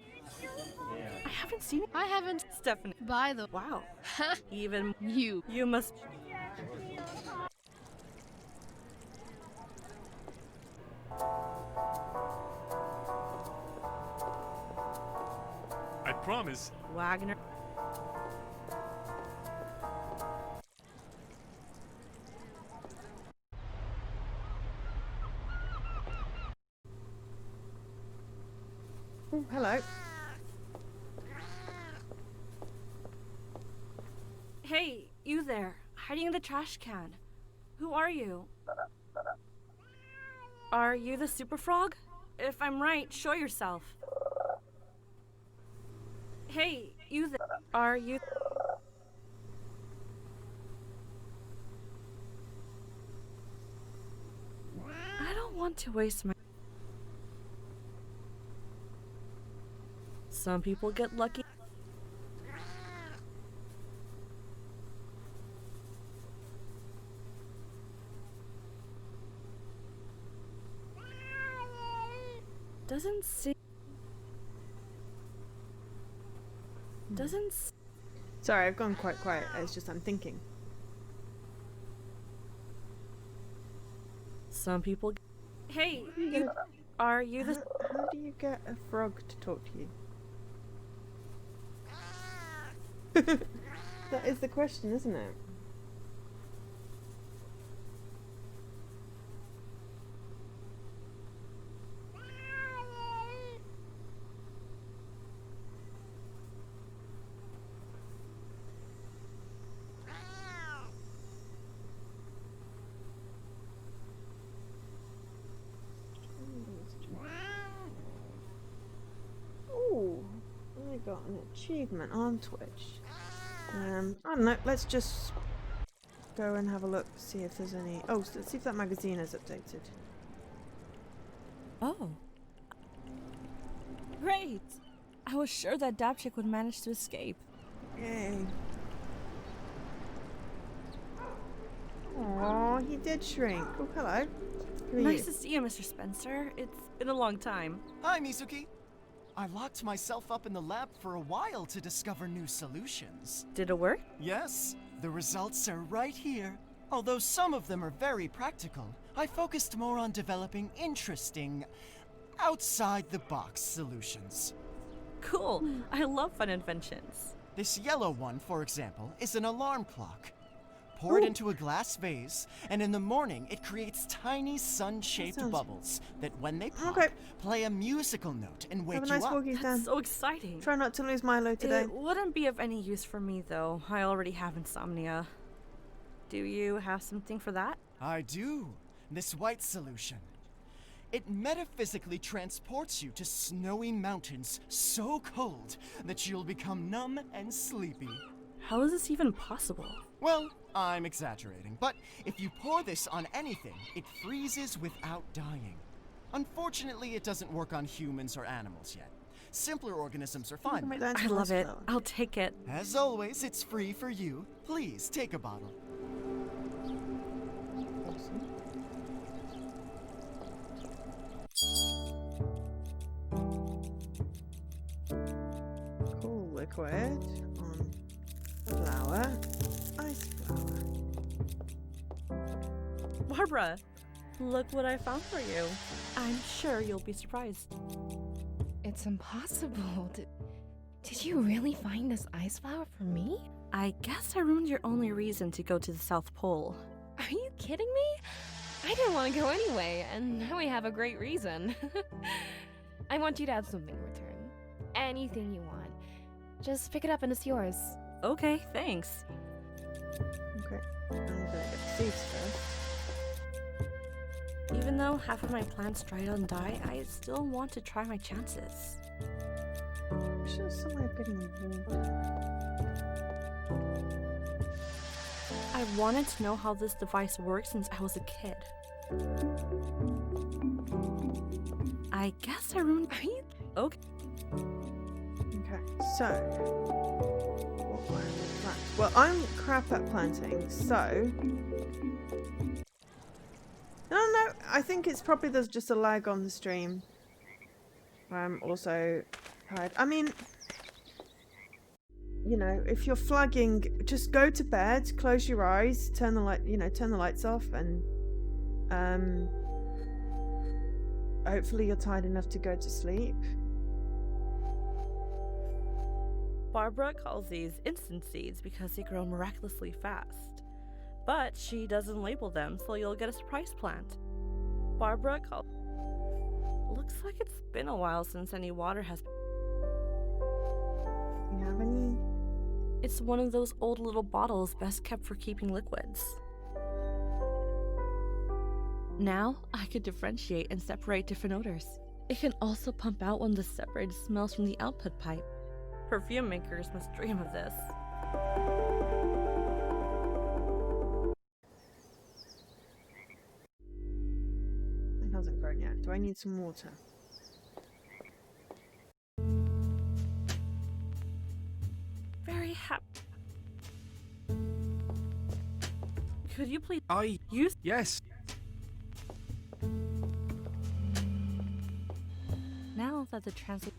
B: I haven't seen it.
V: I haven't.
B: Stephanie.
V: By the...
B: Wow. Even
V: you.
B: You must...
D: I promise.
B: Wagner.
A: Oh, hello.
B: Hey, you there, hiding in the trash can. Who are you? Are you the super frog? If I'm right, show yourself. Hey, you there. Are you... I don't want to waste my... Some people get lucky. Doesn't seem...
A: Sorry, I've gone quite quiet. It's just I'm thinking.
B: Some people... Hey, you... Are you the...
A: How do you get a frog to talk to you? That is the question, isn't it? Ooh, I got an achievement on Twitch. I don't know, let's just go and have a look, see if there's any... Oh, so let's see if that magazine is updated.
B: Oh. Great! I was sure that Dapchick would manage to escape.
A: Yay. Aw, he did shrink. Oh, hello. Who are
B: Nice
A: you?
B: to see you, Mr. Spencer. It's been a long time.
F: Hi, Mizuki. I locked myself up in the lab for a while to discover new solutions.
B: Did it work?
F: Yes, the results are right here. Although some of them are very practical, I focused more on developing interesting, outside-the-box solutions.
B: Cool. I love fun inventions.
F: This yellow one, for example, is an alarm clock. Pour it into a glass vase, and in the morning it creates tiny sun-shaped bubbles that, when they pop, play a musical note and wake
A: Have a nice
F: you up.
A: walking, Dan.
B: That's so exciting.
A: Try not to lose Milo today.
B: It wouldn't be of any use for me, though. I already have insomnia. Do you have something for that?
F: I do. This white solution. It metaphysically transports you to snowy mountains so cold that you'll become numb and sleepy.
B: How is this even possible?
F: Well, I'm exaggerating, but if you pour this on anything, it freezes without dying. Unfortunately, it doesn't work on humans or animals yet. Simpler organisms are fine.
B: I love it. I'll take it.
F: As always, it's free for you. Please, take a bottle.
A: Cool liquid on flour. Ice flour.
B: Barbara, look what I found for you. I'm sure you'll be surprised.
T: It's impossible. Did you really find this ice flower for me?
B: I guess I ruined your only reason to go to the South Pole.
T: Are you kidding me? I didn't want to go anyway, and now we have a great reason. I want you to have something in return. Anything you want. Just pick it up and it's yours.
B: Okay, thanks.
A: Okay, I'm gonna get seeds first.
B: Even though half of my plants dry out and die, I still want to try my chances.
A: I'm sure somewhere getting water.
B: I wanted to know how this device works since I was a kid. I guess I ruined... Are you... Okay.
A: Okay, so... what were the plants? Well, I'm crap at planting, so... No, I think it's probably there's just a lag on the stream. I'm also tired. I mean... You know, if you're flagging, just go to bed, close your eyes, turn the light, turn the lights off, and hopefully you're tired enough to go to sleep.
B: Barbara calls these instant seeds because they grow miraculously fast. But she doesn't label them, so you'll get a surprise plant. Barbara calls... Looks like it's been a while since any water has...
A: You have any?
B: It's one of those old little bottles best kept for keeping liquids. Now, I could differentiate and separate different odors. It can also pump out one of the separated smells from the output pipe. Perfume makers must dream of this.
A: It hasn't grown yet. Do I need some water?
B: Very happy. Could you please use?
I: Yes.
B: Now that the translation.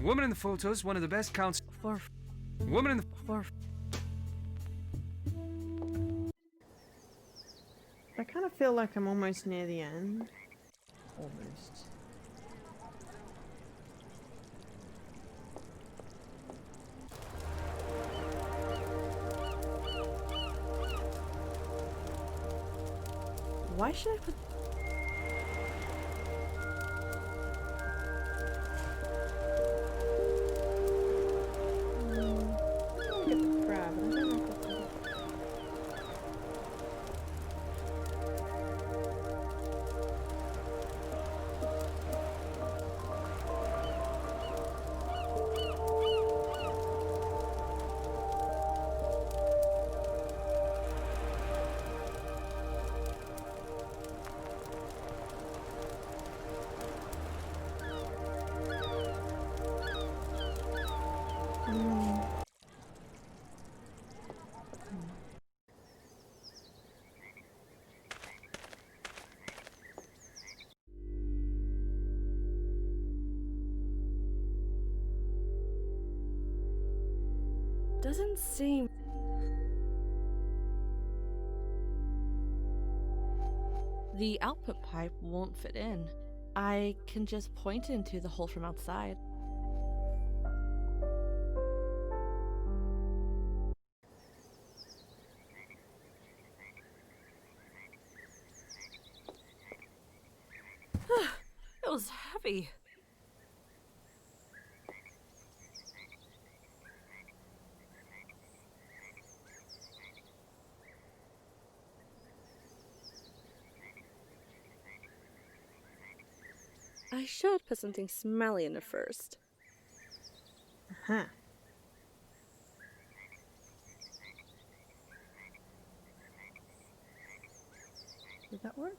I: Woman in the Photo is one of the best counts.
B: For.
I: Woman in the.
B: For.
A: I kind of feel like I'm almost near the end. Almost.
B: Why should I put...
A: Get the crab. I don't know if I can...
B: Doesn't seem... The output pipe won't fit in. I can just point into the hole from outside. It was heavy. I should put something smelly in it first.
A: Uh-huh. Did that work?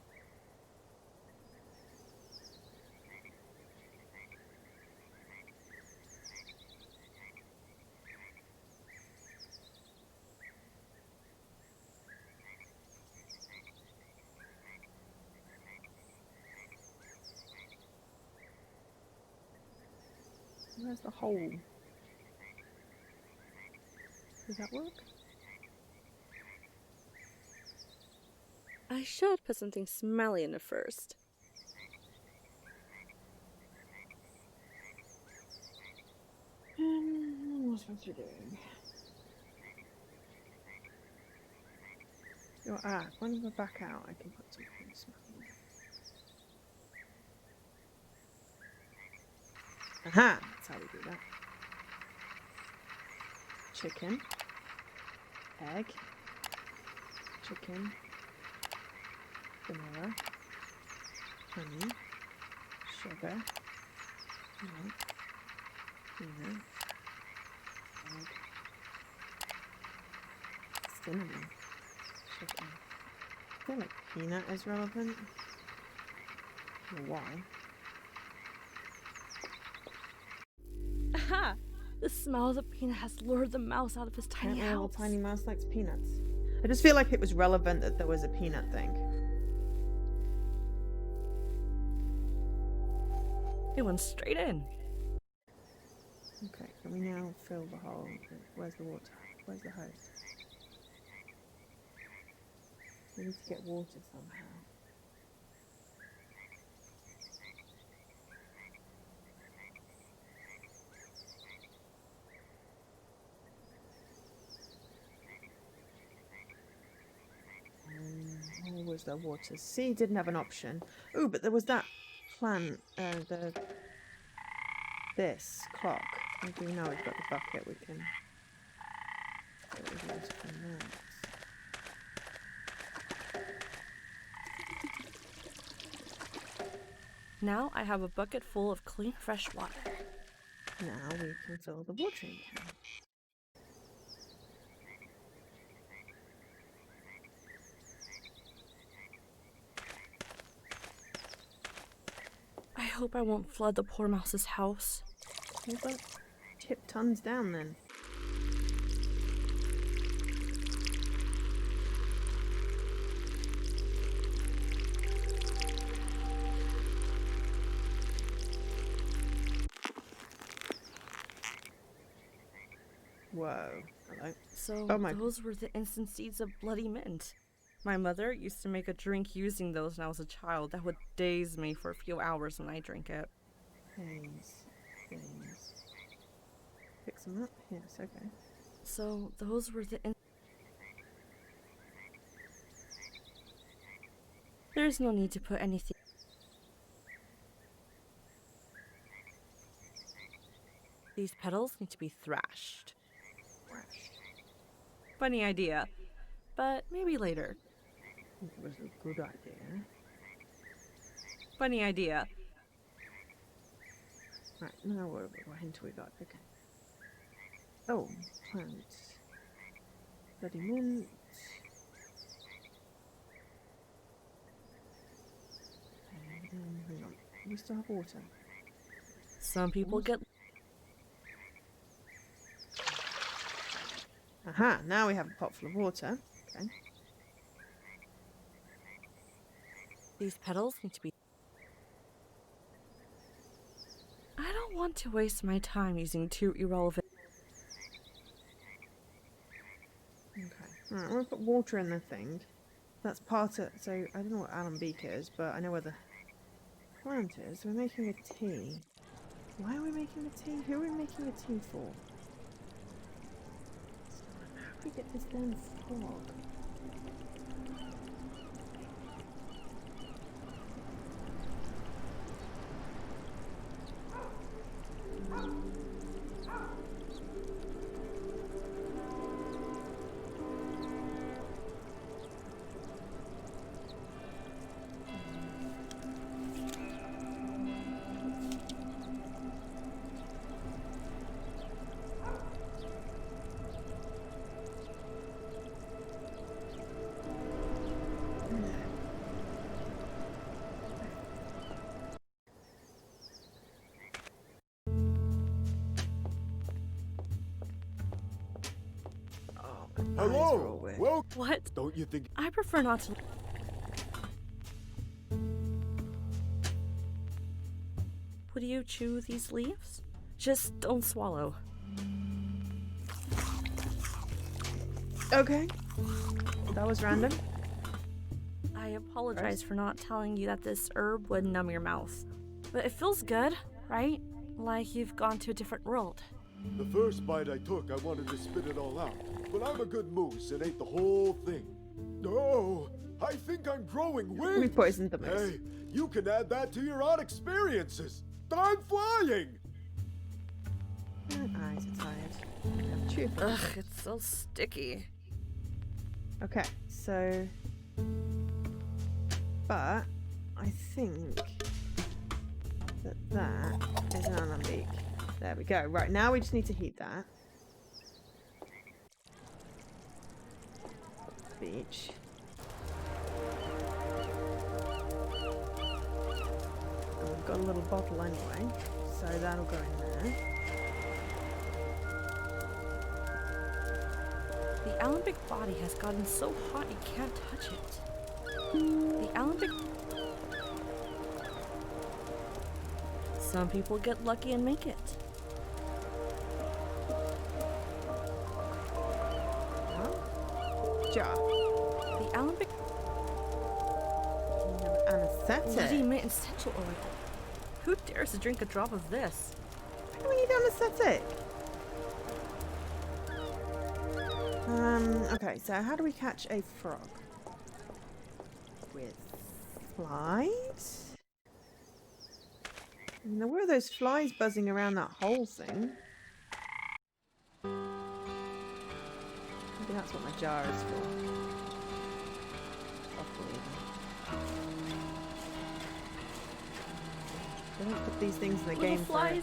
A: Where's the hole? Does that work?
B: I should put something smelly in it first.
A: What's supposed to do? Oh, when we're back out, I can put something smelly in. Aha! That's how we do that. Chicken. Egg. Chicken. Vanilla. Honey. Sugar. Milk. Peanut. Egg. Cinnamon. Chicken. I feel like peanut is relevant. I don't know why.
B: Aha! The smell of the peanut has lured the mouse out of his tiny
A: Apparently a
B: house.
A: little tiny mouse likes peanuts. I just feel like it was relevant that there was a peanut thing.
B: It went straight in.
A: Okay, can we now fill the hole? Where's the water? Where's the hose? We need to get water somehow. Where was the water? C didn't have an option. Oh, but there was that plant, this clock. Maybe now we've got the bucket, we can get the water from that.
B: Now I have a bucket full of clean, fresh water.
A: Now we can fill the watering can.
B: I hope I won't flood the poor mouse's house.
A: We've got tip tons down then. Whoa. Hello.
B: So
A: oh my.
B: Those were the instant seeds of bloody mint. My mother used to make a drink using those when I was a child that would daze me for a few hours when I drank it.
A: Daze. Pick some up? Yes, okay.
B: So those were the There's no need to put anything. These petals need to be thrashed. Funny idea, but maybe later.
A: It was a good idea.
B: Funny idea.
A: Right, now what hint we got? Okay. Oh, plants. Bloody mint. Hang on. We still have water.
B: Some people get.
A: Aha, now we have a pot full of water. Okay.
B: These petals need to be. I don't want to waste my time using two irrelevant.
A: Okay. Alright, I'm gonna put water in the thing. That's part of. So, I don't know what alembic is, but I know where the plant is. We're making a tea. Why are we making a tea? Who are we making a tea for? How do we get this damn frog?
J: Hello. Well,
B: what?
J: Don't you think?
B: I prefer not to. Would you chew these leaves? Just don't swallow.
A: Okay. That was random.
B: I apologize for not telling you that this herb would numb your mouth. But it feels good, right? Like you've gone to a different world.
J: The first bite I took, I wanted to spit it all out. But I'm a good moose and ate the whole thing. No, I think I'm growing wings.
A: We poisoned the moose.
J: Hey, you can add that to your odd experiences. I'm flying.
A: My eyes are tired.
B: Ugh, it's so sticky.
A: Okay, so... But, I think that is an alembic. There we go. Right, now we just need to heat that. Beach. And we've got a little bottle anyway, so that'll go in there.
B: The alembic body has gotten so hot you can't touch it. The alembic... Some people get lucky and make it.
A: Jar.
B: The alembic...
A: Anesthetic.
B: Bloody mint essential oil. Who dares to drink a drop of this?
A: Why do we need anesthetic? Okay, so how do we catch a frog? With flies? I mean, there were those flies buzzing around that whole thing. Maybe that's what my jar is for. They don't put these things in the
B: Little
A: game for it.
B: flies.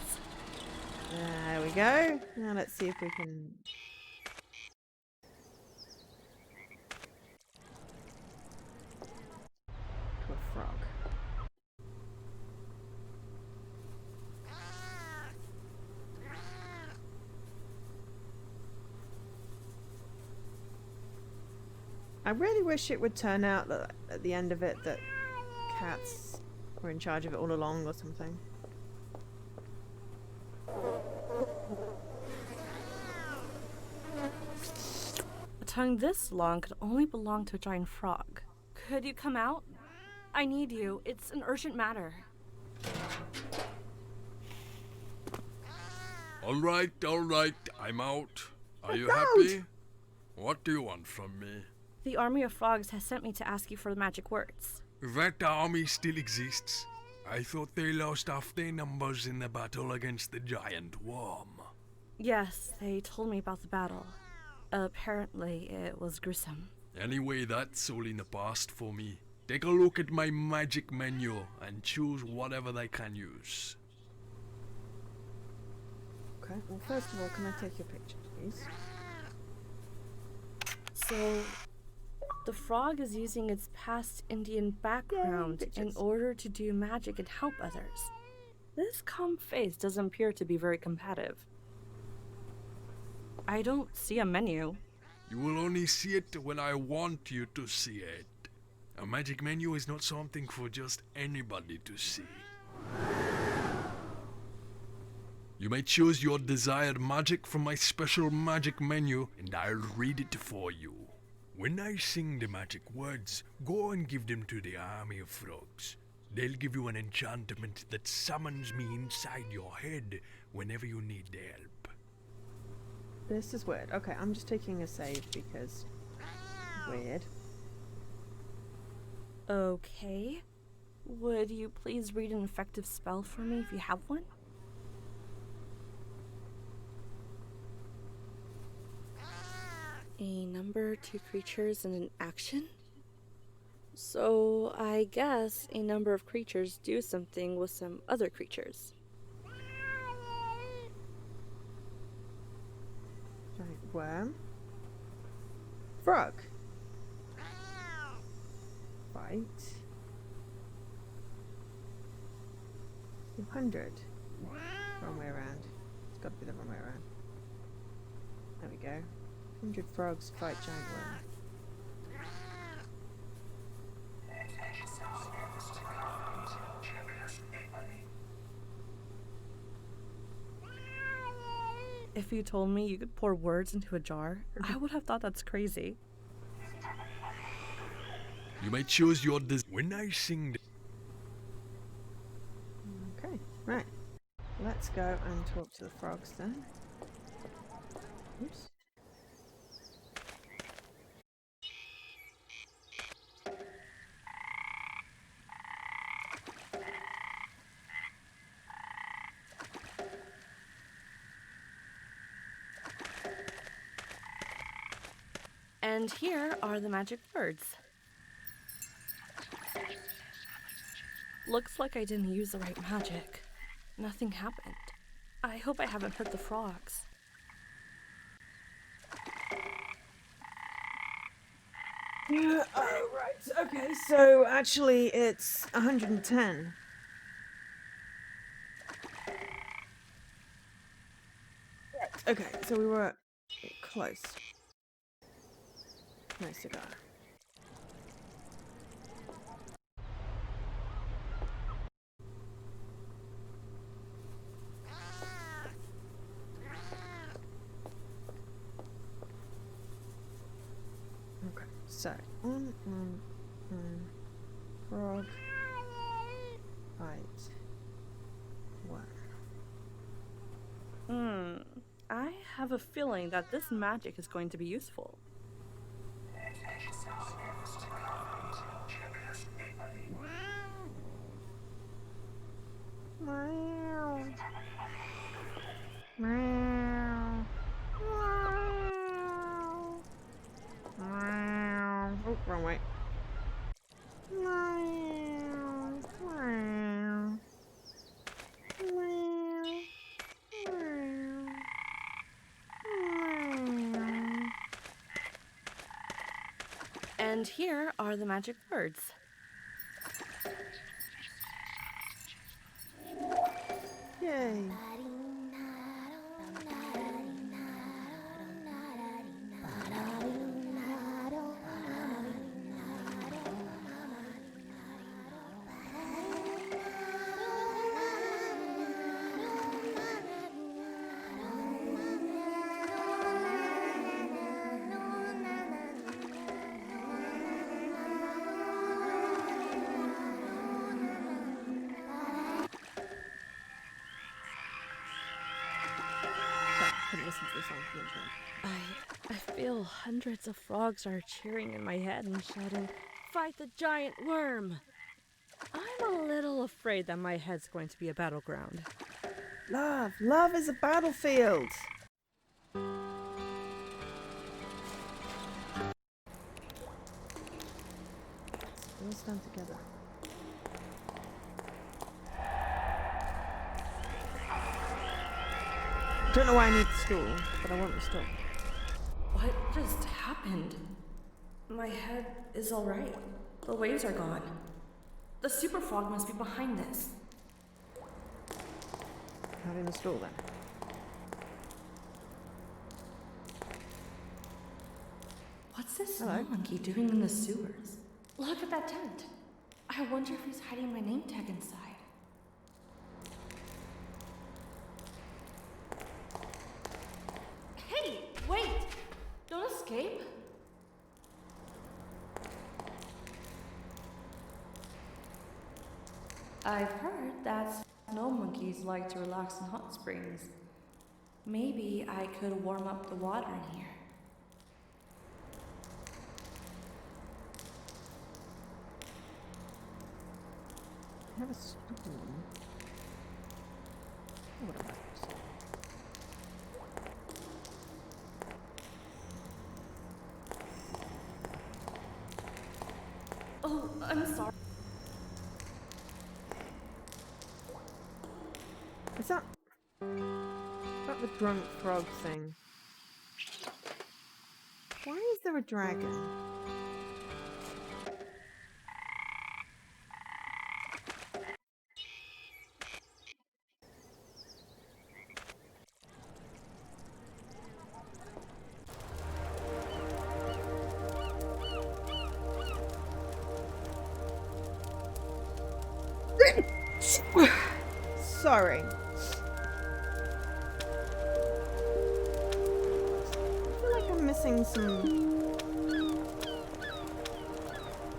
A: There we go. Now let's see if we can... to a frog. I really wish it would turn out that at the end of it that cats were in charge of it all along or something.
B: A tongue this long could only belong to a giant frog. Could you come out? I need you. It's an urgent matter.
H: All right, I'm out. Are you happy? What do you want from me?
B: The army of frogs has sent me to ask you for the magic words.
I: That army still exists. I thought they lost half their numbers in the battle against the giant worm.
B: Yes, they told me about the battle. Apparently, it was gruesome.
I: Anyway, that's all in the past for me. Take a look at my magic menu and choose whatever they can use.
A: Okay, well first of all, can I take your picture, please?
B: So, the frog is using its past Indian background in order to do magic and help others. This calm face doesn't appear to be very combative. I don't see a menu.
I: You will only see it when I want you to see it. A magic menu is not something for just anybody to see. You may choose your desired magic from my special magic menu, and I'll read it for you. When I sing the magic words, go and give them to the army of frogs. They'll give you an enchantment that summons me inside your head whenever you need help.
A: This is weird. Okay, I'm just taking a save because... weird.
B: Okay. Would you please read an effective spell for me if you have one? A number, 2 creatures, and an action? So, I guess a number of creatures do something with some other creatures.
A: Giant worm. Frog. Fight. 200. Wrong way around. It's got to be the wrong way around. There we go. 100 frogs fight giant worm.
B: If you told me you could pour words into a jar, I would have thought that's crazy.
I: You may choose your when I sing.
A: Okay, right. Let's go and talk to the frogs then. Oops.
B: And here are the magic words. Looks like I didn't use the right magic. Nothing happened. I hope I haven't hurt the frogs.
A: Yeah, oh, right. Okay, so actually it's 110. Okay, so we were close. Nice cigar. Okay, so frog fight worm.
B: I have a feeling that this magic is going to be useful.
A: Meow. Meow. Meow. Oh, wrong way. Meow. Meow.
B: And here are the magic words.
A: Yay.
B: I feel hundreds of frogs are cheering in my head and shouting, "Fight the giant worm!" I'm a little afraid that my head's going to be a battleground.
A: Love. Love is a battlefield. Let's all stand together. I don't know why I need to stall, but I want to stop.
B: What just happened? My head is alright. The waves are gone. The super frog must be behind this.
A: How do you stall then?
B: What's this snow monkey doing in the sewers? Look at that tent. I wonder if he's hiding my name tag inside. Hey, wait! Don't escape. I've heard that snow monkeys like to relax in hot springs. Maybe I could warm up the water in here.
A: I have a spoon. What am I?
B: Oh, I'm sorry.
A: Is that the drunk frog thing? Why is there a dragon? Sorry. I feel like I'm missing some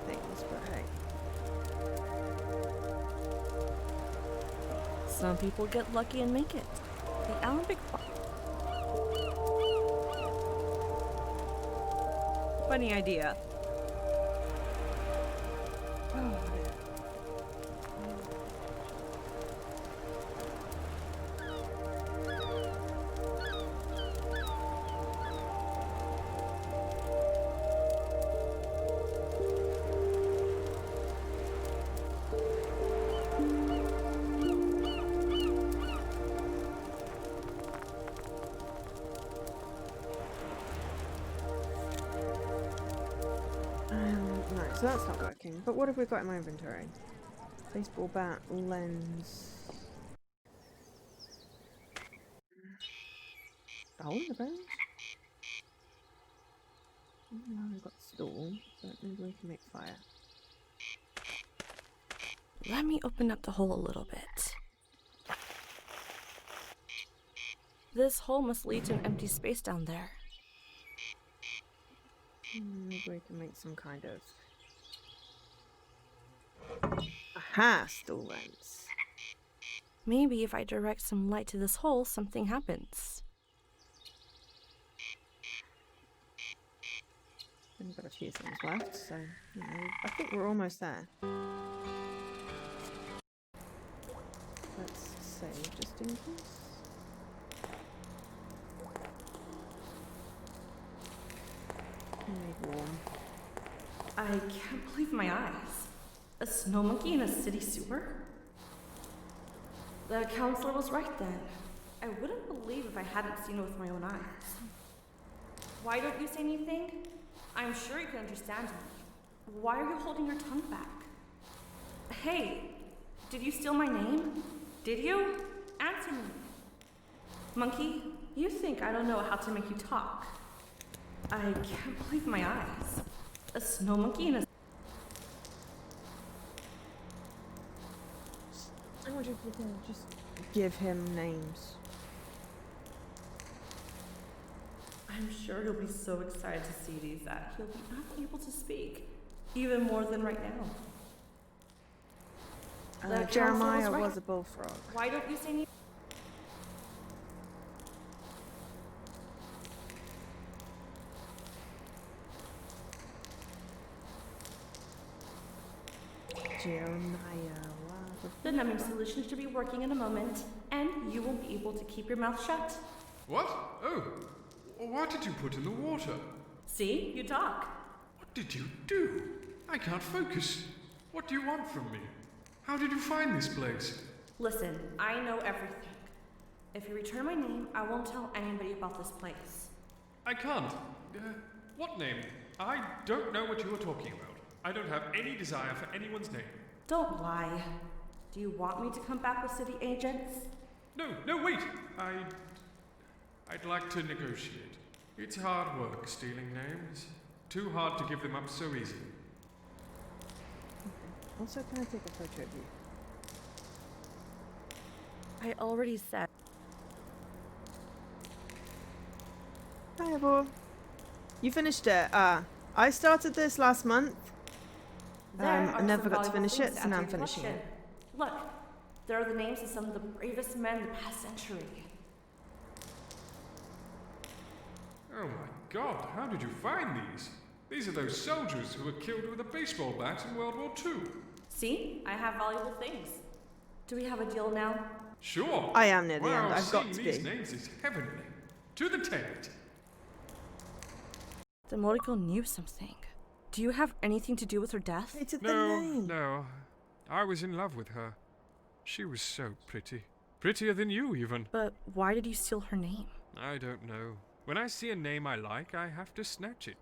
A: things, but hey.
B: Some people get lucky and make it. The Olympic. Funny idea. Oh.
A: No, so that's not working. But what have we got in my inventory? Baseball bat, lens. A hole in the bones? No, we've got stall, but maybe we can make fire.
B: Let me open up the hole a little bit. This hole must lead to an empty space down there.
A: Maybe we can make some kind of... Aha! Stall lens.
B: Maybe if I direct some light to this hole, something happens.
A: We've got a few things left, so you know, I think we're almost there. Let's save just in case. Made warm.
B: I can't believe my eyes. A snow monkey in a city sewer? The counselor was right then. I wouldn't believe if I hadn't seen it with my own eyes. Why don't you say anything? I'm sure you can understand me. Why are you holding your tongue back? Hey, did you steal my name? Did you? Answer me. Monkey, you think I don't know how to make you talk. I can't believe my eyes. A snow monkey and a...
A: I wonder if you can just give him names.
B: I'm sure he'll be so excited to see these that he'll be unable to speak, even more than right now.
A: Jeremiah was a bullfrog.
B: Why don't you say anything?
A: Jeremiah.
B: The numbing solution should be working in a moment, and you will be able to keep your mouth shut.
C: What? Oh, what did you put in the water?
B: See, you talk.
C: What did you do? I can't focus. What do you want from me? How did you find this place?
B: Listen, I know everything. If you return my name, I won't tell anybody about this place.
C: I can't. What name? I don't know what you are talking about. I don't have any desire for anyone's name.
B: Don't lie. Do you want me to come back with city agents?
C: No, wait! I'd like to negotiate. It's hard work stealing names. Too hard to give them up so easily.
A: Also, can I take a photo of you?
B: I already said.
A: Hi, everyone. You finished it. I started this last month. I never got to finish it, so now I'm finishing it.
B: Look, there are the names of some of the bravest men in the past century.
C: Oh my god, how did you find these? These are those soldiers who were killed with a baseball bat in World War II.
B: See? I have valuable things. Do we have a deal now?
C: Sure.
A: I am near the
C: wow,
A: end. I've got to
C: seeing these
A: be.
C: names is heavenly. To the tent.
B: The Moriko knew something. Do you have anything to do with her death?
C: No. I was in love with her. She was so pretty. Prettier than you, even.
B: But why did you steal her name?
C: I don't know. When I see a name I like, I have to snatch it.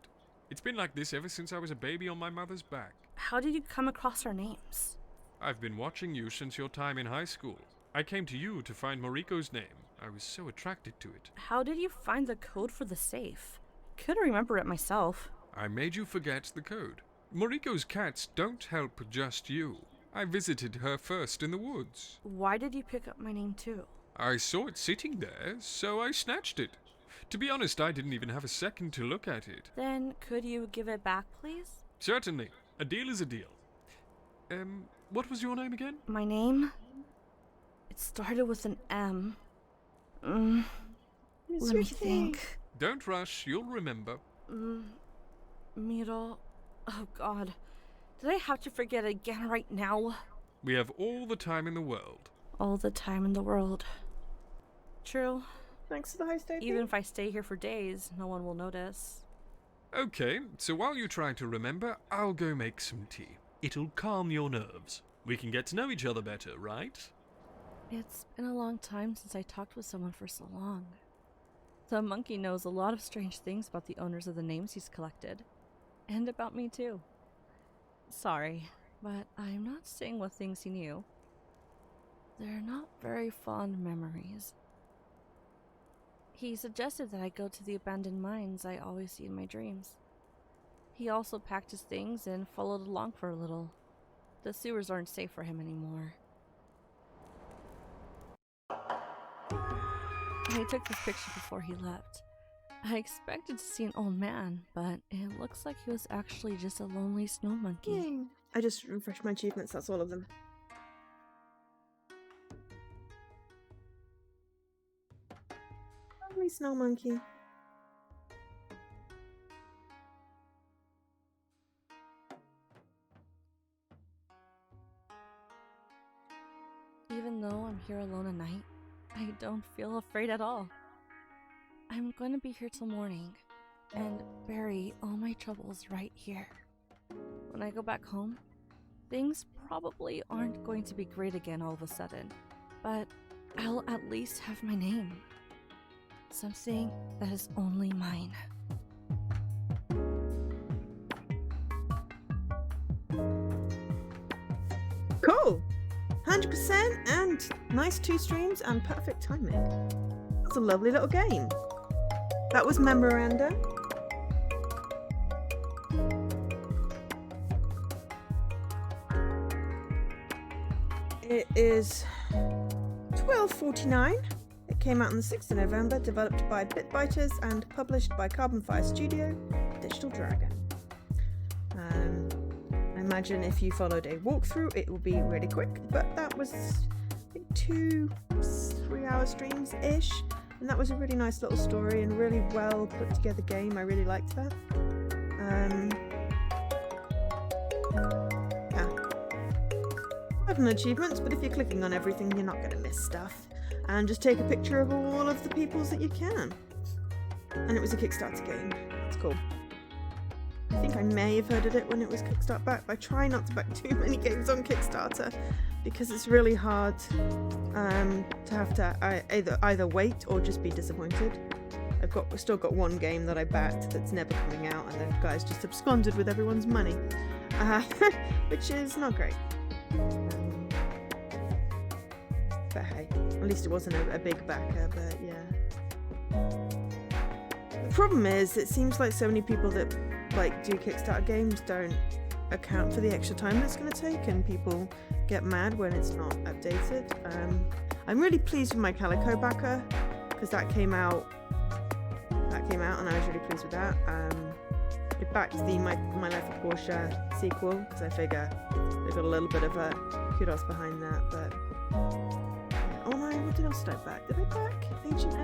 C: It's been like this ever since I was a baby on my mother's back.
B: How did you come across our names?
C: I've been watching you since your time in high school. I came to you to find Moriko's name. I was so attracted to it.
B: How did you find the code for the safe? Couldn't remember it myself.
C: I made you forget the code. Moriko's cats don't help just you. I visited her first in the woods.
B: Why did you pick up my name too?
C: I saw it sitting there, so I snatched it. To be honest, I didn't even have a second to look at it.
B: Then could you give it back, please?
C: Certainly. A deal is a deal. What was your name again?
B: My name? It started with an M. Let me think.
C: Don't rush, you'll remember.
B: Miro. Oh god. Did I have to forget again right now?
C: We have all the time in the world.
B: All the time in the world. True.
A: Thanks for the host, AP.
B: Even if I stay here for days, no one will notice.
C: Okay, so while you try to remember, I'll go make some tea. It'll calm your nerves. We can get to know each other better, right?
B: It's been a long time since I talked with someone for so long. The monkey knows a lot of strange things about the owners of the names he's collected. And about me too. Sorry, but I'm not saying what things he knew. They're not very fond memories. He suggested that I go to the abandoned mines I always see in my dreams. He also packed his things and followed along for a little. The sewers aren't safe for him anymore. I took this picture before he left. I expected to see an old man, but it looks like he was actually just a lonely snow monkey.
A: Yay. I just refreshed my achievements, that's all of them. Lonely snow monkey.
B: Even though I'm here alone at night, I don't feel afraid at all. I'm going to be here till morning and bury all my troubles right here. When I go back home, things probably aren't going to be great again all of a sudden, but I'll at least have my name. Something that is only mine.
A: Cool. 100% and nice 2 streams and perfect timing. That's a lovely little game. That was Memoranda. It is 12:49. It came out on the 6th of November, developed by Bitbiters and published by Carbon Fire Studio, Digital Dragon. I imagine if you followed a walkthrough, it will be really quick, but that was 2-3 hour streams-ish, and that was a really nice little story and really well put together game. I really liked that. Yeah. Not an achievement, but if you're clicking on everything, you're not going to miss stuff. And just take a picture of all of the peoples that you can. And it was a Kickstarter game. It's cool. I think I may have heard of it when it was Kickstart backed. I try not to back too many games on Kickstarter because it's really hard to have to either wait or just be disappointed. I've still got one game that I backed that's never coming out, and the guys just absconded with everyone's money, which is not great. But hey, at least it wasn't a big backer. But yeah, the problem is it seems like so many people that do Kickstarter games don't account for the extra time it's going to take, and people get mad when it's not updated. I'm really pleased with my Calico backer because that came out and I was really pleased with that. I backed the My Life of Portia sequel because I figure they got a little bit of a kudos behind that. But yeah. Oh no, what else did I back? Did I back Agent A?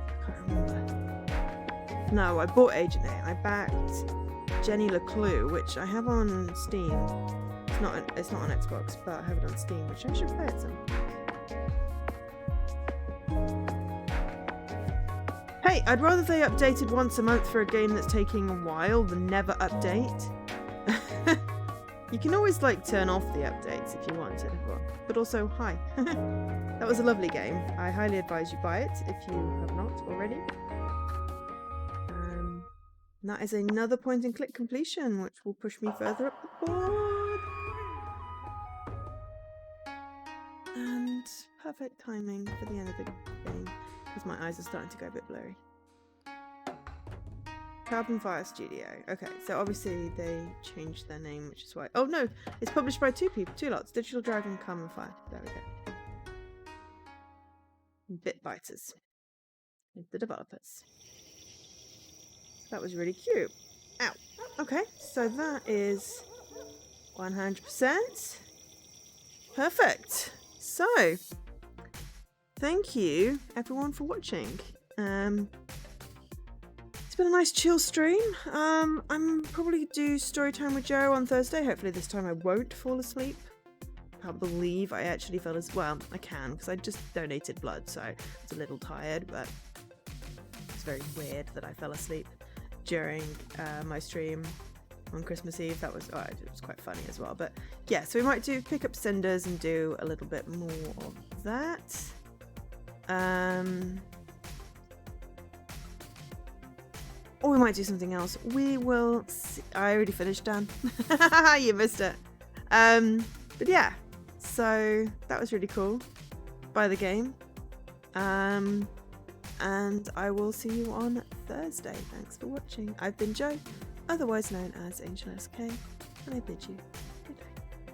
A: I can't remember. No, I bought Agent A. I backed Jenny LeClue, which I have on Steam. It's not on Xbox, but I have it on Steam, which I should play at some point. Hey, I'd rather they updated once a month for a game that's taking a while than never update. You can always turn off the updates if you want to, but also hi. That was a lovely game. I highly advise you buy it if you have not already. That is another point and click completion, which will push me further up the board. And perfect timing for the end of the game, because my eyes are starting to go a bit blurry. Carbon Fire Studio. Okay, so obviously they changed their name, which is why. Oh no, it's published by two lots: Digital Dragon, Carbon Fire. There we go. Bitbiters, the developers. That was really cute. Ow. Okay, so that is 100% perfect. So, thank you everyone for watching. It's been a nice chill stream. I'm probably do story time with Joe on Thursday. Hopefully this time I won't fall asleep. I can't believe I actually fell asleep. Well, I can because I just donated blood, so I was a little tired, but it's very weird that I fell asleep during my stream on Christmas Eve. That was it was quite funny as well. But yeah, so we might pick up Cinders and do a little bit more of that. Or we might do something else. We will see. I already finished, Dan. You missed it. But yeah, so that was really cool. Buy the game. And I will see you on Thursday. Thanks for watching. I've been Jo, otherwise known as Angel SK, and I bid you